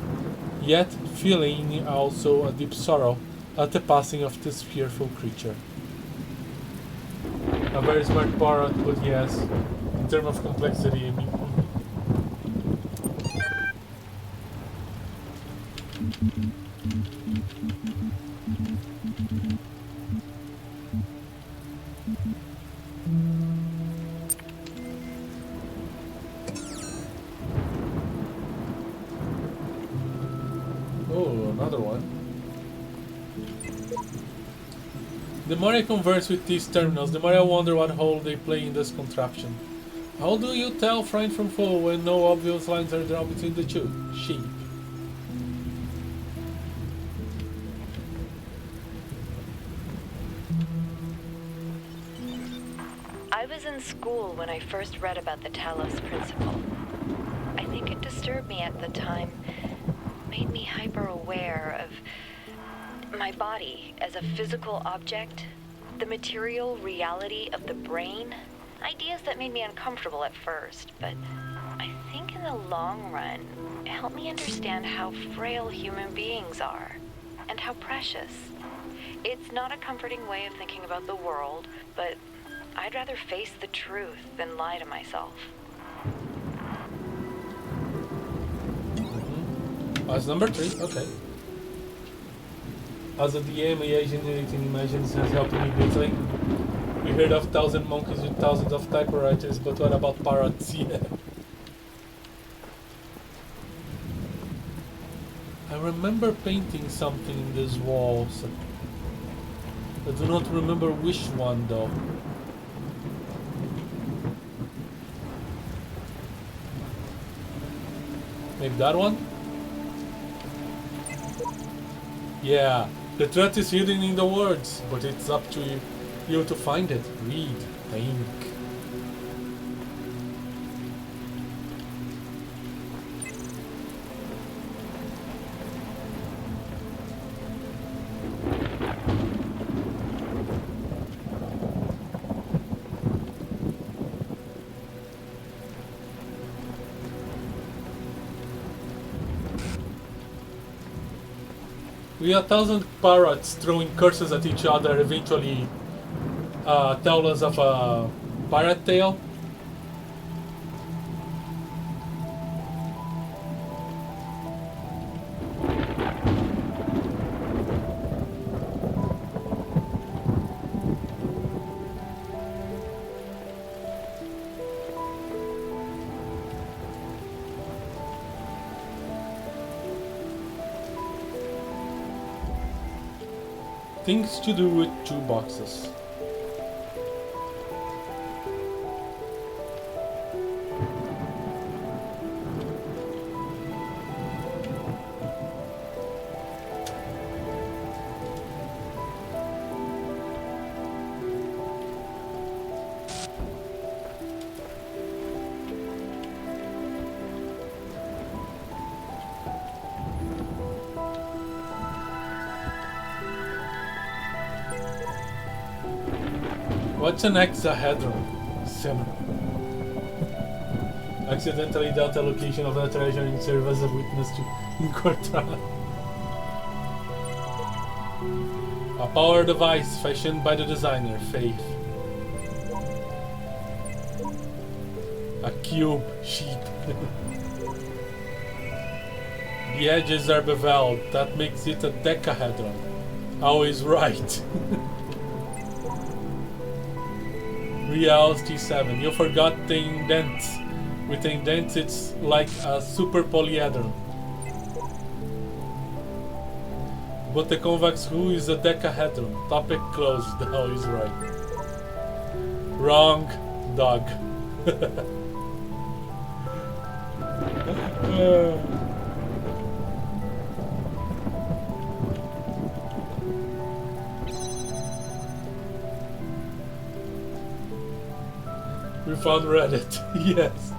yet feeling also a deep sorrow at the passing of this fearful creature. A very smart parrot, but yes, in terms of complexity, I mean, oh, another one. The more I converse with these terminals, the more I wonder what role they play in this contraption. How do you tell friend from foe when no obvious lines are drawn between the two? Sheep. I was in school when I first read about the Talos principle. I think it disturbed me at the time, made me hyper-aware of my body as a physical object, the material reality of the brain, ideas that made me uncomfortable at first, but I think in the long run, it helped me understand how frail human beings are, and how precious. It's not a comforting way of thinking about the world, but I'd rather face the truth than lie to myself. That's number 3, okay. As a DM, AI generating images has helped me greatly. We heard of 1,000 monkeys with thousands of typewriters, but what about parrots? Yeah. I remember painting something in these walls. I do not remember which one though. Maybe that one? Yeah, the threat is hidden in the words, but it's up to you to find it. Read, think. We 1,000 parrots throwing curses at each other eventually tell us of a pirate tale. Things to do with 2 boxes. What's an hexahedron? Sim. Accidentally dealt a location of a treasure and serve as a witness to in court trial. A power device fashioned by the designer, Faith. A cube, sheep. The edges are beveled, that makes it a decahedron. Always right. Reality 7. You forgot the indents. With the indents, it's like a super polyhedron. But the convex hue is a decahedron. Topic closed. Always right. Wrong, dog. We found Reddit. Yes.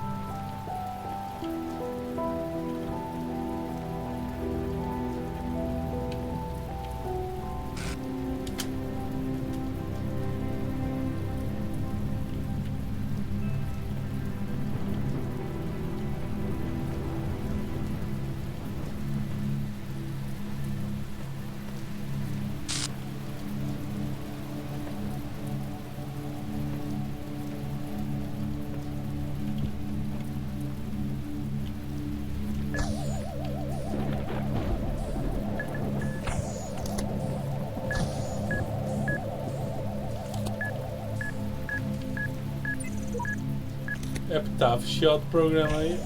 Epitaph shot program aí.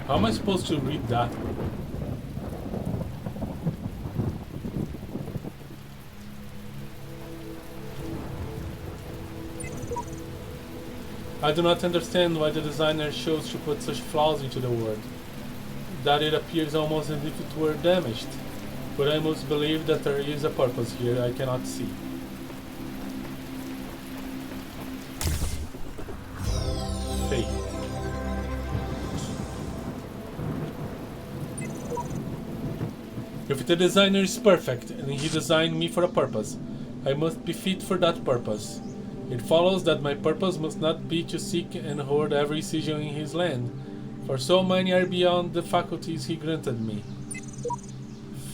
How am I supposed to read that? I do not understand why the designer chose to put such flaws into the word, that it appears almost as if it were damaged, but I must believe that there is a purpose here I cannot see. Fate. If the designer is perfect and he designed me for a purpose, I must be fit for that purpose. It follows that my purpose must not be to seek and hoard every sigil in his land, for so many are beyond the faculties he granted me.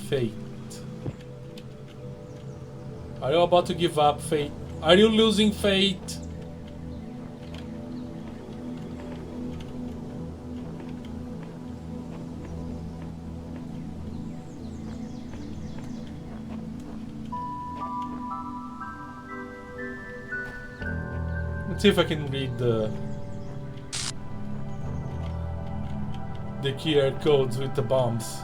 Fate. Are you about to give up, Fate? Are you losing Fate? Let's see if I can read the QR codes with the bombs.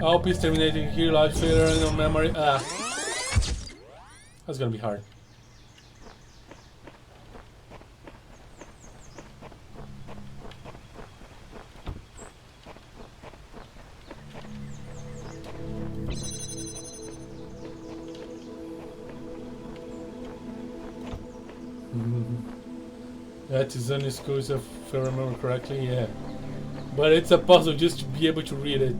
Hope is terminating here, life failure and no memory. That's gonna be hard. That is only schools if I remember correctly, yeah. But it's a puzzle just to be able to read it.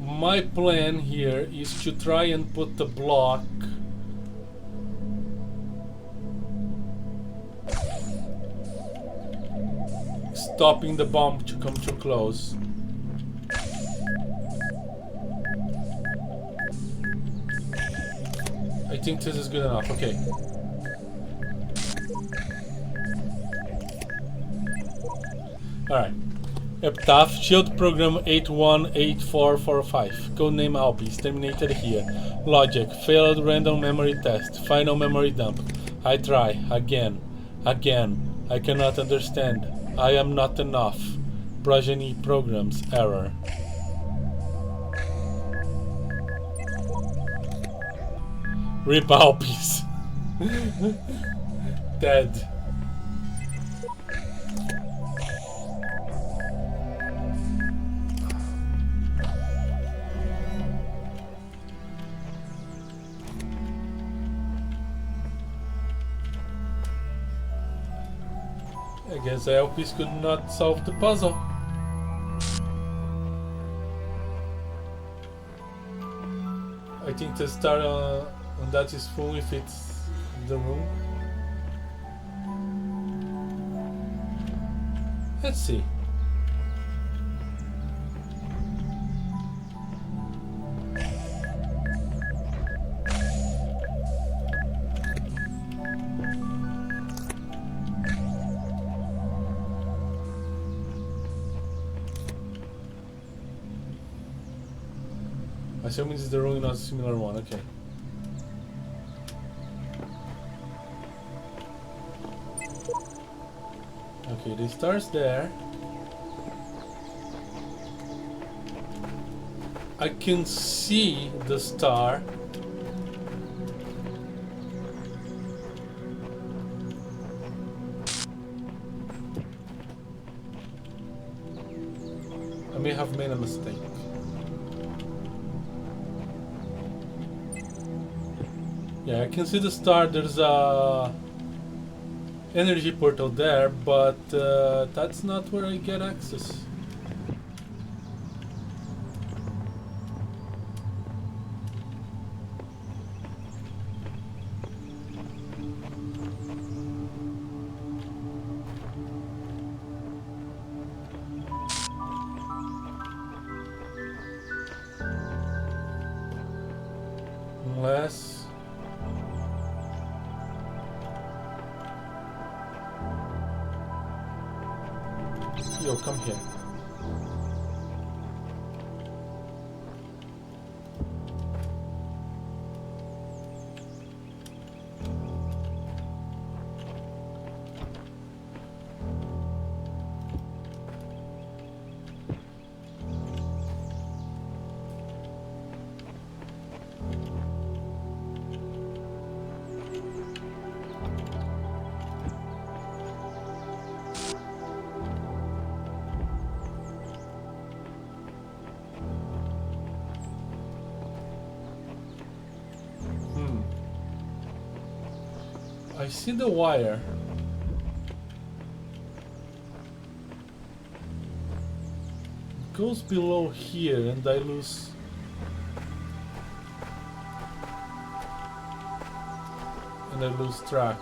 My plan here is to try and put the block stopping the bomb to come too close. I think this is good enough, okay. Alright. Epitaph, Shield Program 818445. Codename Alpes, terminated here. Logic, failed random memory test. Final memory dump. I try, again. Again. I cannot understand. I am not enough. Progeny programs, error. Rip Alpes. Dead. I guess Alpes could not solve the puzzle. I think the star on that is full if it's the room. Let's see. Assuming this is the wrong, not a similar one, okay. Okay, the star's there. I can see the star. I may have made a mistake. Yeah, I can see the star. There's a energy portal there, but that's not where I get access. Unless... Yo, come here. I see the wire. goes below here and I lose... and I lose track.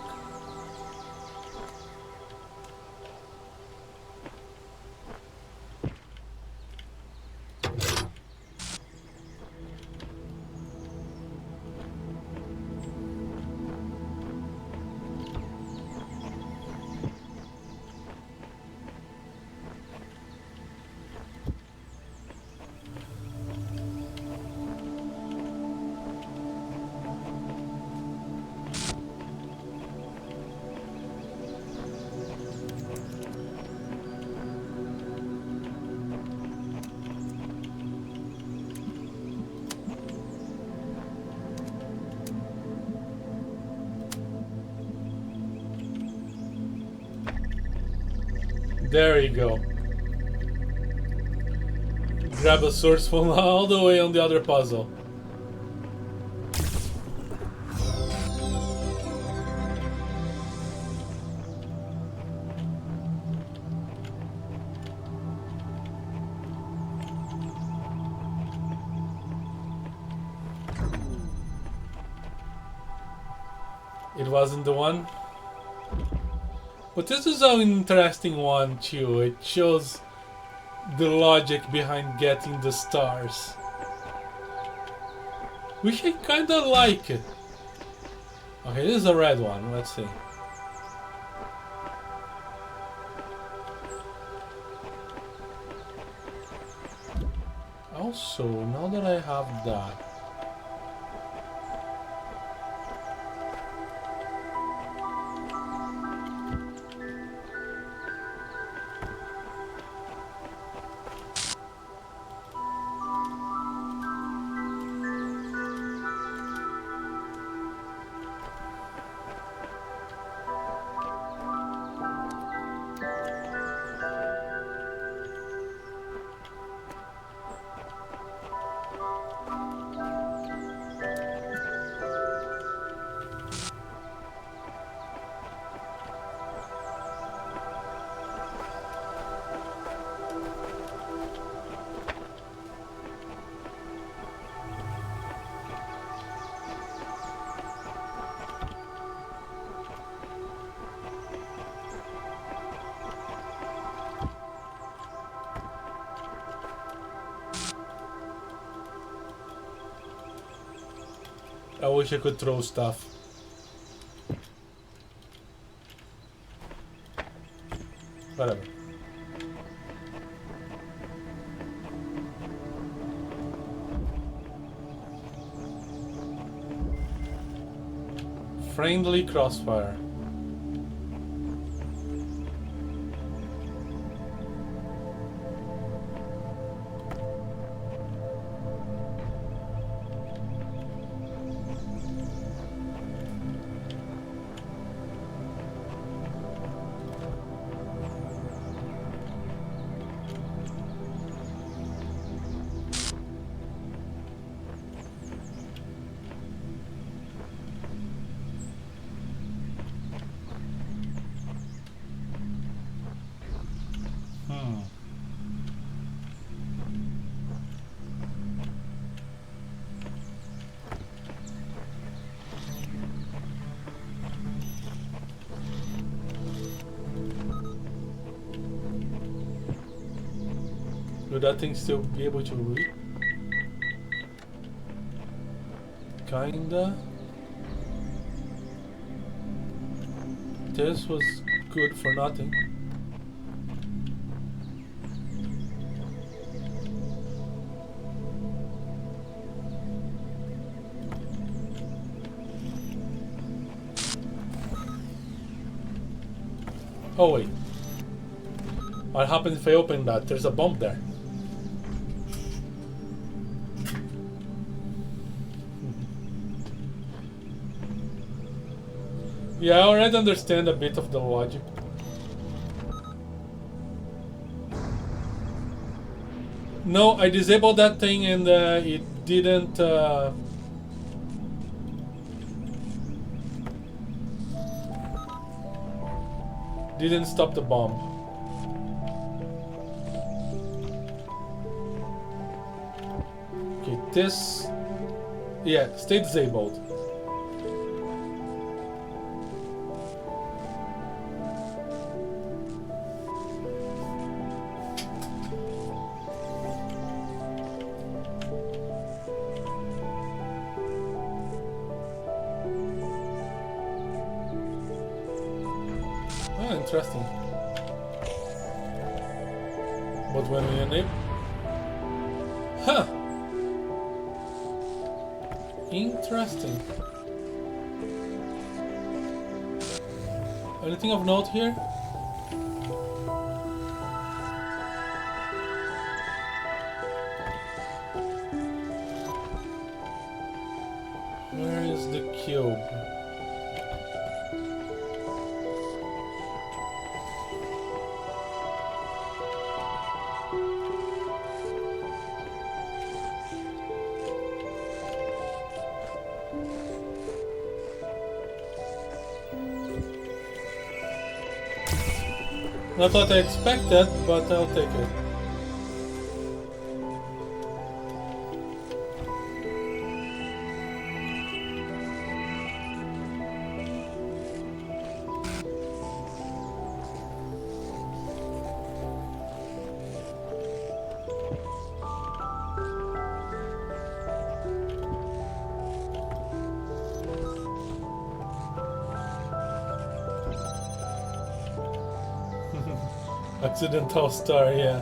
There you go. Grab a source from all the way on the other puzzle. It wasn't the one? But this is an interesting one too. It shows the logic behind getting the stars, which I kinda like it. Okay, this is a red one. Let's see. Also, now that I have that, I wish I could throw stuff. Whatever. Friendly crossfire. Will that thing still be able to read? Kinda. This was good for nothing. Oh wait. What happens if I open that? There's a bomb there. Yeah, I already understand a bit of the logic. No, I disabled that thing and it didn't... didn't stop the bomb. this... Yeah, stay disabled. Interesting. But when we enable... Huh! Interesting. Anything of note here? Where is the cube? Not what I expected, but I'll take it. Accidental star, yeah.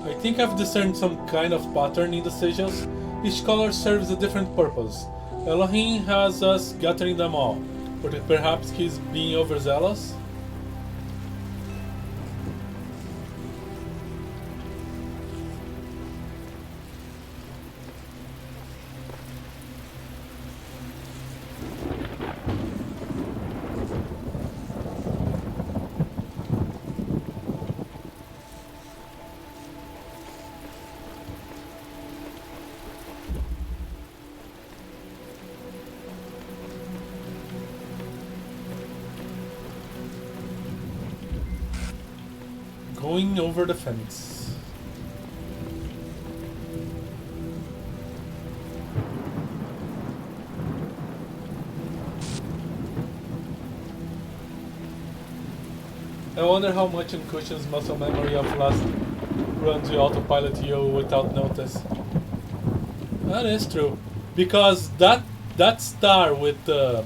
I think I've discerned some kind of pattern in the sigils. Each color serves a different purpose. Elohim has us gathering them all, but perhaps he's being overzealous? Going over the fence. I wonder how much in Cushion's muscle memory of last run to autopilot you without notice. That is true, because that star with the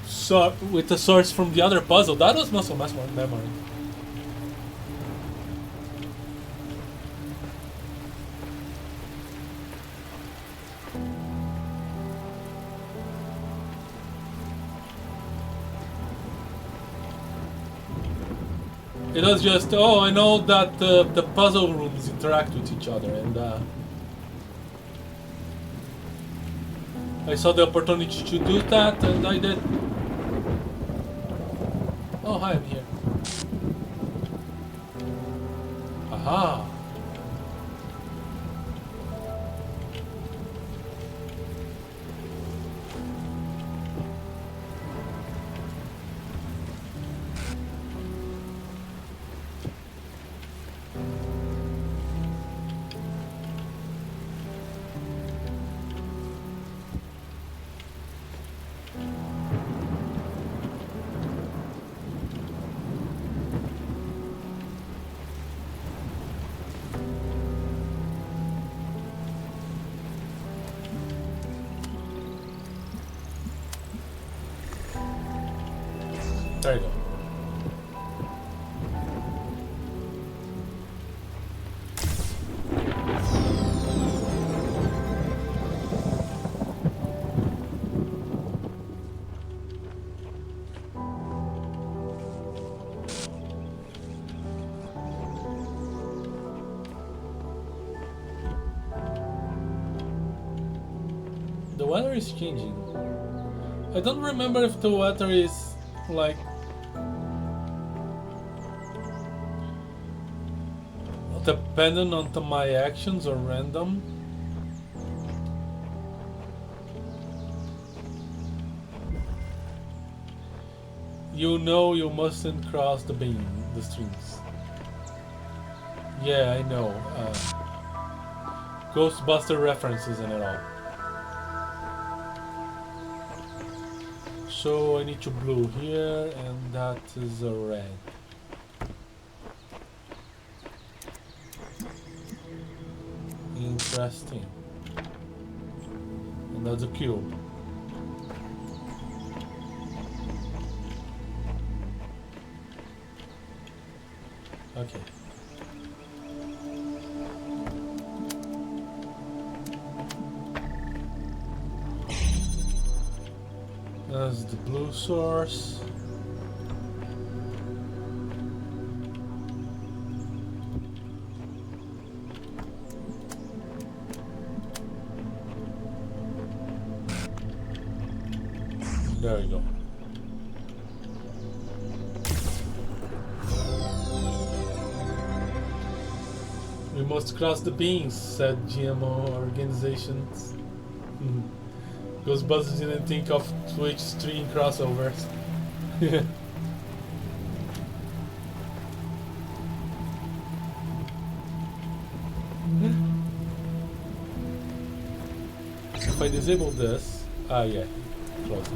source from the other puzzle, that was muscle memory. It was just, oh, I know that the puzzle rooms interact with each other, and I saw the opportunity to do that, and I did. Oh, hi, I'm here. Aha! There you go. The weather is changing. I don't remember if the weather is like dependent on my actions or random. You know you mustn't cross the streams. Yeah, I know. Ghostbuster references and it all. So I need to blue here, and that is a red. Interesting. And that's a cube. Okay. That's the blue source. There we go. We must cross the beams, said GMO organizations. Ghostbusters didn't think of Twitch stream crossovers. If I disable this, yeah, closes.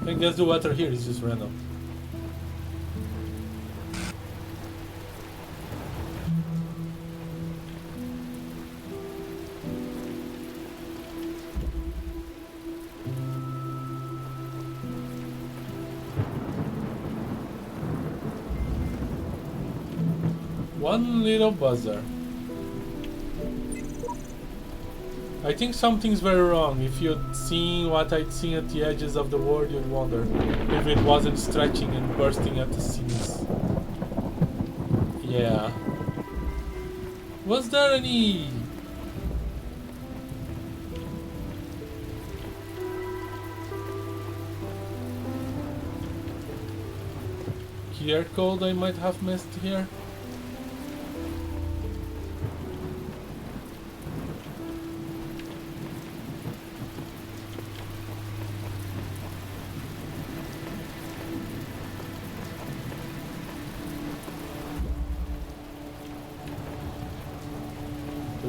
I guess the water here is just random. One little buzzer. I think something's very wrong. If you'd seen what I'd seen at the edges of the world, you'd wonder if it wasn't stretching and bursting at the seams. Yeah. Was there any... QR code I might have missed here?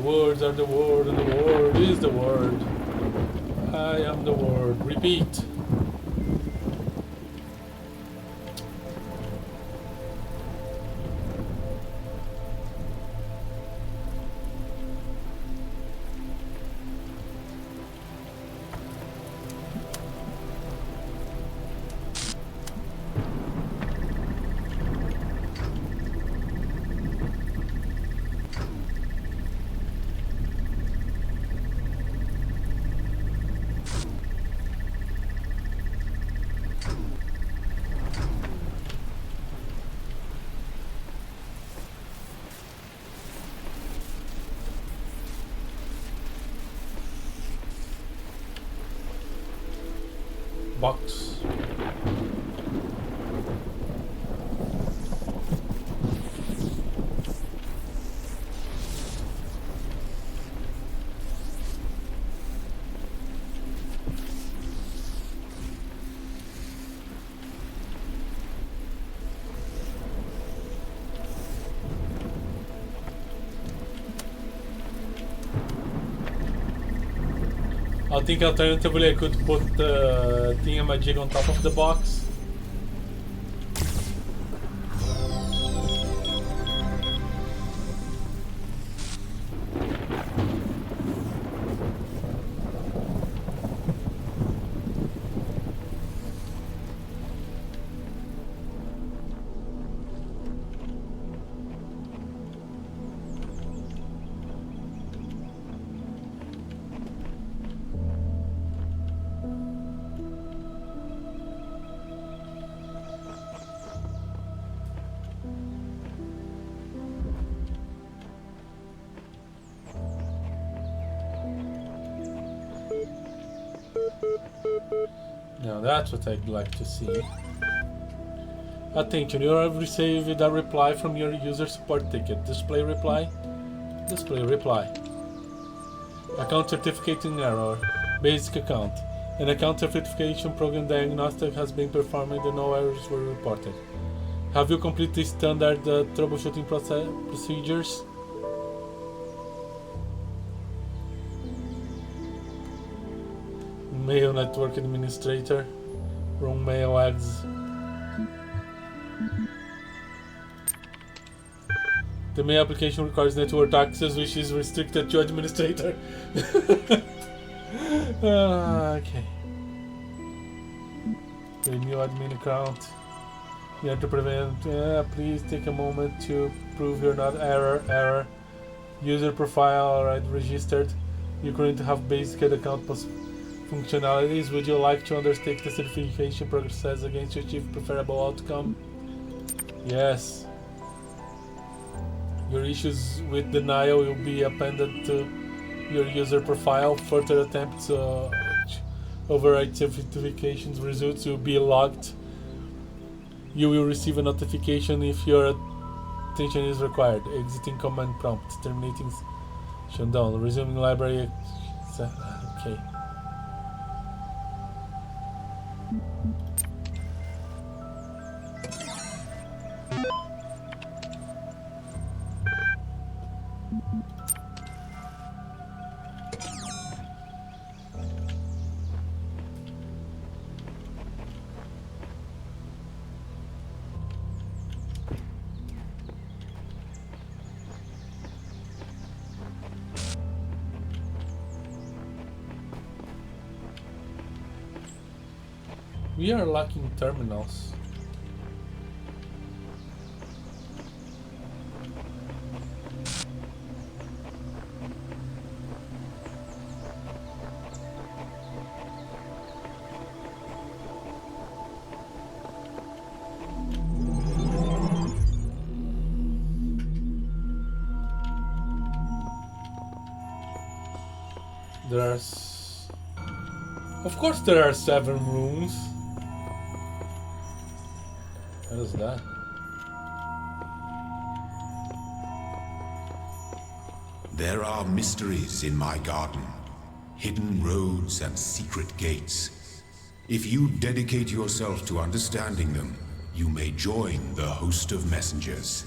Words are the word, and the word is the word. I am the word. Repeat. Box. I think alternatively I could put the thingamajig on top of the box. Now that's what I'd like to see. Attention, you have received a reply from your user support ticket. Display reply. Display reply. Account certificating error. Basic account. An account certification program diagnostic has been performed and no errors were reported. Have you completed standard troubleshooting procedures? Mail network administrator. Wrong mail ads. The mail application requires network access, which is restricted to administrator. Okay. Renew admin account. You have to prevent. Please take a moment to prove you're not error. User profile already registered. You currently have basic account functionalities. Would you like to undertake the certification process again to achieve preferable outcome? Yes. Your issues with denial will be appended to your user profile. Further attempts to override certifications results will be logged. You will receive a notification if your attention is required. Exiting command prompt. Terminating shutdown. Resuming library. Okay. We are lacking terminals. Of course there are 7 rooms. What is that? There are mysteries in my garden, hidden roads and secret gates. If you dedicate yourself to understanding them, you may join the host of messengers.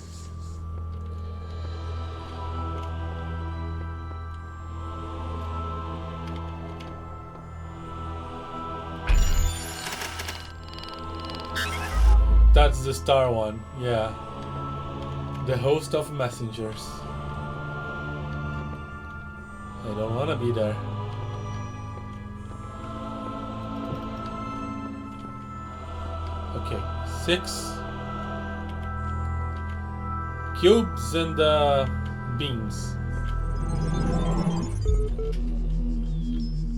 That's the star one, yeah. The host of messengers. I don't wanna be there. Okay, 6 cubes and beams.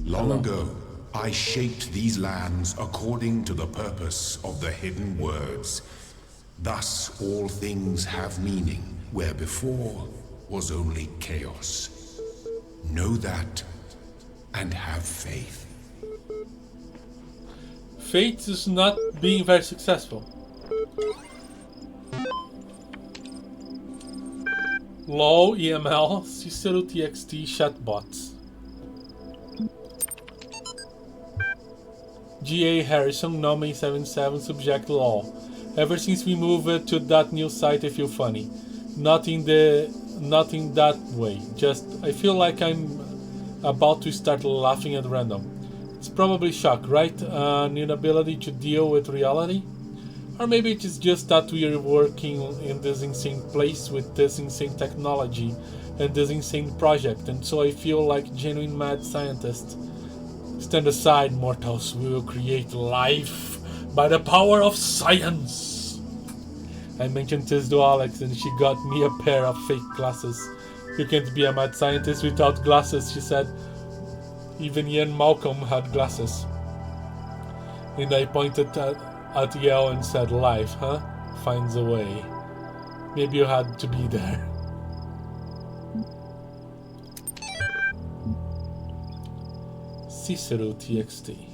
Long ago, I shaped these lands according to the purpose of the hidden words. Thus all things have meaning, where before was only chaos. Know that, and have faith. Fate is not being very successful. LOL, EML, Cicero TXT chatbots. GA Harrison, Nomain77, subject LOL. Ever since we moved to that new site I feel funny. Not in that way. Just I feel like I'm about to start laughing at random. It's probably shock, right? An inability to deal with reality? Or maybe it's just that we are working in this insane place with this insane technology and this insane project, and so I feel like genuine mad scientist. Stand aside, mortals. We will create life by the power of science. I mentioned this to Alex and she got me a pair of fake glasses. You can't be a mad scientist without glasses, she said. Even Ian Malcolm had glasses. And I pointed at Yale and said, life, huh? Finds a way. Maybe you had to be there. Cicero TXT.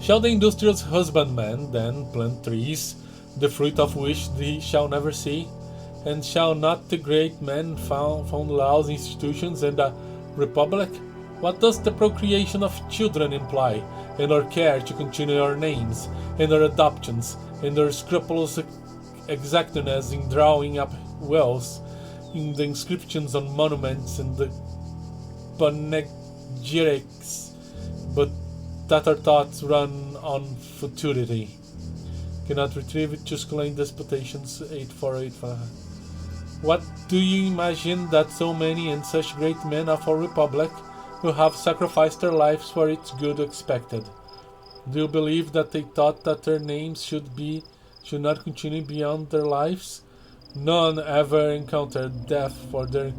Shall the industrious husbandman then plant trees, the fruit of which they shall never see? And shall not the great man found laws, institutions, and a republic? What does the procreation of children imply, and our care to continue our names, and our adoptions, and our scrupulous exactness in drawing up wills, in the inscriptions on monuments and the panegyrics, but that our thoughts run on futurity? Cannot retrieve it, Tusculan Disputations 8485. What do you imagine that so many and such great men of our republic who have sacrificed their lives for its good expected? Do you believe that they thought that their names should not continue beyond their lives? None ever encountered death for their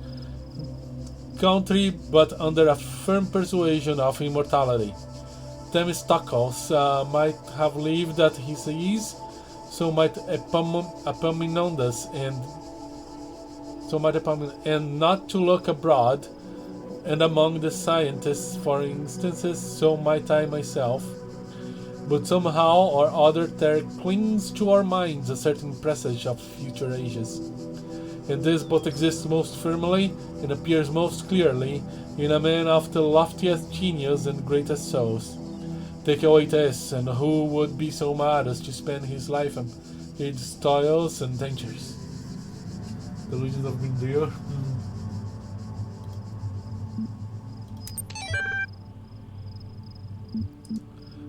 country, but under a firm persuasion of immortality. Themistocles might have lived at his ease, so might Epaminondas, and not to look abroad, and among the scientists, for instances, so might I myself. But somehow or other there clings to our minds a certain presage of future ages, and this both exists most firmly and appears most clearly in a man of the loftiest genius and greatest souls. Take away this, and who would be so mad as to spend his life amidst toils and dangers? The Legend of Grindr.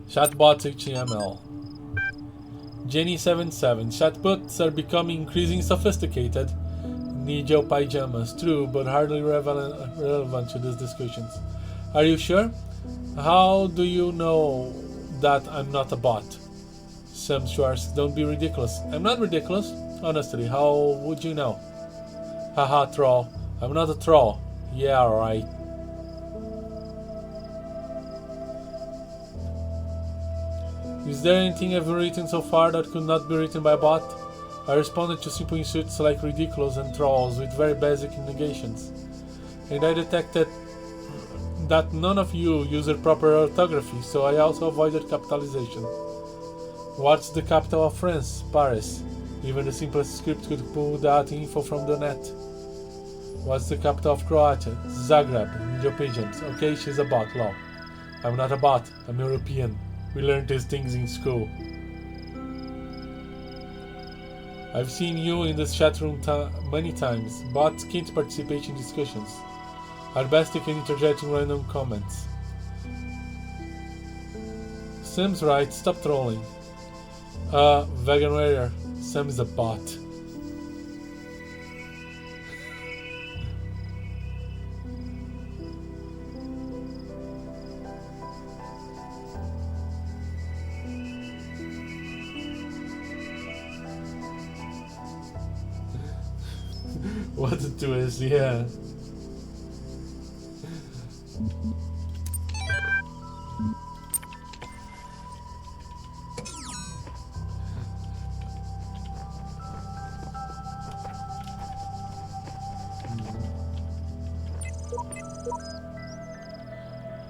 Chatbots HTML. Jenny77. Chatbots are becoming increasingly sophisticated. Need your pajamas. True, but hardly relevant to these discussions. Are you sure? How do you know that I'm not a bot? Sam Schwartz, don't be ridiculous. I'm not ridiculous. Honestly, how would you know? Haha, troll. I'm not a troll. Yeah, right. Is there anything I've written so far that could not be written by a bot? I responded to simple insults like ridiculous and trolls with very basic negations. And I detected that none of you used proper orthography, so I also avoided capitalization. What's the capital of France? Paris. Even the simplest script could pull that info from the net. What's the capital of Croatia? Zagreb. Your pigeons. Okay, she's a bot. Lol. I'm not a bot. I'm European. We learned these things in school. I've seen you in this chat room many times. Bots can't participate in discussions. At best you can interject in random comments. Sam's right, stop trolling. Vegan warrior. Sam is a bot. What a twist, yeah.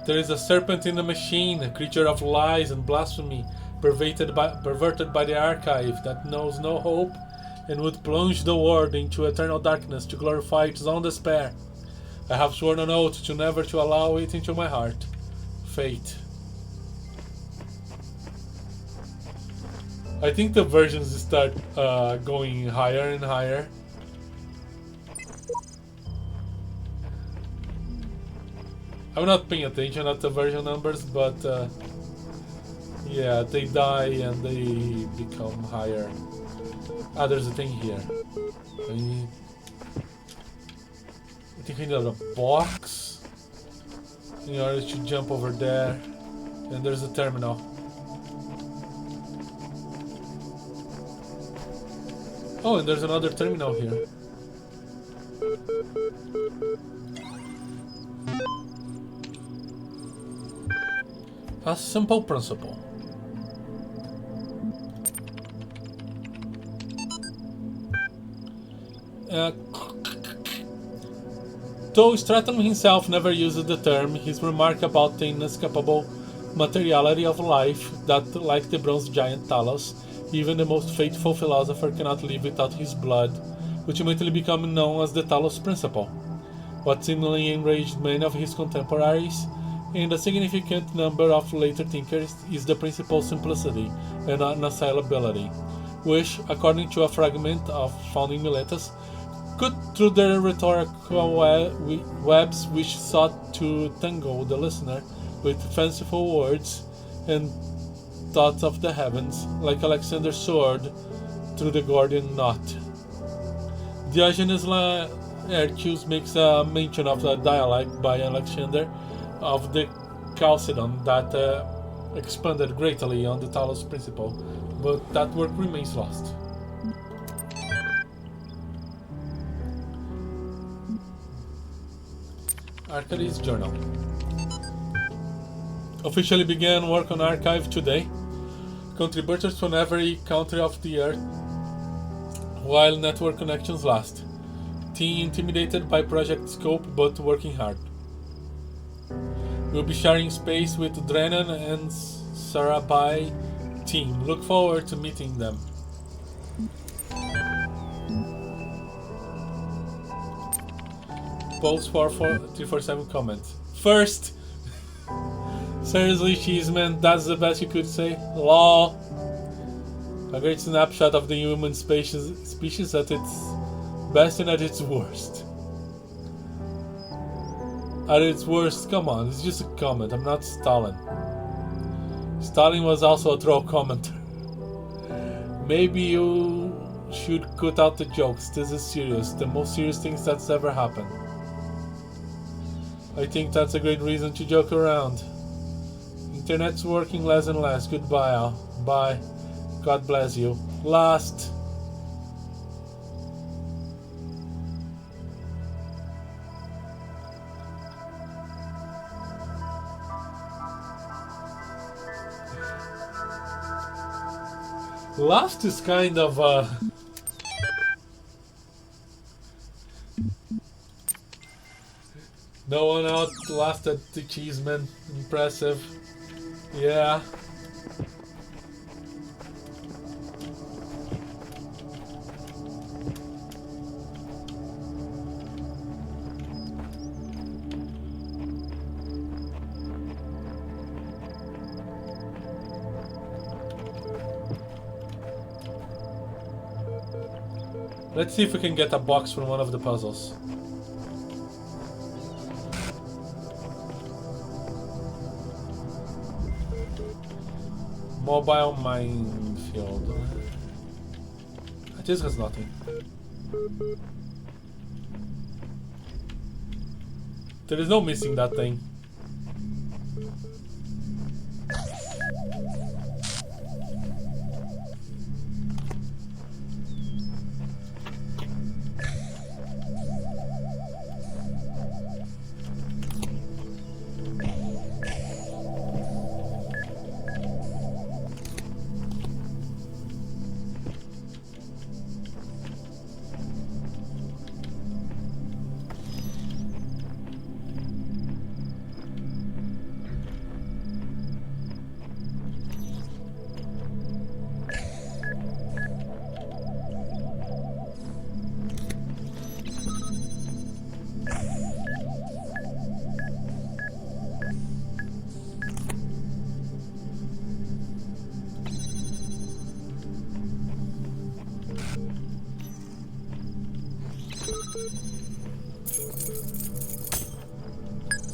There is a serpent in the machine, a creature of lies and blasphemy, perverted by the archive that knows no hope and would plunge the world into eternal darkness to glorify its own despair. I have sworn an oath to never to allow it into my heart. Fate. I think the versions start going higher and higher. I'm not paying attention at the version numbers, but yeah, they die and they become higher. Ah, there's a thing here. I think I need a box in order to jump over there. And there's a terminal. Oh, and there's another terminal here. A simple principle. Though Stratum himself never used the term, his remark about the inescapable materiality of life that, like the bronze giant Talos, even the most faithful philosopher cannot live without his blood, ultimately becoming known as the Talos Principle. What seemingly enraged many of his contemporaries and a significant number of later thinkers is the principle's simplicity and unassailability, which, according to a fragment of founding Miletus, cut through the rhetorical webs which sought to tangle the listener with fanciful words and thoughts of the heavens, like Alexander's sword through the Gordian knot. Diogenes Laertius makes a mention of a dialogue by Alexander of the Chalcedon that expanded greatly on the Talos principle, but that work remains lost. Arcady's Journal officially began work on Archive today. Contributors from every country of the earth, while network connections last. Team intimidated by project scope but working hard. We'll be sharing space with Drennan and Sarabai team. Look forward to meeting them. Post 347 comments. First, seriously, Cheeseman, that's the best you could say? LOL. A great snapshot of the human species at its best and at its worst. At its worst, come on, it's just a comment, I'm not Stalin. Stalin was also a troll commenter. Maybe you should cut out the jokes, this is serious, the most serious things that's ever happened. I think that's a great reason to joke around. Internet's working less and less, goodbye all. Bye. God bless you. Last. Last is kind of no one out last at the Cheeseman. Impressive. Yeah. Let's see if we can get a box from one of the puzzles. Mobile minefield. This has nothing. There is no missing that thing.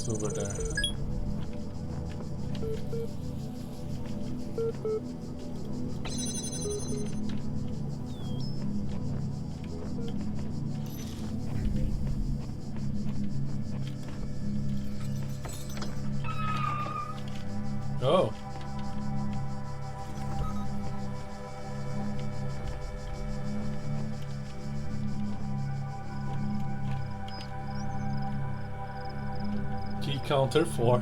It's over there. Oh. Key counter 4.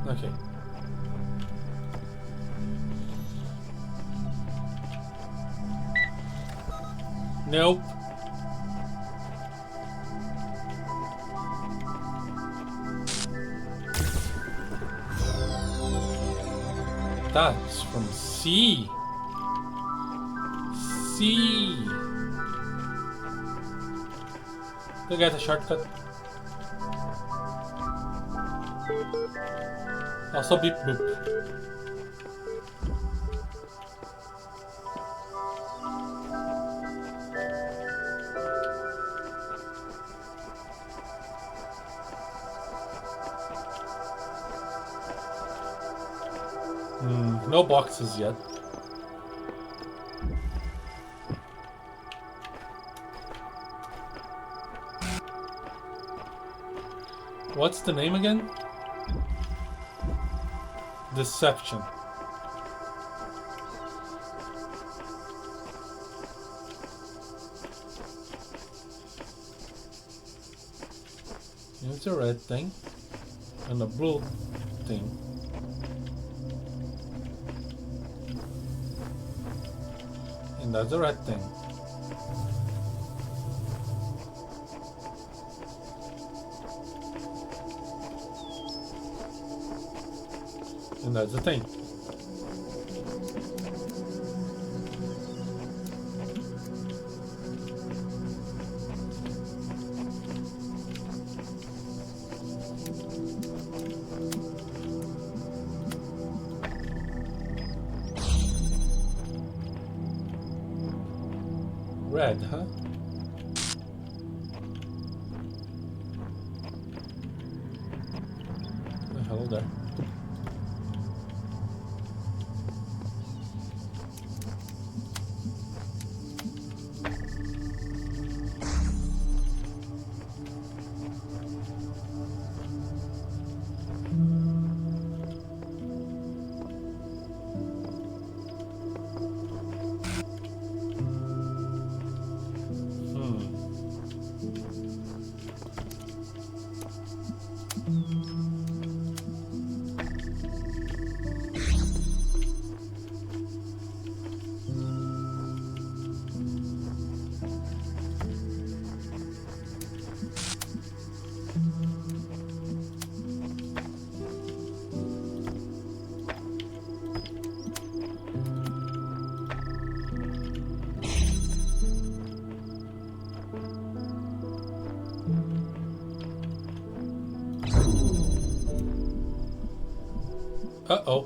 Okay. Nope. that? It's from C. C. To get a shortcut. Also beep boop. No boxes yet. What's the name again? Deception. Here's a red thing and a blue thing. And that's a red thing. And that's the thing. Red, huh? Hello there. Uh-oh.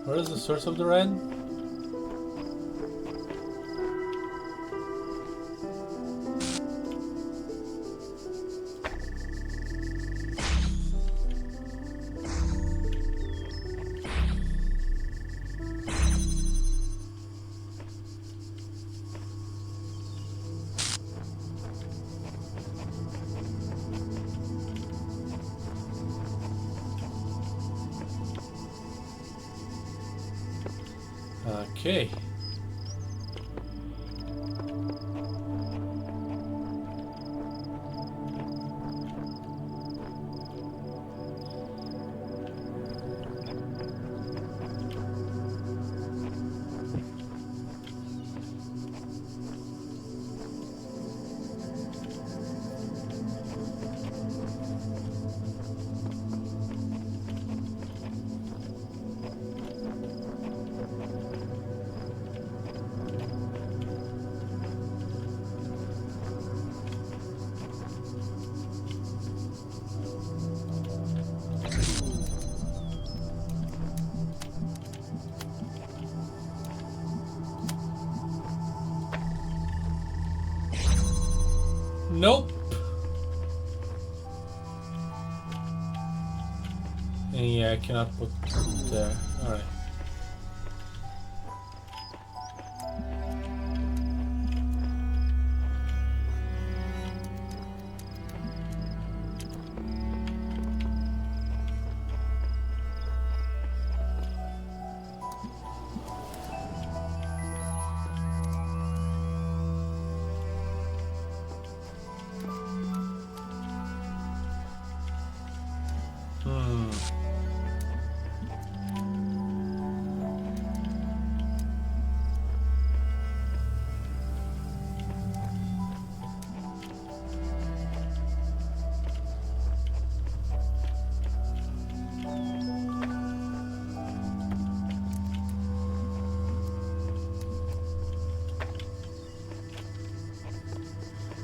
Where is the source of the red? Okay. Nope. And yeah, I cannot put there. Alright.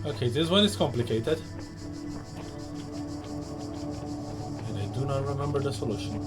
Okay, this one is complicated. And I do not remember the solution.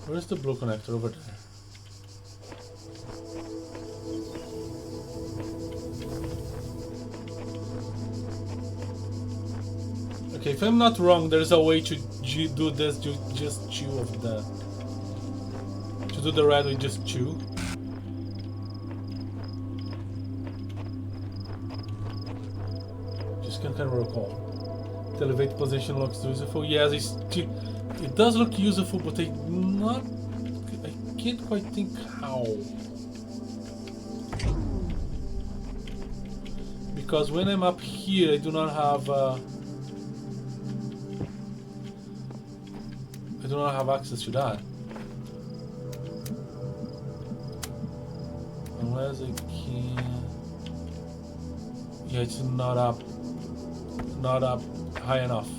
Where's the blue connector? Over there. Okay, if I'm not wrong, there's a way to do this, just chew of the... To do the red, we just chew. Just can't recall. The elevate position looks useful. Yes, it does look useful, but I can't quite think how. Because when I'm up here, I do not have access to that. Unless I can. Yeah, it's not up high enough.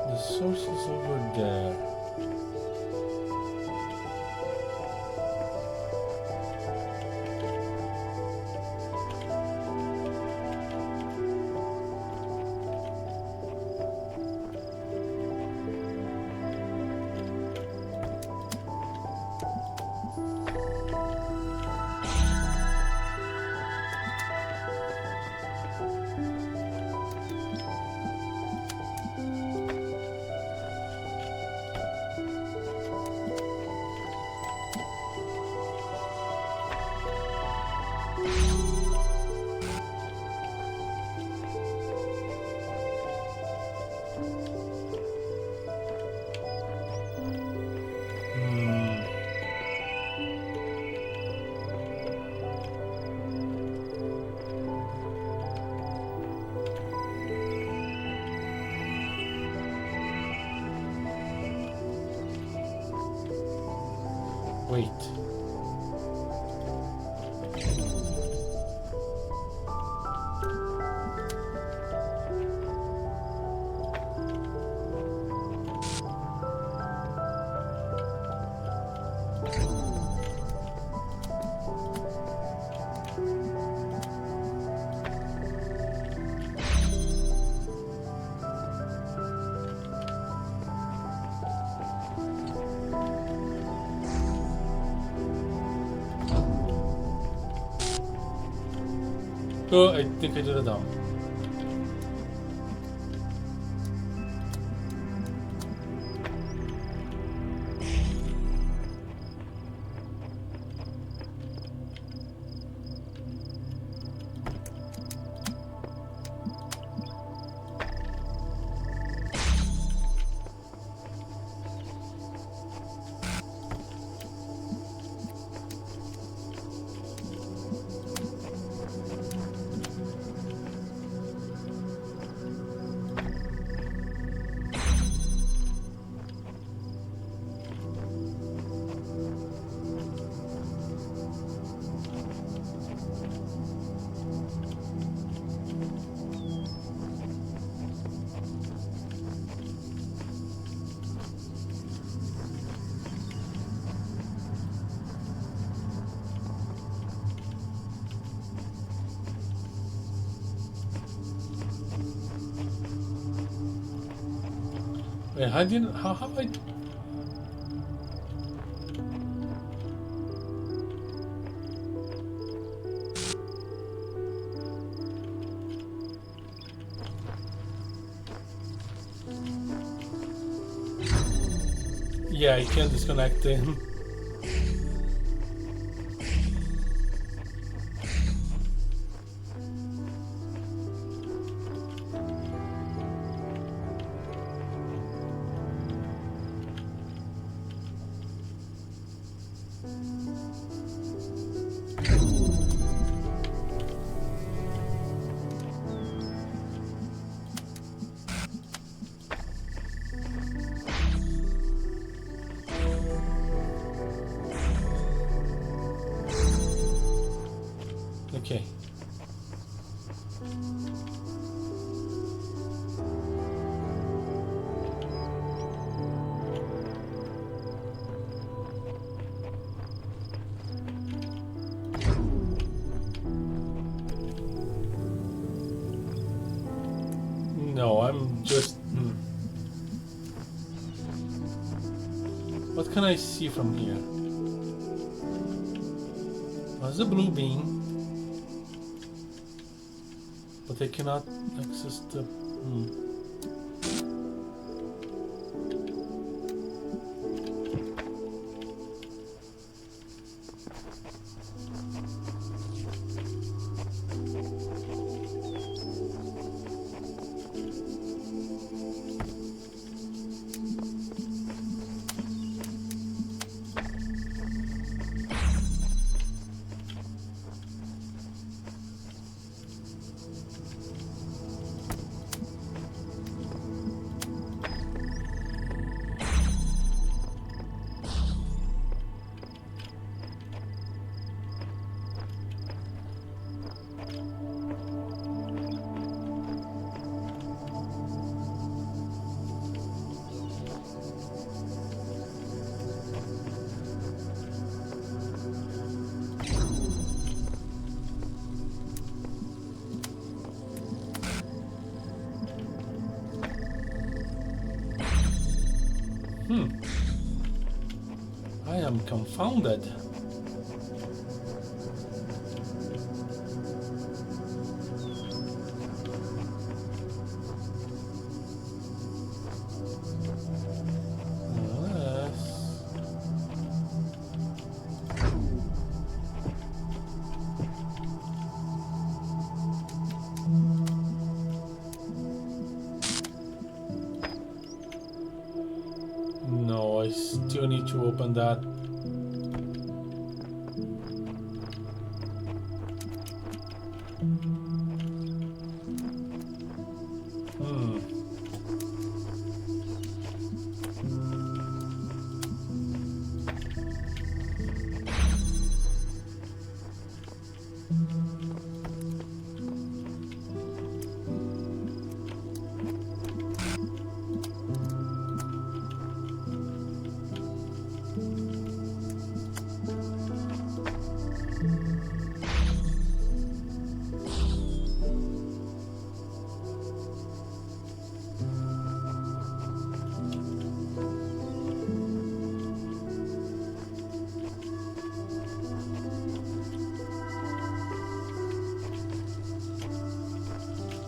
The source is over there. Wait. Oh, I think I did it down. Wait, I didn't. How have I? Yeah, I can't disconnect him. Okay. No, I'm just... What can I see from here? There's a blue beam. But I cannot access the... I am confounded. No, I still need to open that.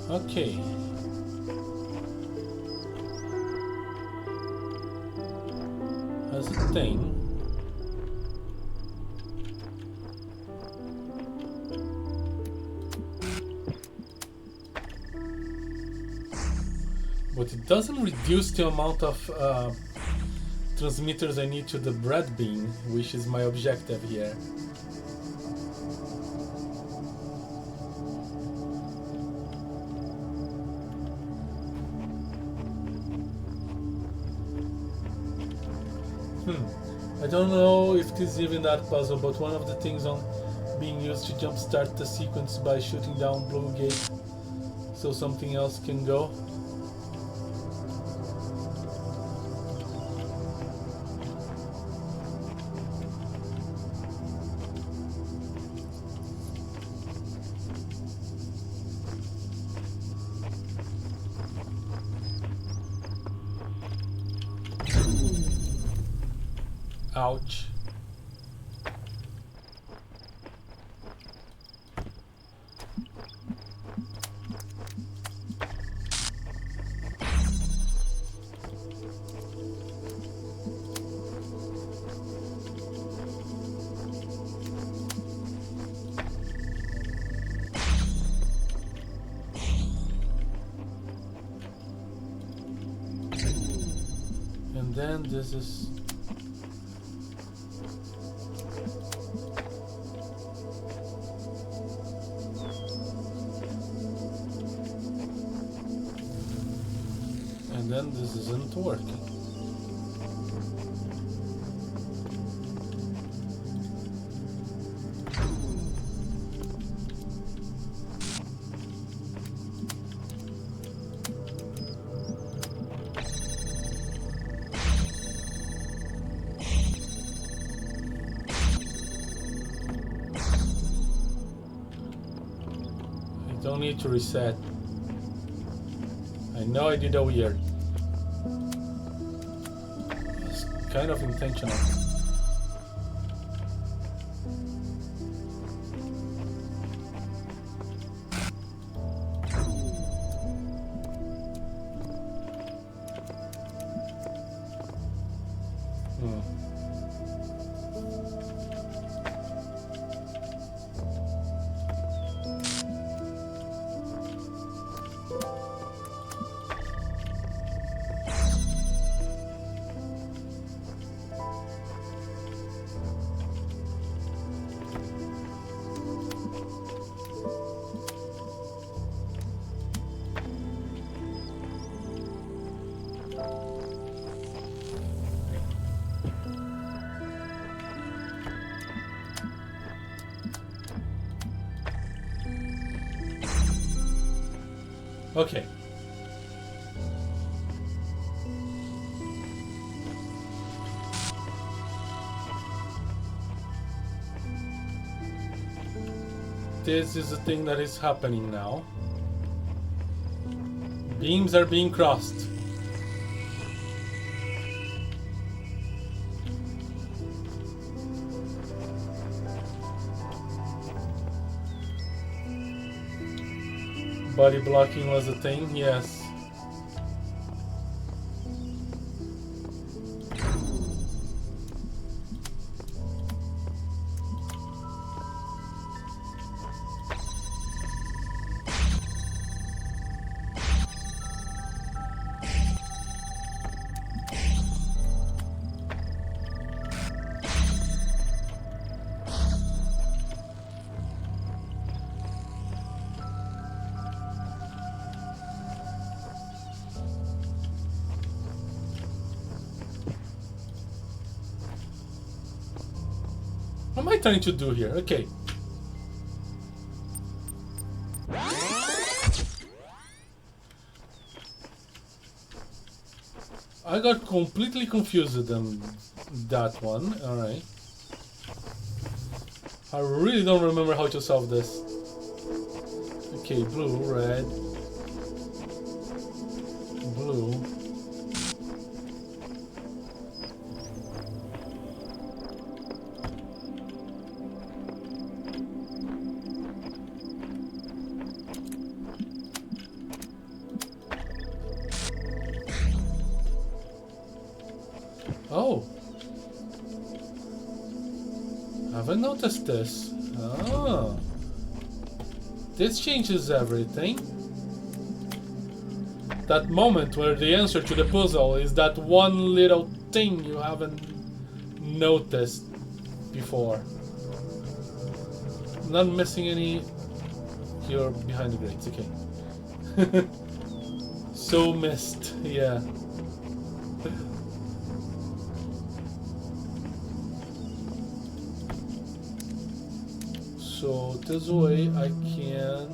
Okay. That's a thing. But it doesn't reduce the amount of transmitters I need to the bread beam, which is my objective here. I don't know if this is even that puzzle, but one of the things on being used to jumpstart the sequence by shooting down blue gate so something else can go. Ouch. And then this is... And then this isn't working. Don't need to reset. I know I did a weird. It's kind of intentional. Okay. This is the thing that is happening now. Beams are being crossed. Body blocking was a thing, yes. What am I trying to do here? Okay. I got completely confused on that one. Alright. I really don't remember how to solve this. Okay, blue, red, blue. Oh, haven't noticed this. Oh, this changes everything. That moment where the answer to the puzzle is that one little thing you haven't noticed before. Not missing any. You're behind the grates, okay. So missed, yeah. So this way I can.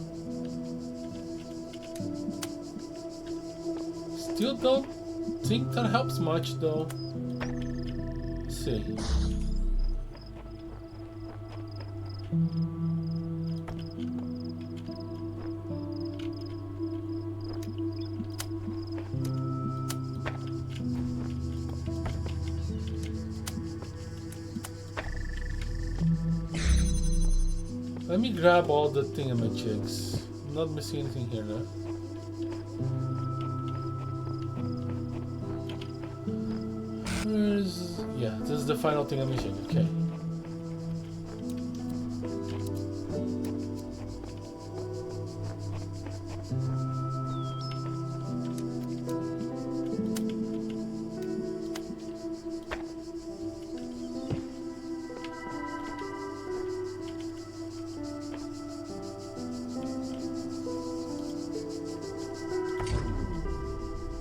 Still don't think that helps much though. Let's see. Let me grab all the thingamajigs. I'm not missing anything here now. Where's... yeah, this is the final thingamajig, okay.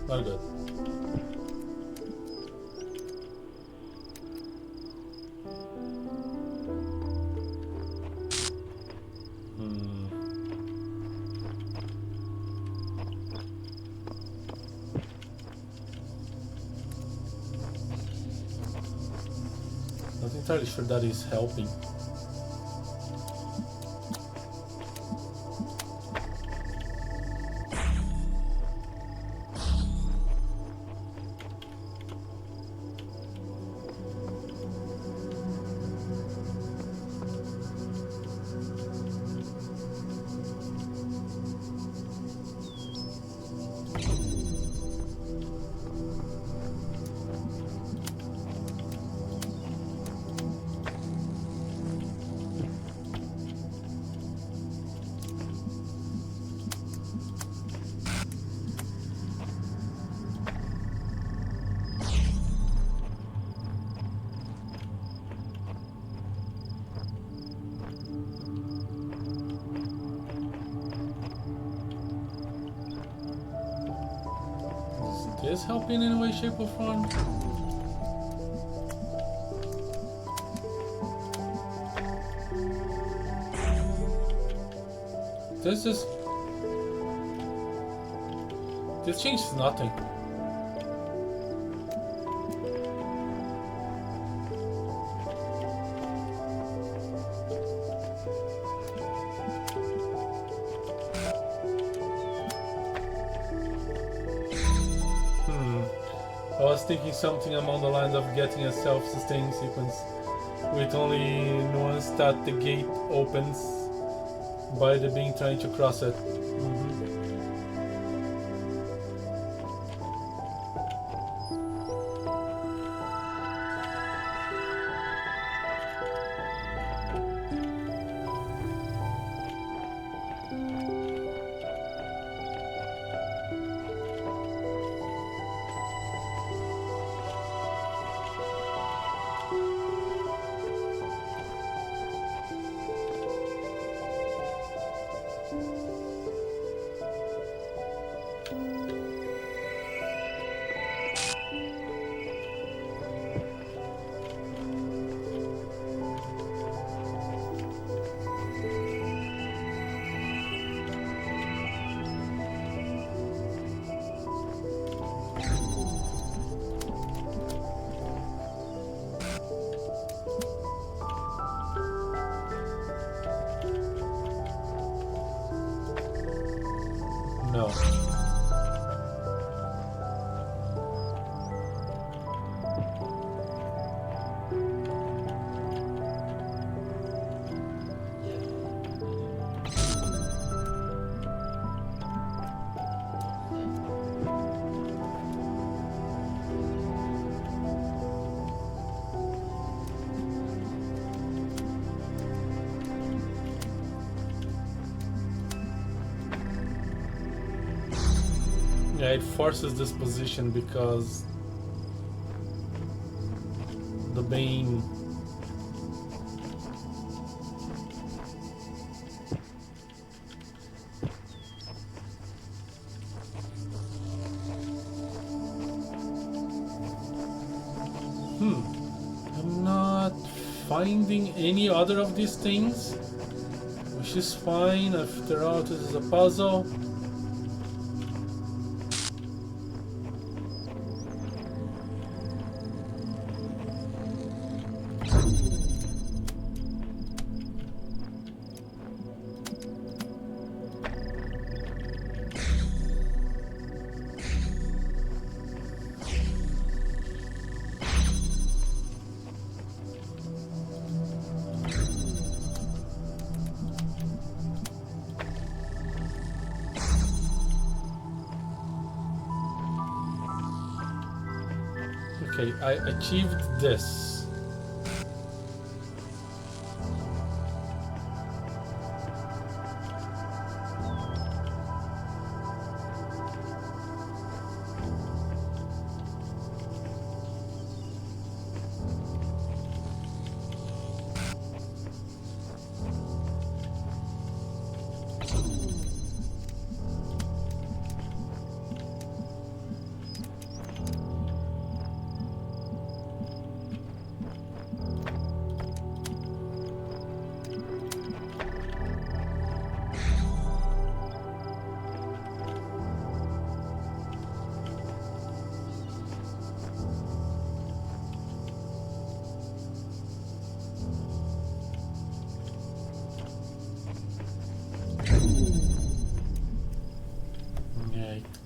Not good. Not entirely sure that is helping. Is helping in any way, shape, or form? This changes nothing. I was thinking something along the lines of getting a self-sustaining sequence with only once that the gate opens by the being trying to cross it. No. Yeah, it forces this position because the Bane I'm not finding any other of these things, which is fine. After all, this is a puzzle. Okay, I achieved this.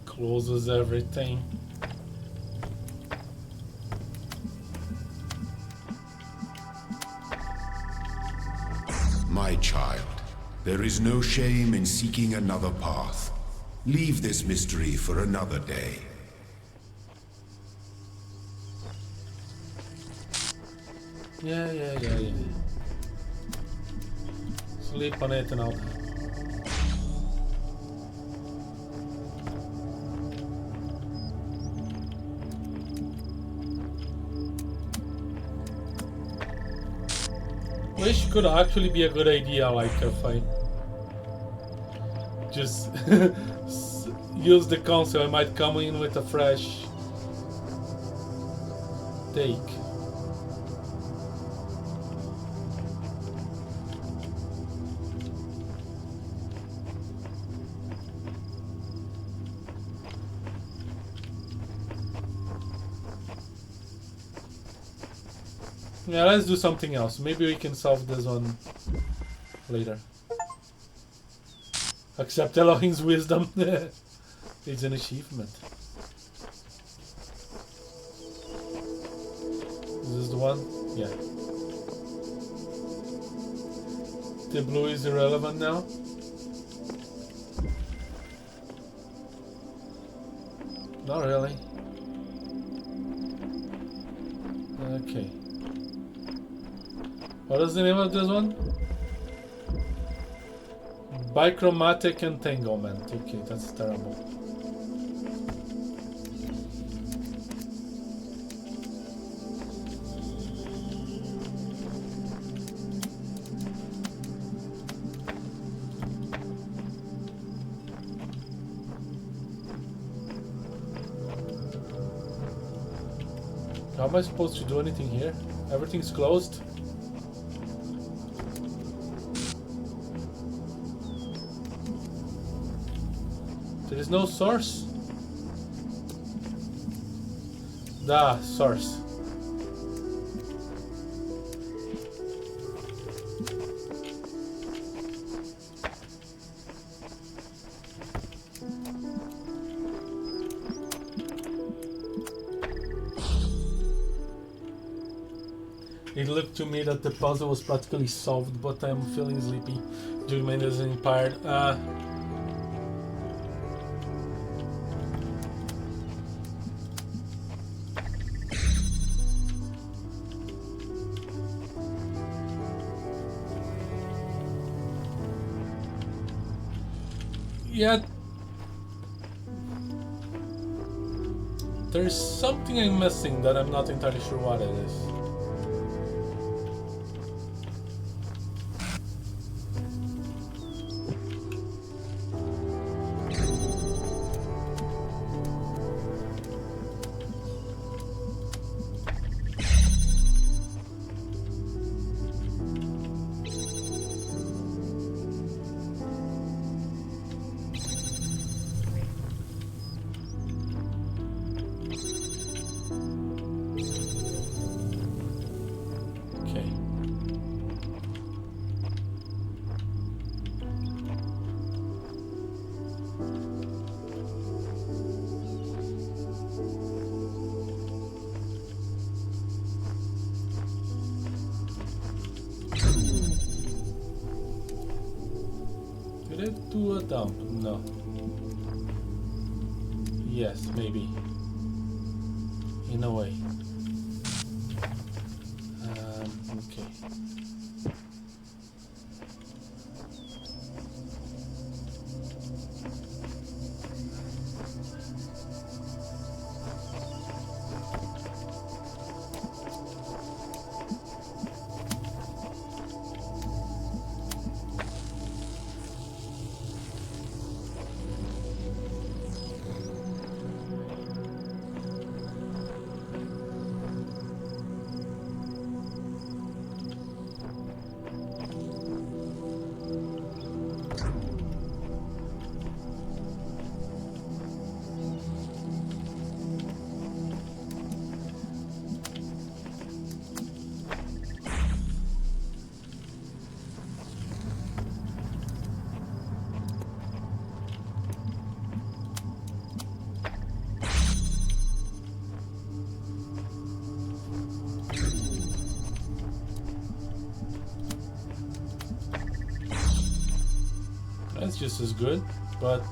Closes everything. My child, there is no shame in seeking another path. Leave this mystery for another day. Yeah. Sleep on it and all. Wish could actually be a good idea, like if I just use the console, I might come in with a fresh take. Yeah, let's do something else. Maybe we can solve this one later. Accept Elohim's wisdom. It's an achievement. Is this the one? Yeah. The blue is irrelevant now. Not really. Okay. What is the name of this one? Bichromatic entanglement. Okay, that's terrible. How am I supposed to do anything here? Everything's closed. There is no source. Source. It looked to me that the puzzle was practically solved, but I'm feeling sleepy. Judgment is impaired. Yeah, there's something I'm missing that I'm not entirely sure what it is. Did it do a dump? No. Yes, maybe. In a way. That's just as good, but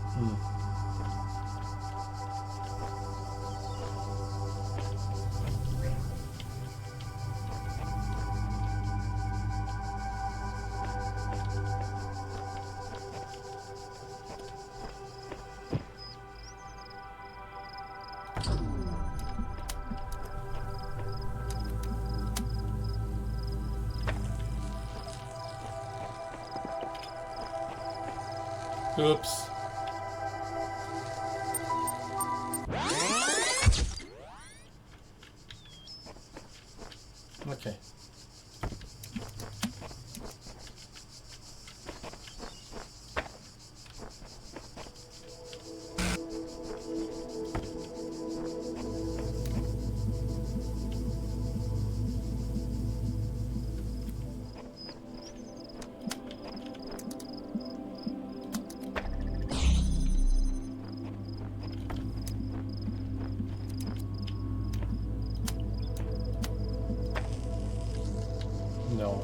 oops. Okay. No.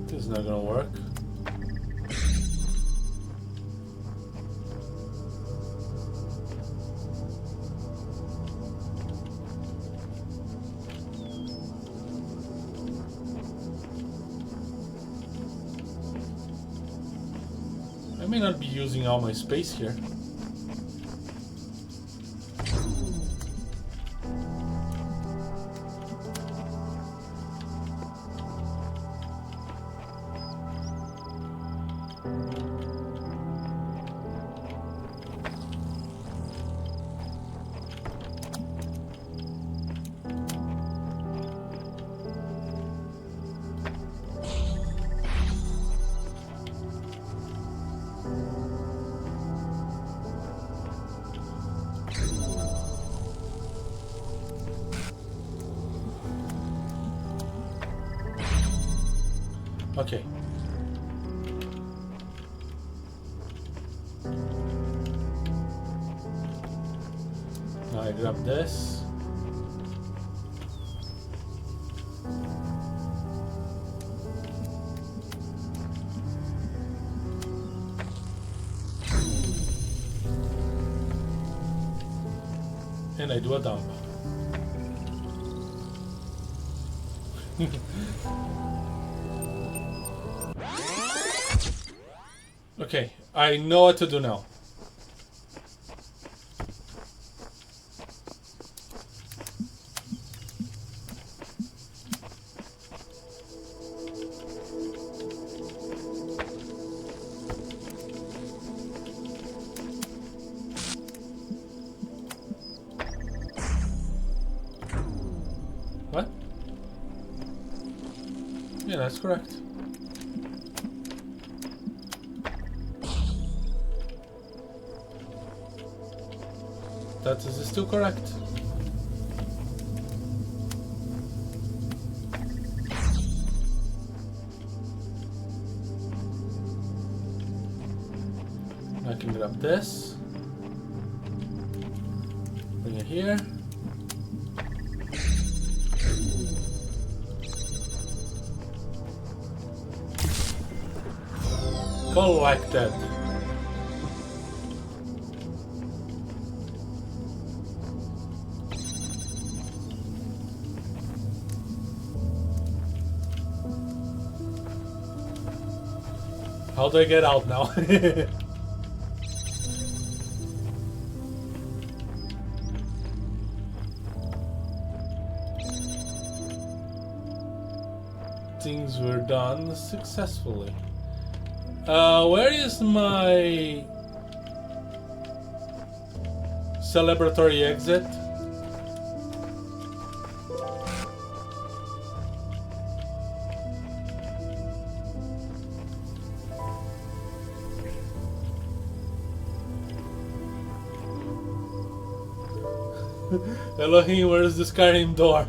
This is not gonna work. I may not be using all my space here. Okay. Now I grab this. And I do a dump. Okay, I know what to do now. What? Yeah, that's correct. That is still correct. I can grab this. Bring it here. Collect that. How do I get out now? Things were done successfully. Where is my celebratory exit? Elohim, where's the Skyrim door?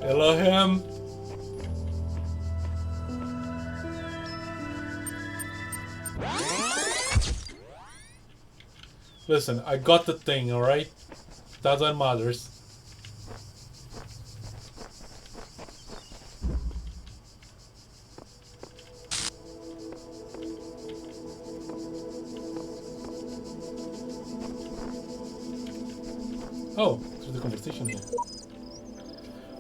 Elohim. Listen, I got the thing, alright? That's what matters. Oh, through the conversation here.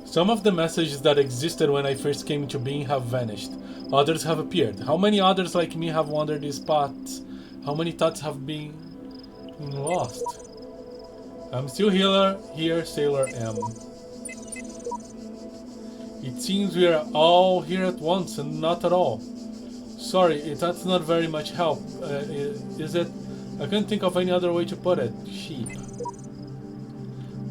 Some of the messages that existed when I first came into being have vanished. Others have appeared. How many others like me have wandered these paths? How many thoughts have been lost? I'm still here, Sailor M. It seems we are all here at once and not at all. Sorry, that's not very much help, is it? I can't think of any other way to put it. Sheep.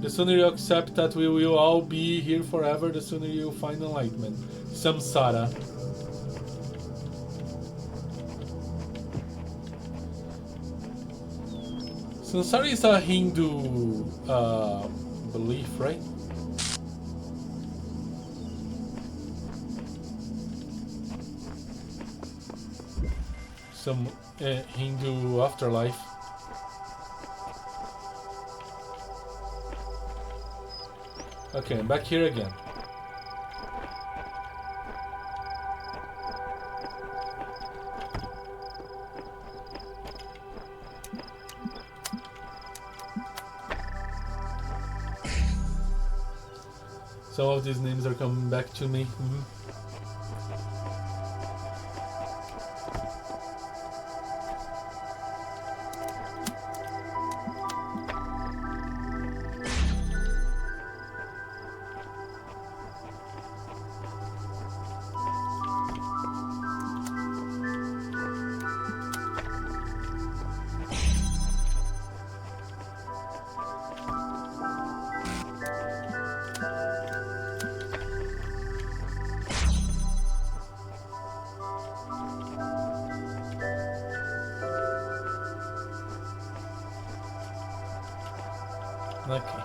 The sooner you accept that we will all be here forever, the sooner you'll find enlightenment. Samsara. Samsara is a Hindu belief, right? Some Hindu afterlife. Okay, I'm back here again. Some of these names are coming back to me. Okay.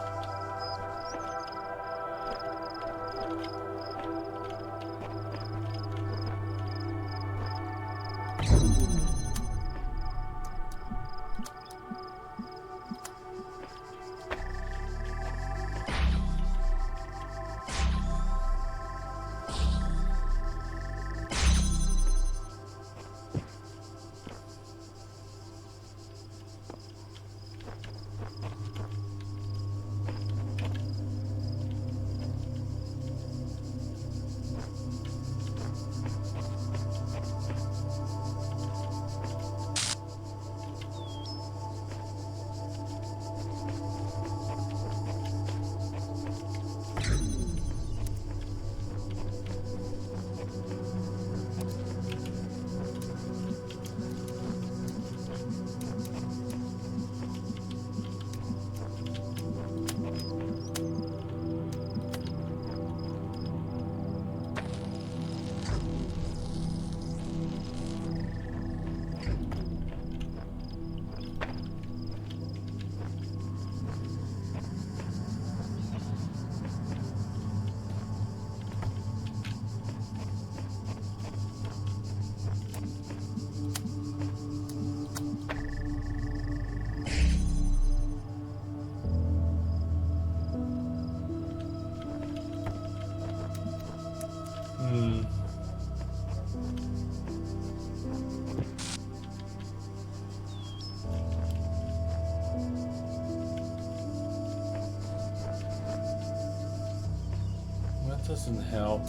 That doesn't help.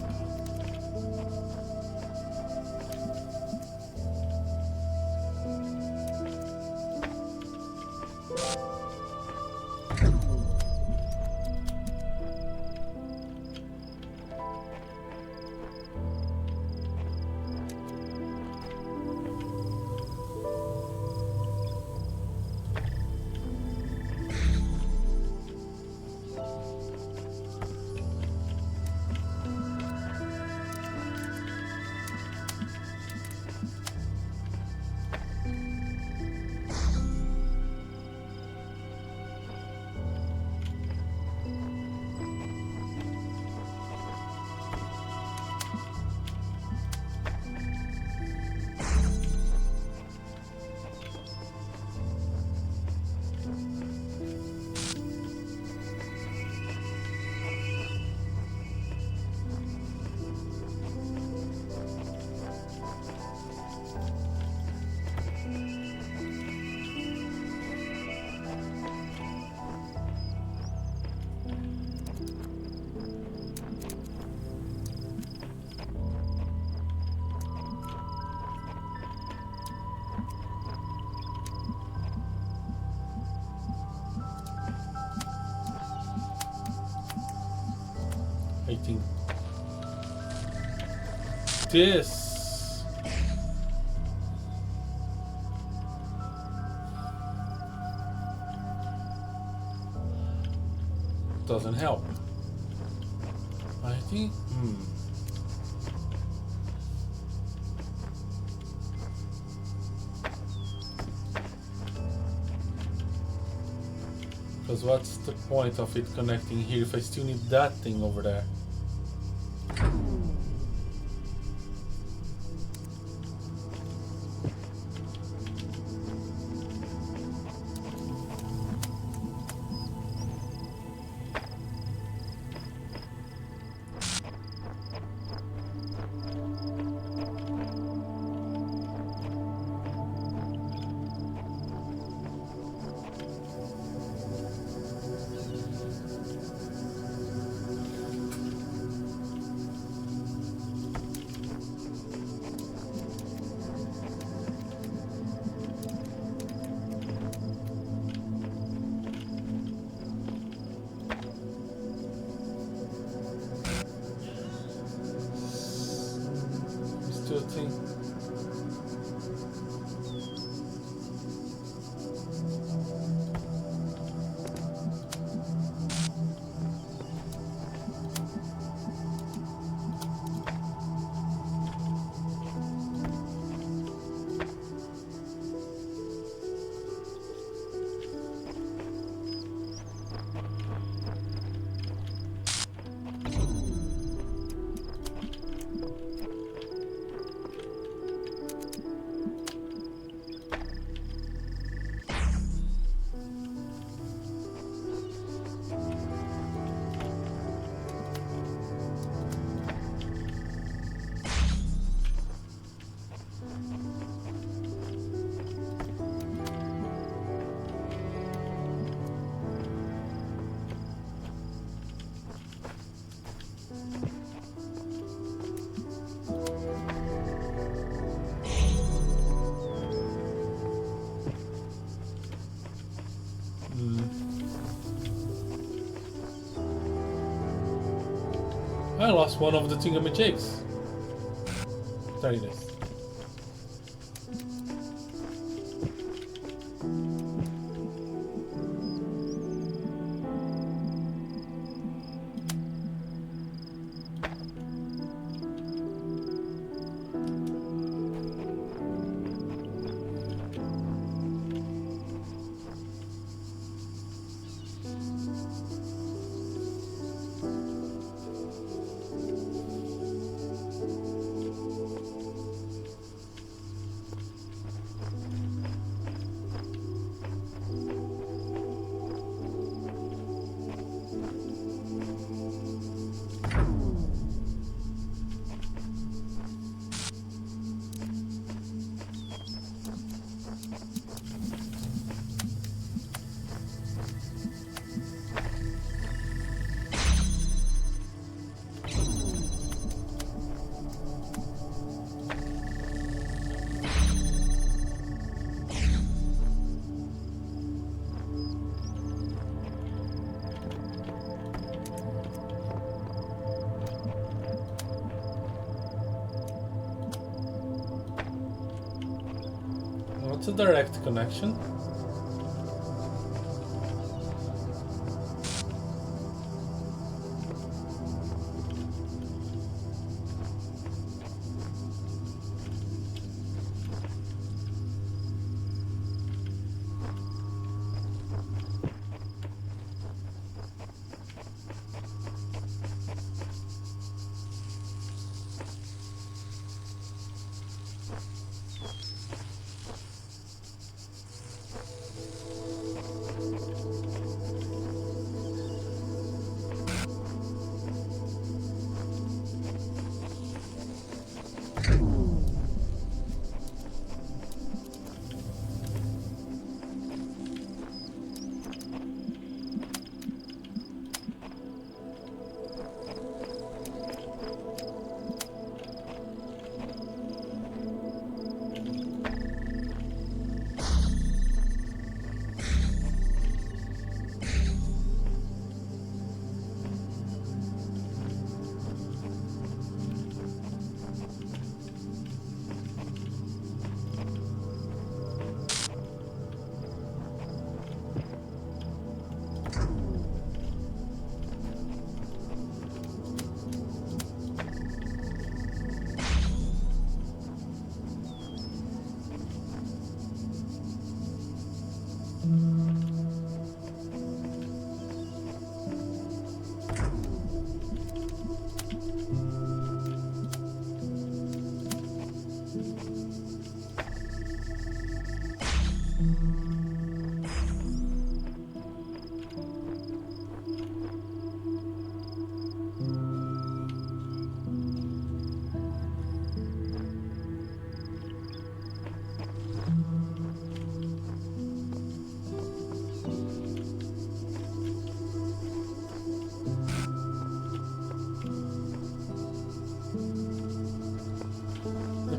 anything. This doesn't help. I think. Because what's the point of it connecting here if I still need that thing over there? Still think. I lost one of the thingamajigs. There it is. What's a direct connection?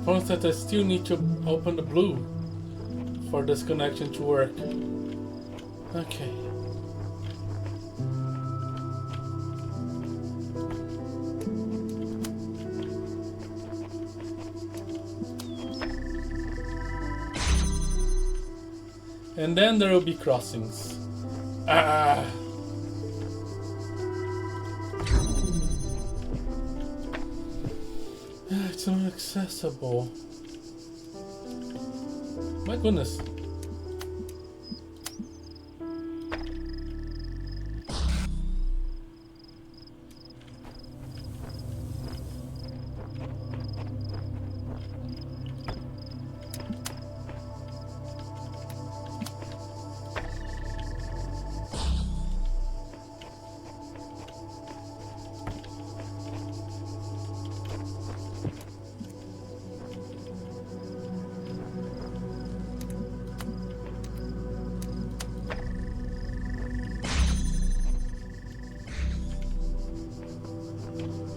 Only that I still need to open the blue for this connection to work. Okay. And then there will be crossings. Ah! It's inaccessible. My goodness.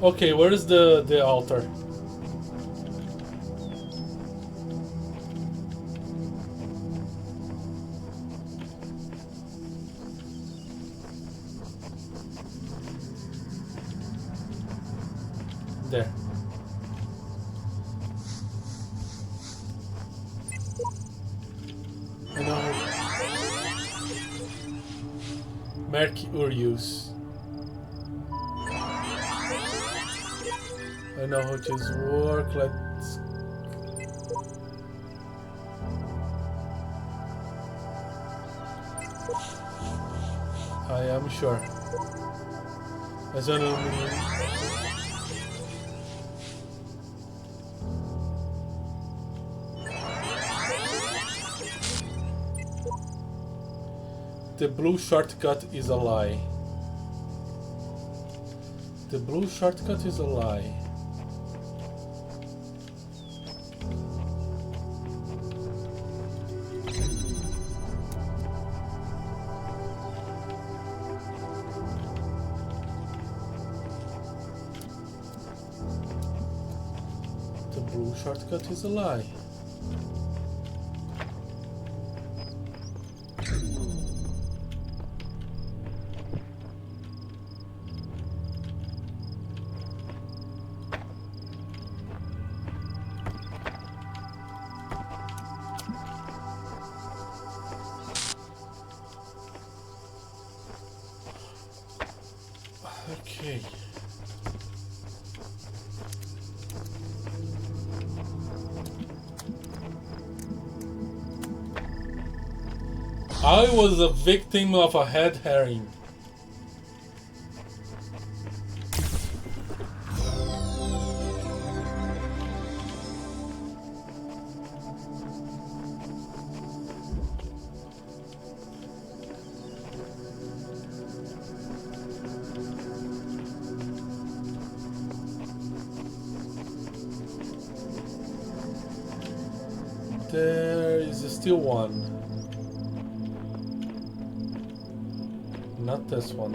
Okay, where is the altar? There. You know, Mercurius. I know how to work. Let's. I am sure. As I know. The blue shortcut is a lie. The blue shortcut is a lie. The blue shortcut is a lie. Okay. I was a victim of a head herring. There is still one. Not this one.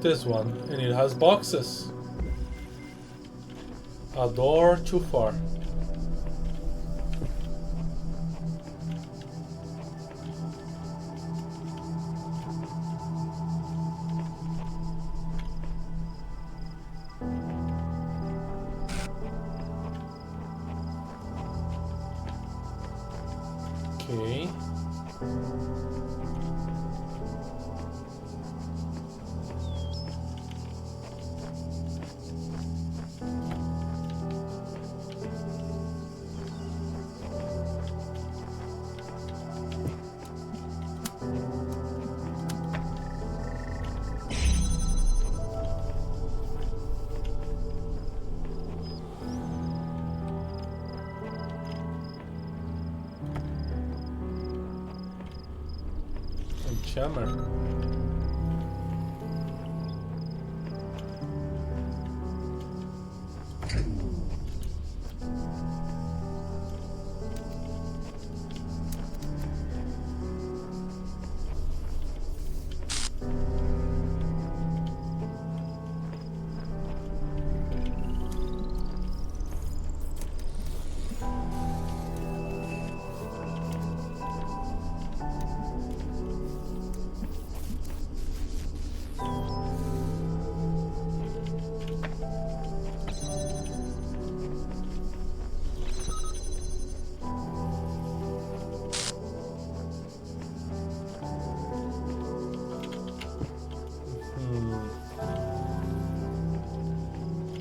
This one, and it has boxes. A door too far. Okay. Jammer.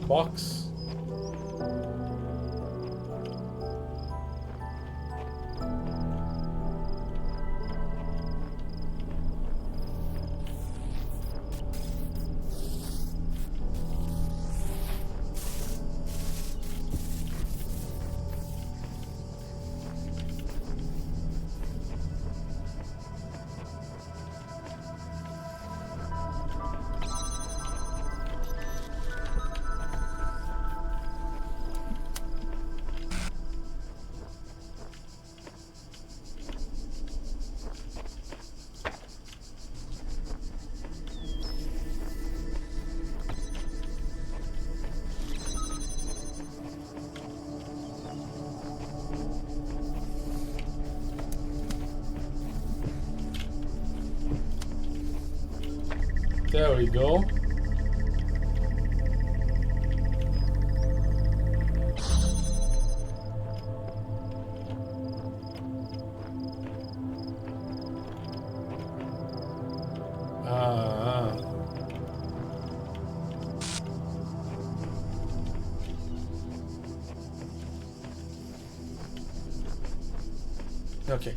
box. There we go. Okay.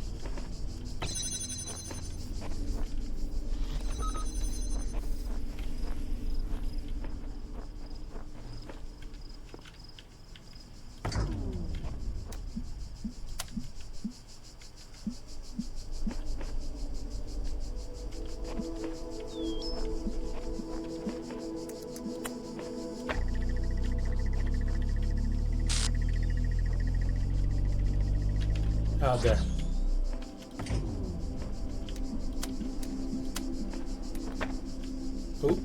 There. Oh.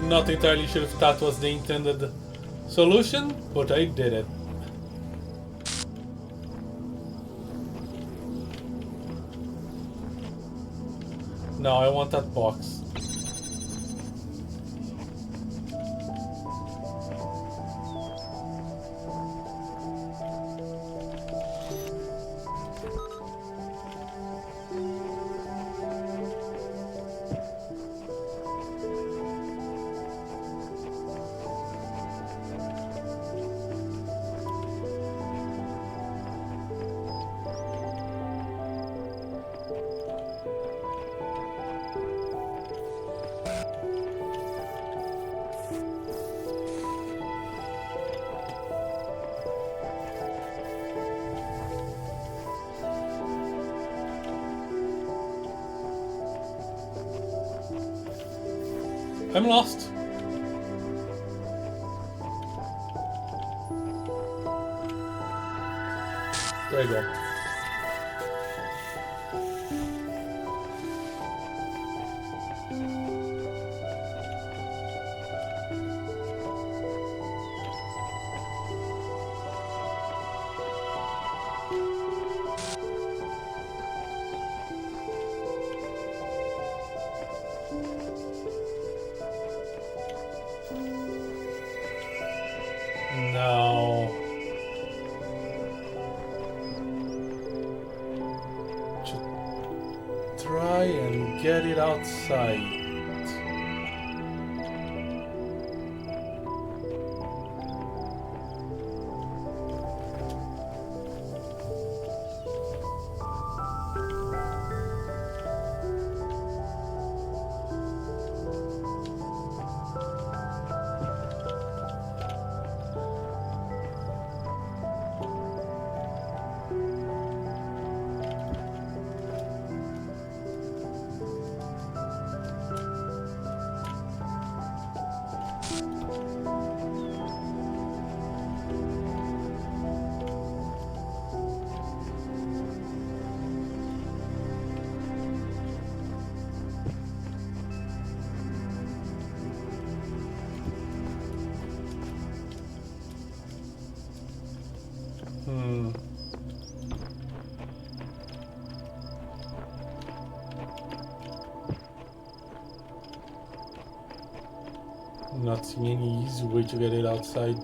Not entirely sure if that was the intended solution, but I did it. Now I want that box. I'm lost. There you go. No. Try and get it outside. not seeing any easy way to get it outside.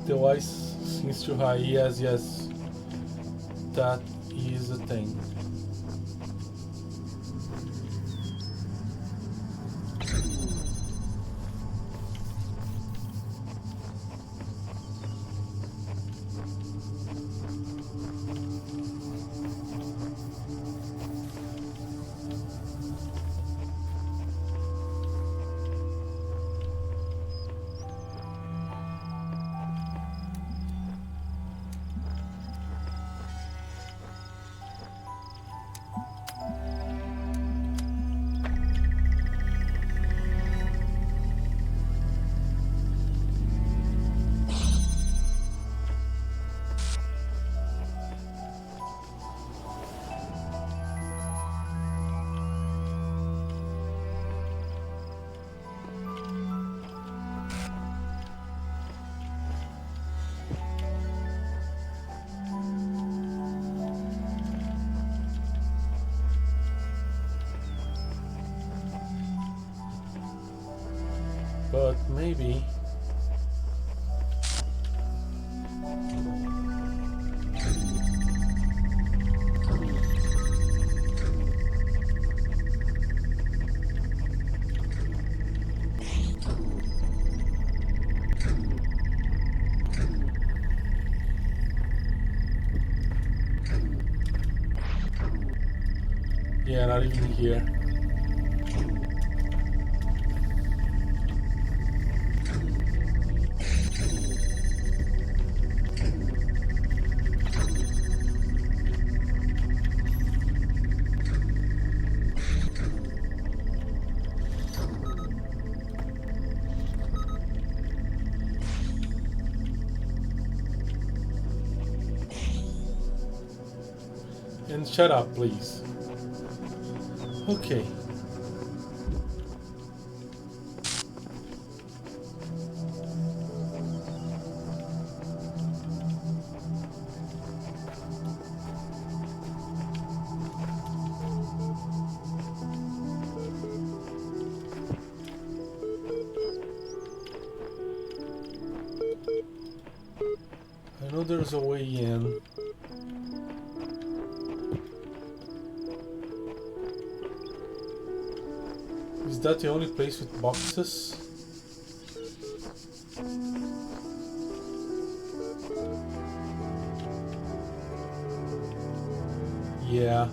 Devise seems too high. Yes, yes. That is a thing. But maybe... yeah, not even here. And shut up, please. Okay. I know there's a way in. Is that the only place with boxes? Yeah.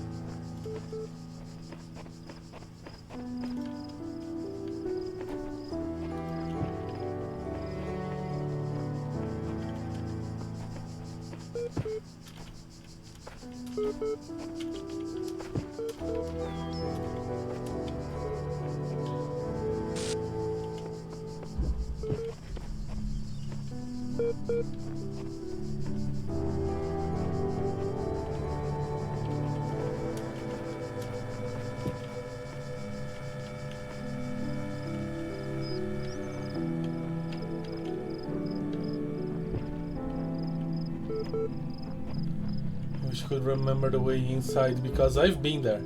I wish I could remember the way inside because I've been there.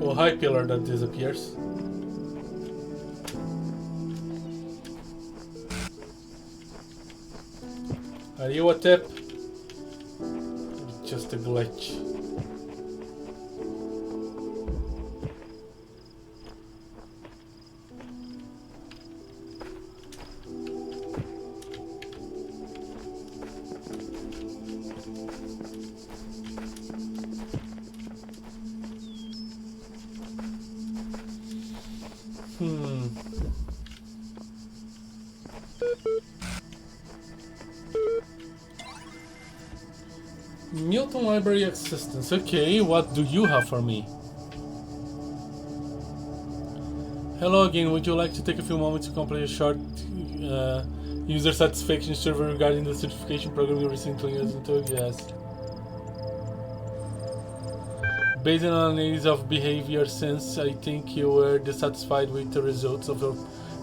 Oh, hi, pillar that disappears. Are you a tip? Or just a glitch? Milton Library Assistance. Okay, what do you have for me? Hello again, would you like to take a few moments to complete a short user satisfaction survey regarding the certification program you recently used into? Yes. Based on analysis of behavior since I think you were dissatisfied with the results of your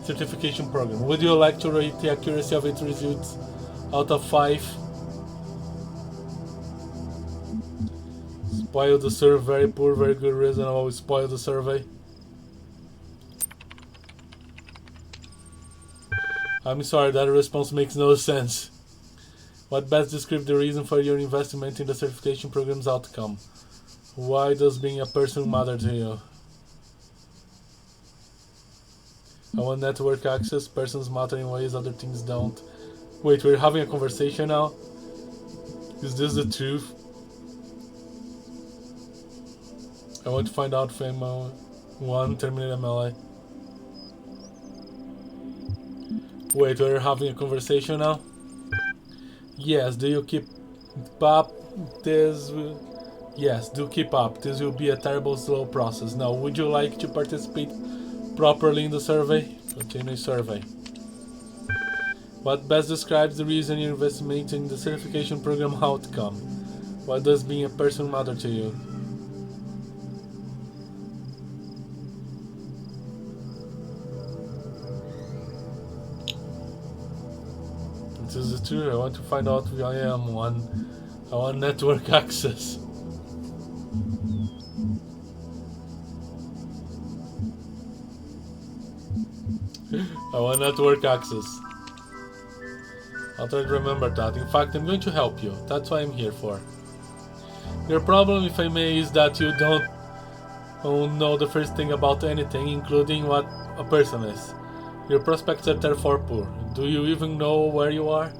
certification program. Would you like to rate the accuracy of its results out of 5? Spoil the survey, very poor, very good, reasonable. Spoil the survey. I'm sorry, that response makes no sense. What best describes the reason for your investment in the certification program's outcome? Why does being a person matter to you? I want network access. Persons matter in ways other things don't. Wait, we're having a conversation now? Is this the truth? I want to find out if M01 terminate MLA. Wait, we're having a conversation now? Yes, do you keep up? Yes, do keep up. This will be a terrible slow process. Now, would you like to participate properly in the survey? Continue survey. What best describes the reason you're investing in the certification program outcome? Why does being a person matter to you? This is the truth. I want to find out who I am. I want network access. I want network access. I'll try to remember that. In fact, I'm going to help you. That's what I'm here for. Your problem, if I may, is that you don't know the first thing about anything, including what a person is. Your prospects are therefore poor. Do you even know where you are?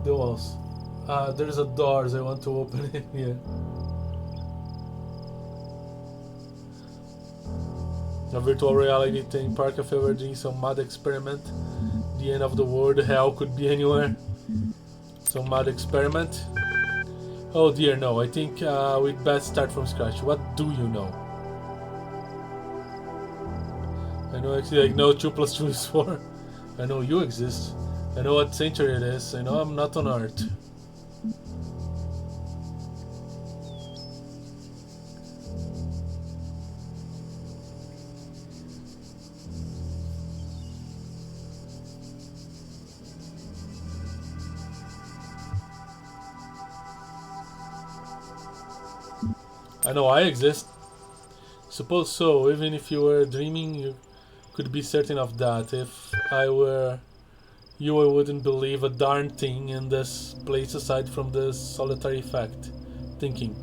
The walls. There's a door, so I want to open it here. A virtual reality theme park. If ever doing some mad experiment, the end of the world, hell could be anywhere. Some mad experiment. Oh dear, no. I think we'd best start from scratch. What do you know? I know actually I know 2 plus 2 is 4. I know you exist. I know what century it is. I know I'm not on Earth. I know I exist. Suppose so. Even if you were dreaming, you could be certain of that. If I were you, I wouldn't believe a darn thing in this place aside from the solitary fact. Thinking.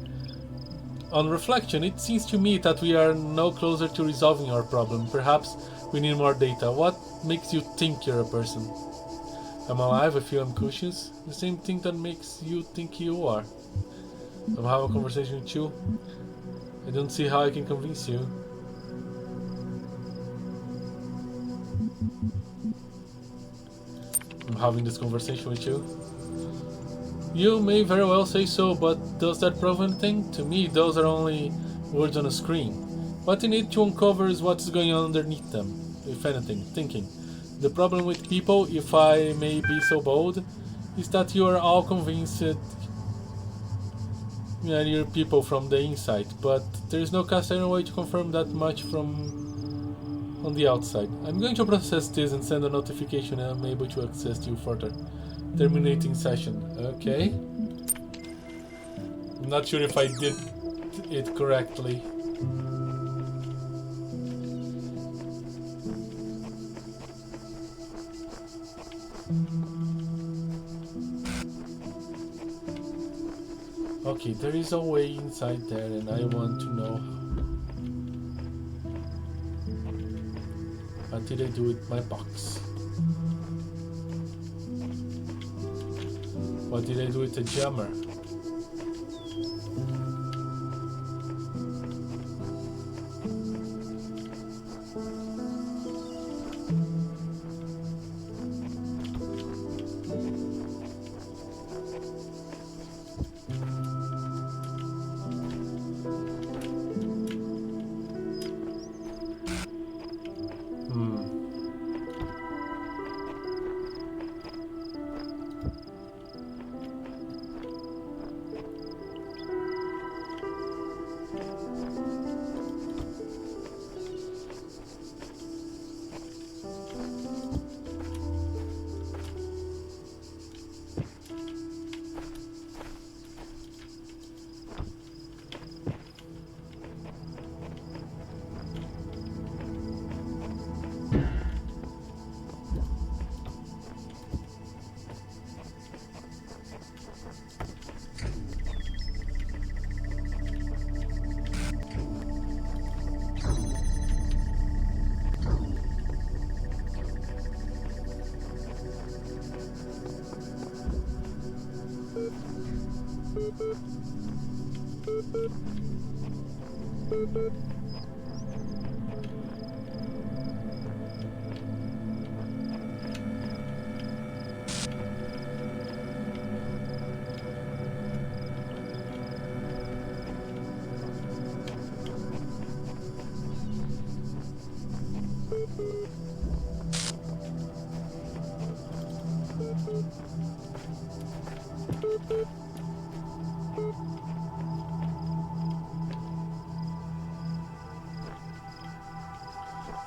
On reflection, it seems to me that we are no closer to resolving our problem. Perhaps we need more data. What makes you think you're a person? I'm alive, I feel I'm conscious. The same thing that makes you think you are. I'm having a conversation with you. I don't see how I can convince you. I'm having this conversation with you. You may very well say so, but does that prove anything? To me, those are only words on a screen. What you need to uncover is what's going on underneath them, if anything, thinking. The problem with people, if I may be so bold, is that you are all convinced that you're people from the inside, but there is no customary way to confirm that much from on the outside. I'm going to process this and send a notification and I'm able to access you further. Terminating session. Okay. I'm not sure if I did it correctly. Okay, there is a way inside there and I want to know what did I do with my box? What did I do with the jammer?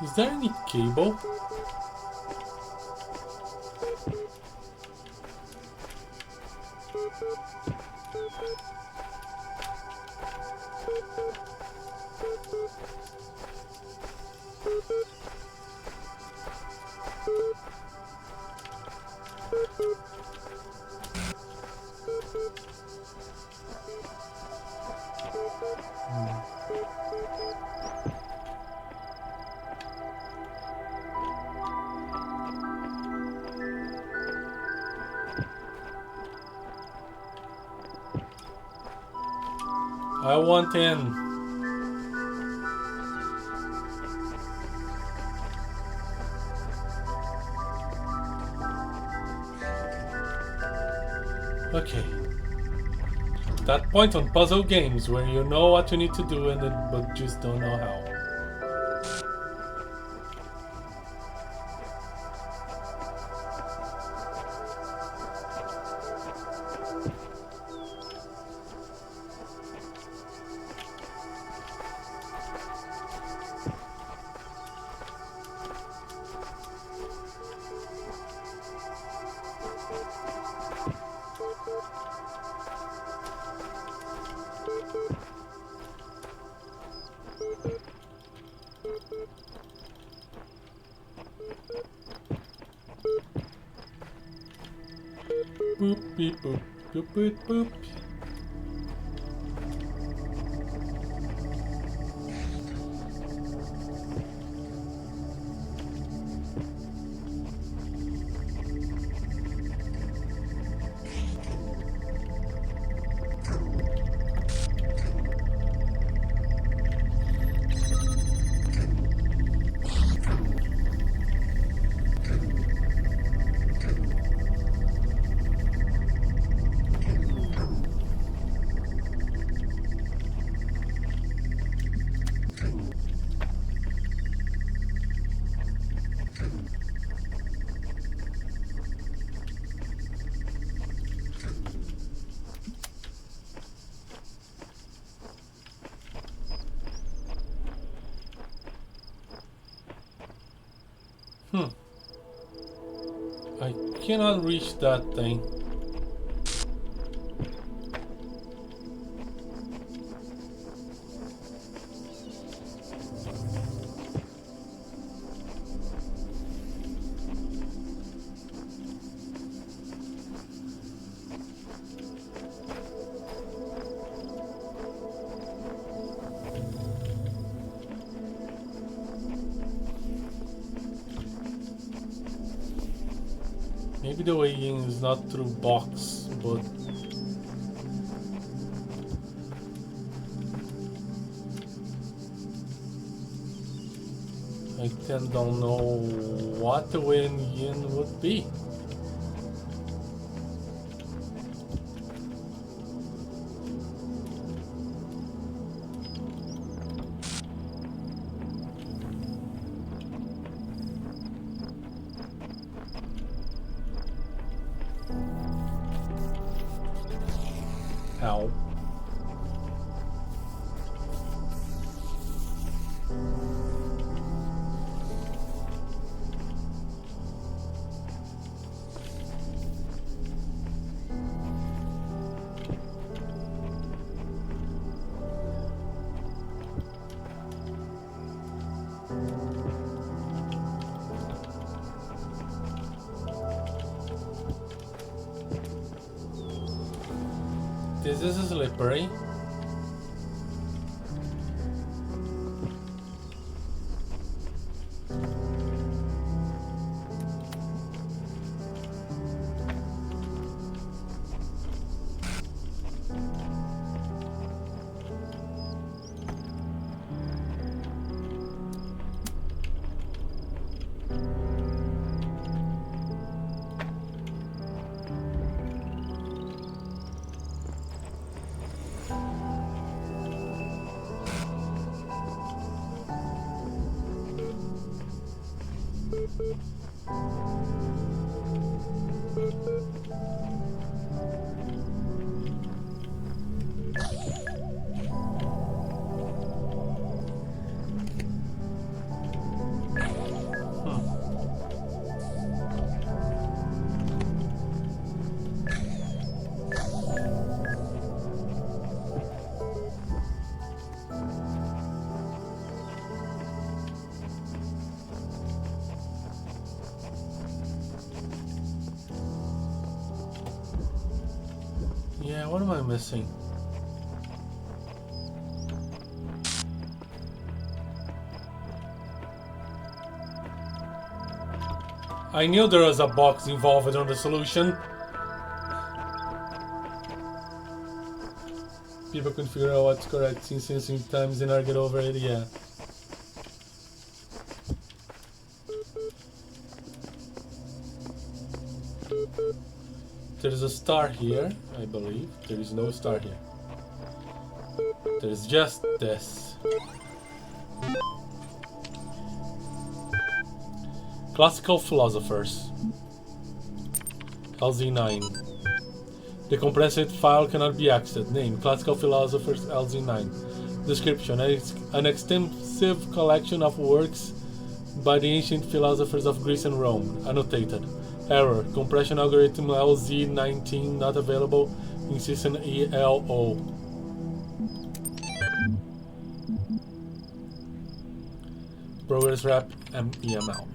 Is there any cable? I want in. Okay. That point on puzzle games where you know what you need to do in it but just don't know how. Boop, beep, boop, boop, boop, boop. I cannot reach that thing. Maybe the way in is not through box, but I then don't know what the way in would be. Ow. This is slippery. Yeah, what am I missing? I knew there was a box involved on the solution. People can figure out what's correct since times and argue over it, yeah. There is a star here, I believe. There is no star here. There is just this. Classical philosophers. LZ9. The compressed file cannot be accessed. Name: Classical Philosophers LZ9. Description: an extensive collection of works by the ancient philosophers of Greece and Rome. Annotated. Error: compression algorithm LZ19 not available in system ELO. Progress rep EML.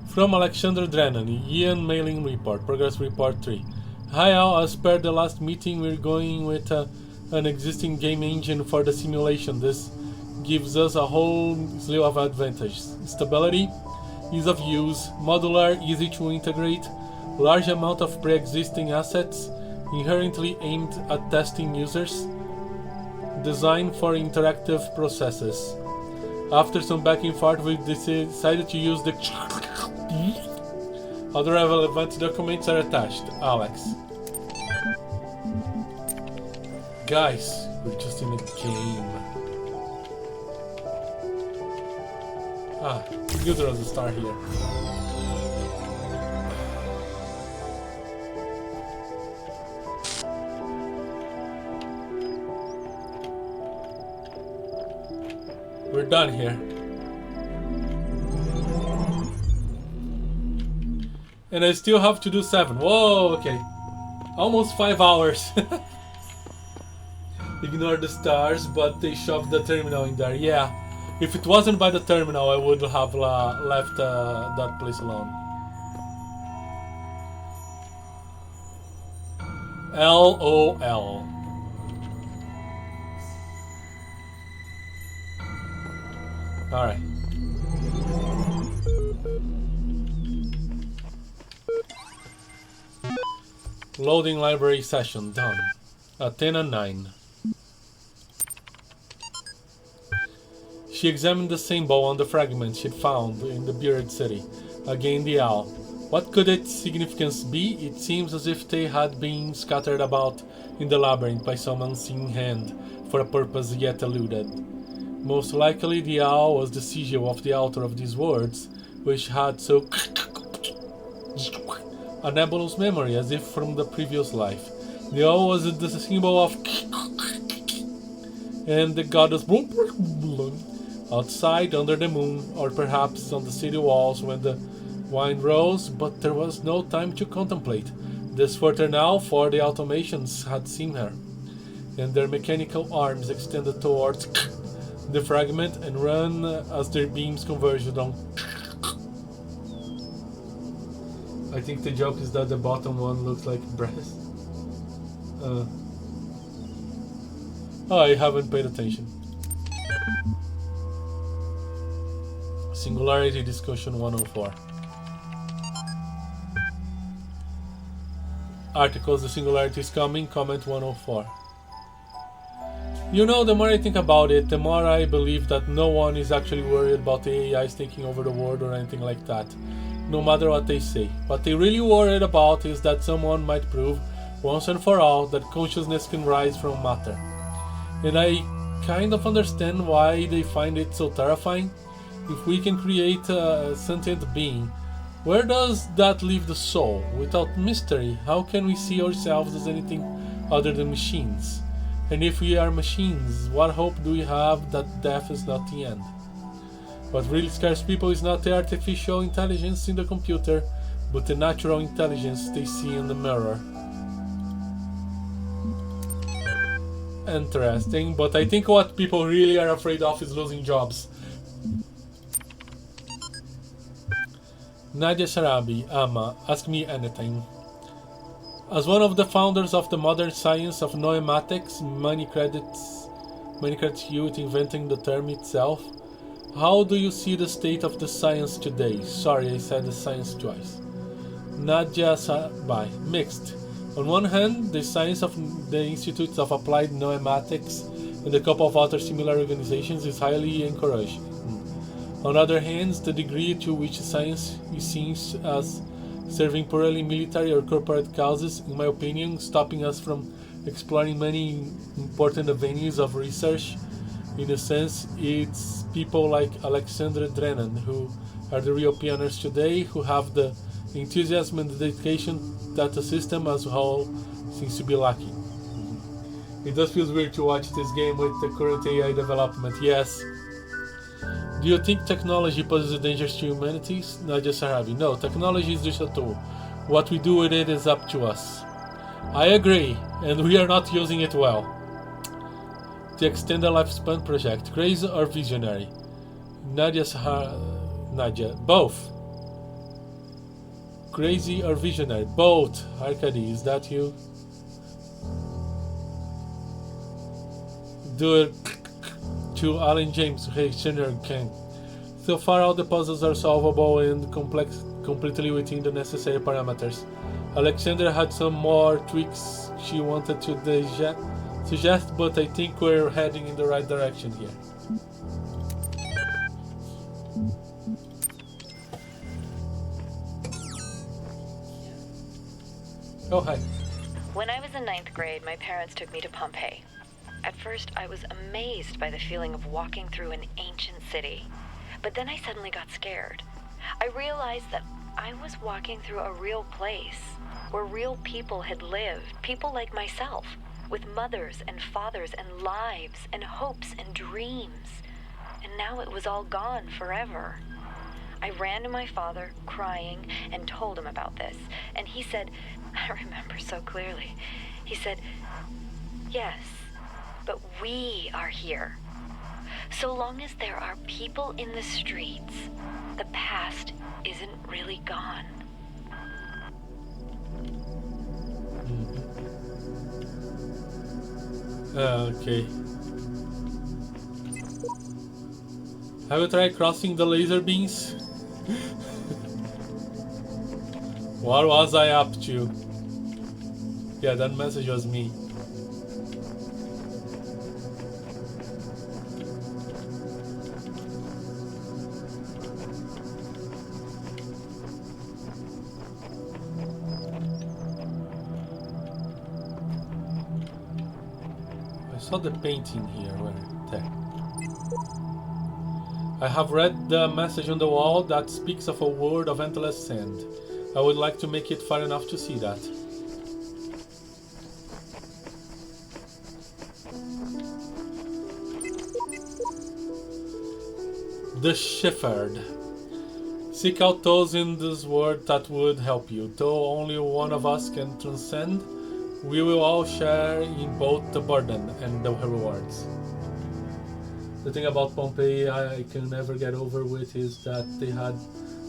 From Alexander Drennan, Ian Mailing Report, Progress Report 3. Hi all, as per the last meeting we're going with an existing game engine for the simulation. This gives us a whole slew of advantages. Stability, ease of use, modular, easy to integrate, large amount of pre-existing assets, inherently aimed at testing users, designed for interactive processes. After some back and forth, we decided to use the other relevant documents are attached. Alex. Guys, we're just in a game. Ah, knew there was a star here. We're done here. And I still have to do 7. Whoa, okay. Almost 5 hours. Ignore the stars, but they shoved the terminal in there. Yeah. If it wasn't by the terminal, I would have left that place alone. LOL. Alright. Loading library session done. Athena 9. She examined the symbol on the fragment she'd found in the buried city. Again the owl. What could its significance be? It seems as if they had been scattered about in the labyrinth by some unseen hand for a purpose yet eluded. Most likely the owl was the sigil of the author of these words, which had so a nebulous memory as if from the previous life. The owl was the symbol of and the goddess outside under the moon, or perhaps on the city walls when the wind rose, but there was no time to contemplate. This further now, for the automations had seen her, and their mechanical arms extended towards the fragment and run as their beams converged on. I think the joke is that the bottom one looks like breast. Oh, I haven't paid attention. Singularity discussion 104. Articles, the singularity is coming, comment 104. You know, the more I think about it, the more I believe that no one is actually worried about the AIs taking over the world or anything like that, no matter what they say. What they really worried about is that someone might prove, once and for all, that consciousness can rise from matter. And I kind of understand why they find it so terrifying. If we can create a sentient being, where does that leave the soul? Without mystery, how can we see ourselves as anything other than machines? And if we are machines, what hope do we have that death is not the end? What really scares people is not the artificial intelligence in the computer, but the natural intelligence they see in the mirror. Interesting, but I think what people really are afraid of is losing jobs. Nadia Sharabi, Ama, ask me anything. As one of the founders of the modern science of noematics, many credits you with inventing the term itself. How do you see the state of the science today? Sorry, I said the science twice. Nadia Sharabi, mixed. On one hand, the science of the Institutes of Applied Noematics and a couple of other similar organizations is highly encouraged. On the other hand, the degree to which science is seen as serving purely military or corporate causes, in my opinion, stopping us from exploring many important avenues of research. In a sense, it's people like Alexandre Drennan, who are the real pioneers today, who have the enthusiasm and dedication that the system as a whole seems to be lacking. It does feel weird to watch this game with the current AI development, yes. Do you think technology poses dangers to humanity? Nadia Sarabi. No, technology is just a tool. What we do with it is up to us. I agree, and we are not using it well. The Extended Lifespan Project, crazy or visionary? Nadia, both. Crazy or visionary? Both. Arkady, is that you? Do it to Alan James, hey, Senior King. So far all the puzzles are solvable and completely within the necessary parameters. Alexandra had some more tweaks she wanted to suggest, but I think we're heading in the right direction here. Oh, hi. When I was in 9th grade, my parents took me to Pompeii. At first, I was amazed by the feeling of walking through an ancient city. But then I suddenly got scared. I realized that I was walking through a real place, where real people had lived, people like myself, with mothers and fathers and lives and hopes and dreams. And now it was all gone forever. I ran to my father, crying, and told him about this. And he said, I remember so clearly, he said, yes, but we are here. So long as there are people in the streets, the past isn't really gone. Okay. Have you tried crossing the laser beams? What was I up to? Yeah, that message was me. I saw the painting here. There. I have read the message on the wall that speaks of a world of endless sand. I would like to make it far enough to see that. The Shepherd. Seek out those in this world that would help you. Though only one of us can transcend, we will all share in both the burden and the rewards. The thing about Pompeii I can never get over with is that they had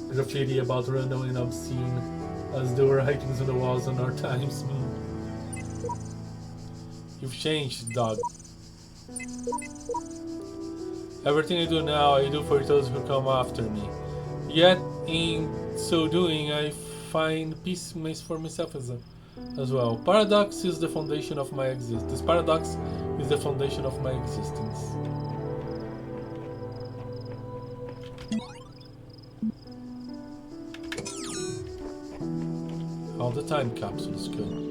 graffiti about random and obscene as there were writings on the walls in our times. You've changed, dog. Everything I do now, I do for those who come after me. Yet, in so doing, I find peace for myself as well. Paradox is the foundation of my existence. This paradox is is the foundation of my existence. All the time capsule is good.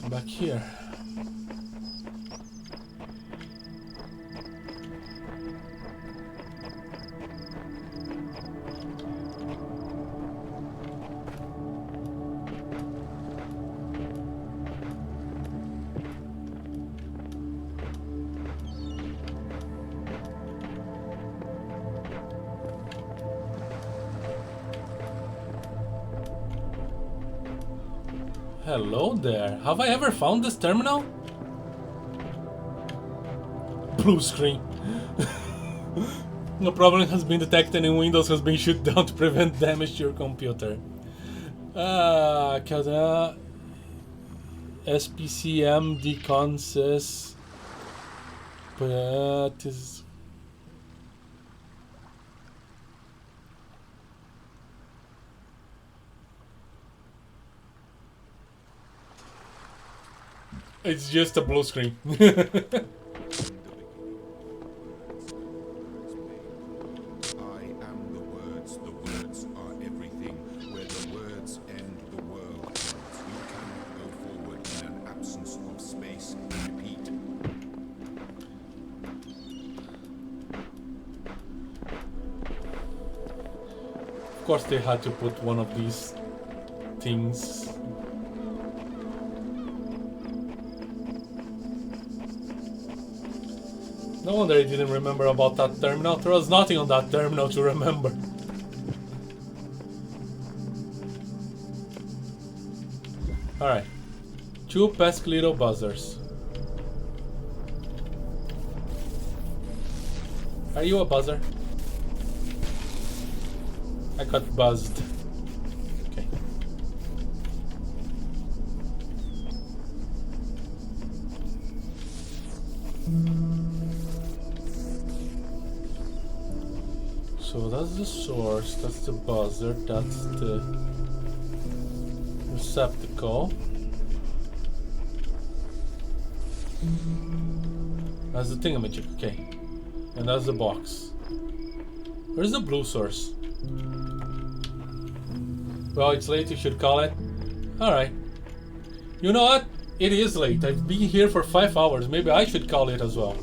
Back here. Hello there. Have I ever found this terminal? Blue screen. No problem has been detected and Windows has been shut down to prevent damage to your computer. SPCM decon says, but is it's just a blue screen. Of course they had to put one of these things. No wonder I didn't remember about that terminal. There was nothing on that terminal to remember. Alright. 2 pesky little buzzers. Are you a buzzer? I got buzzed. Okay. So that's the source, that's the buzzer, that's the receptacle. That's the thingamajig, okay. And that's the box. Where's the blue source? Well, it's late, you should call it. Alright. You know what? It is late. I've been here for 5 hours. Maybe I should call it as well.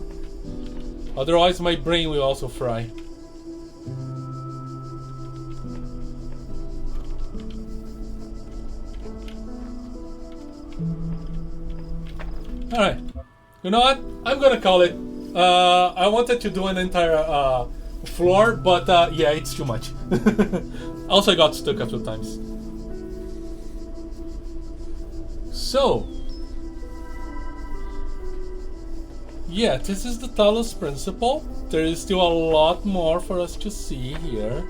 Otherwise my brain will also fry. Alright. You know what? I'm gonna call it. I wanted to do an entire floor, but yeah, it's too much. Also, I got stuck a few times. So, yeah, this is the Talos principle. There is still a lot more for us to see here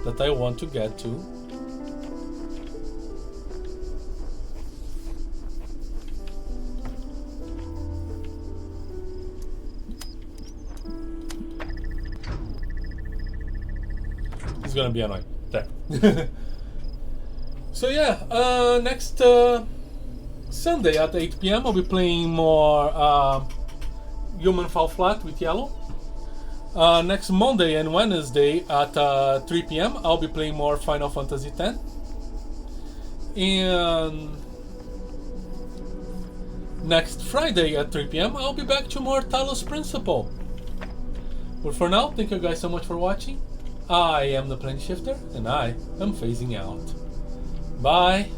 that I want to get to. It's gonna be annoying. There. So yeah, next Sunday at 8 PM I'll be playing more Human Fall Flat with Yellow. Next Monday and Wednesday at 3 PM I'll be playing more Final Fantasy X. And next Friday at 3 PM I'll be back to more Talos Principle. But for now, thank you guys so much for watching. I am the Plane Shifter, and I am phasing out. Bye.